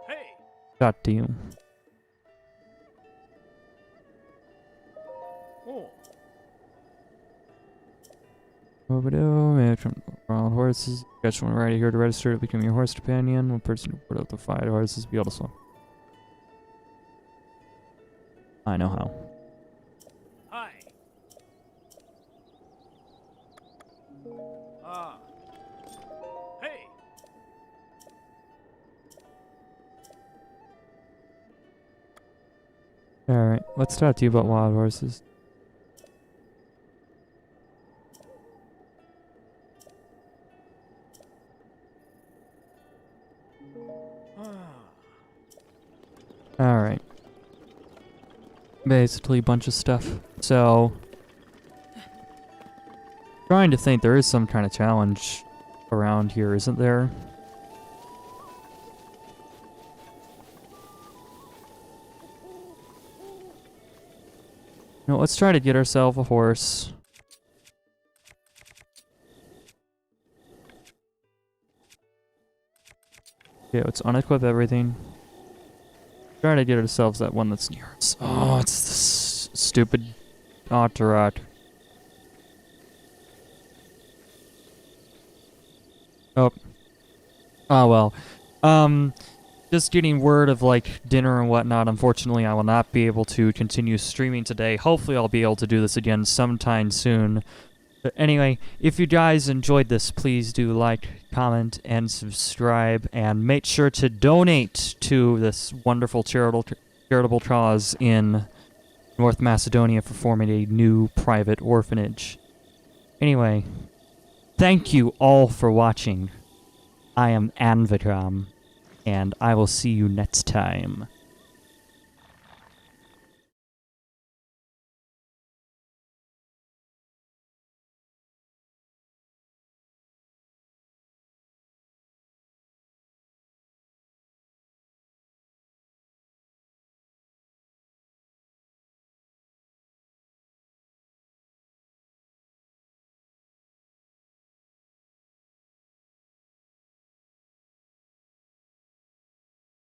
Hey. Got to you. Oh. Wild horses. Catch one right here to register to become your horse companion. One person to put up the 5 horses. Be able to swim. I know how. Hi. Ah. Hey. Alright, let's talk to you about wild horses. Alright. Basically a bunch of stuff. So, trying to think, there is some kind of challenge around here, isn't there? No, let's try to get ourselves a horse. Okay, let's unequip everything. Try to get ourselves that one that's near us. Oh, it's this stupid Otterot. Oh. Oh well. Just getting word of like dinner and whatnot. Unfortunately, I will not be able to continue streaming today. Hopefully, I'll be able to do this again sometime soon. But anyway, if you guys enjoyed this, please do like, comment, and subscribe, and make sure to donate to this wonderful charitable cause in North Macedonia for forming a new private orphanage. Anyway, thank you all for watching. I am ANVECOM. and I will see you next time.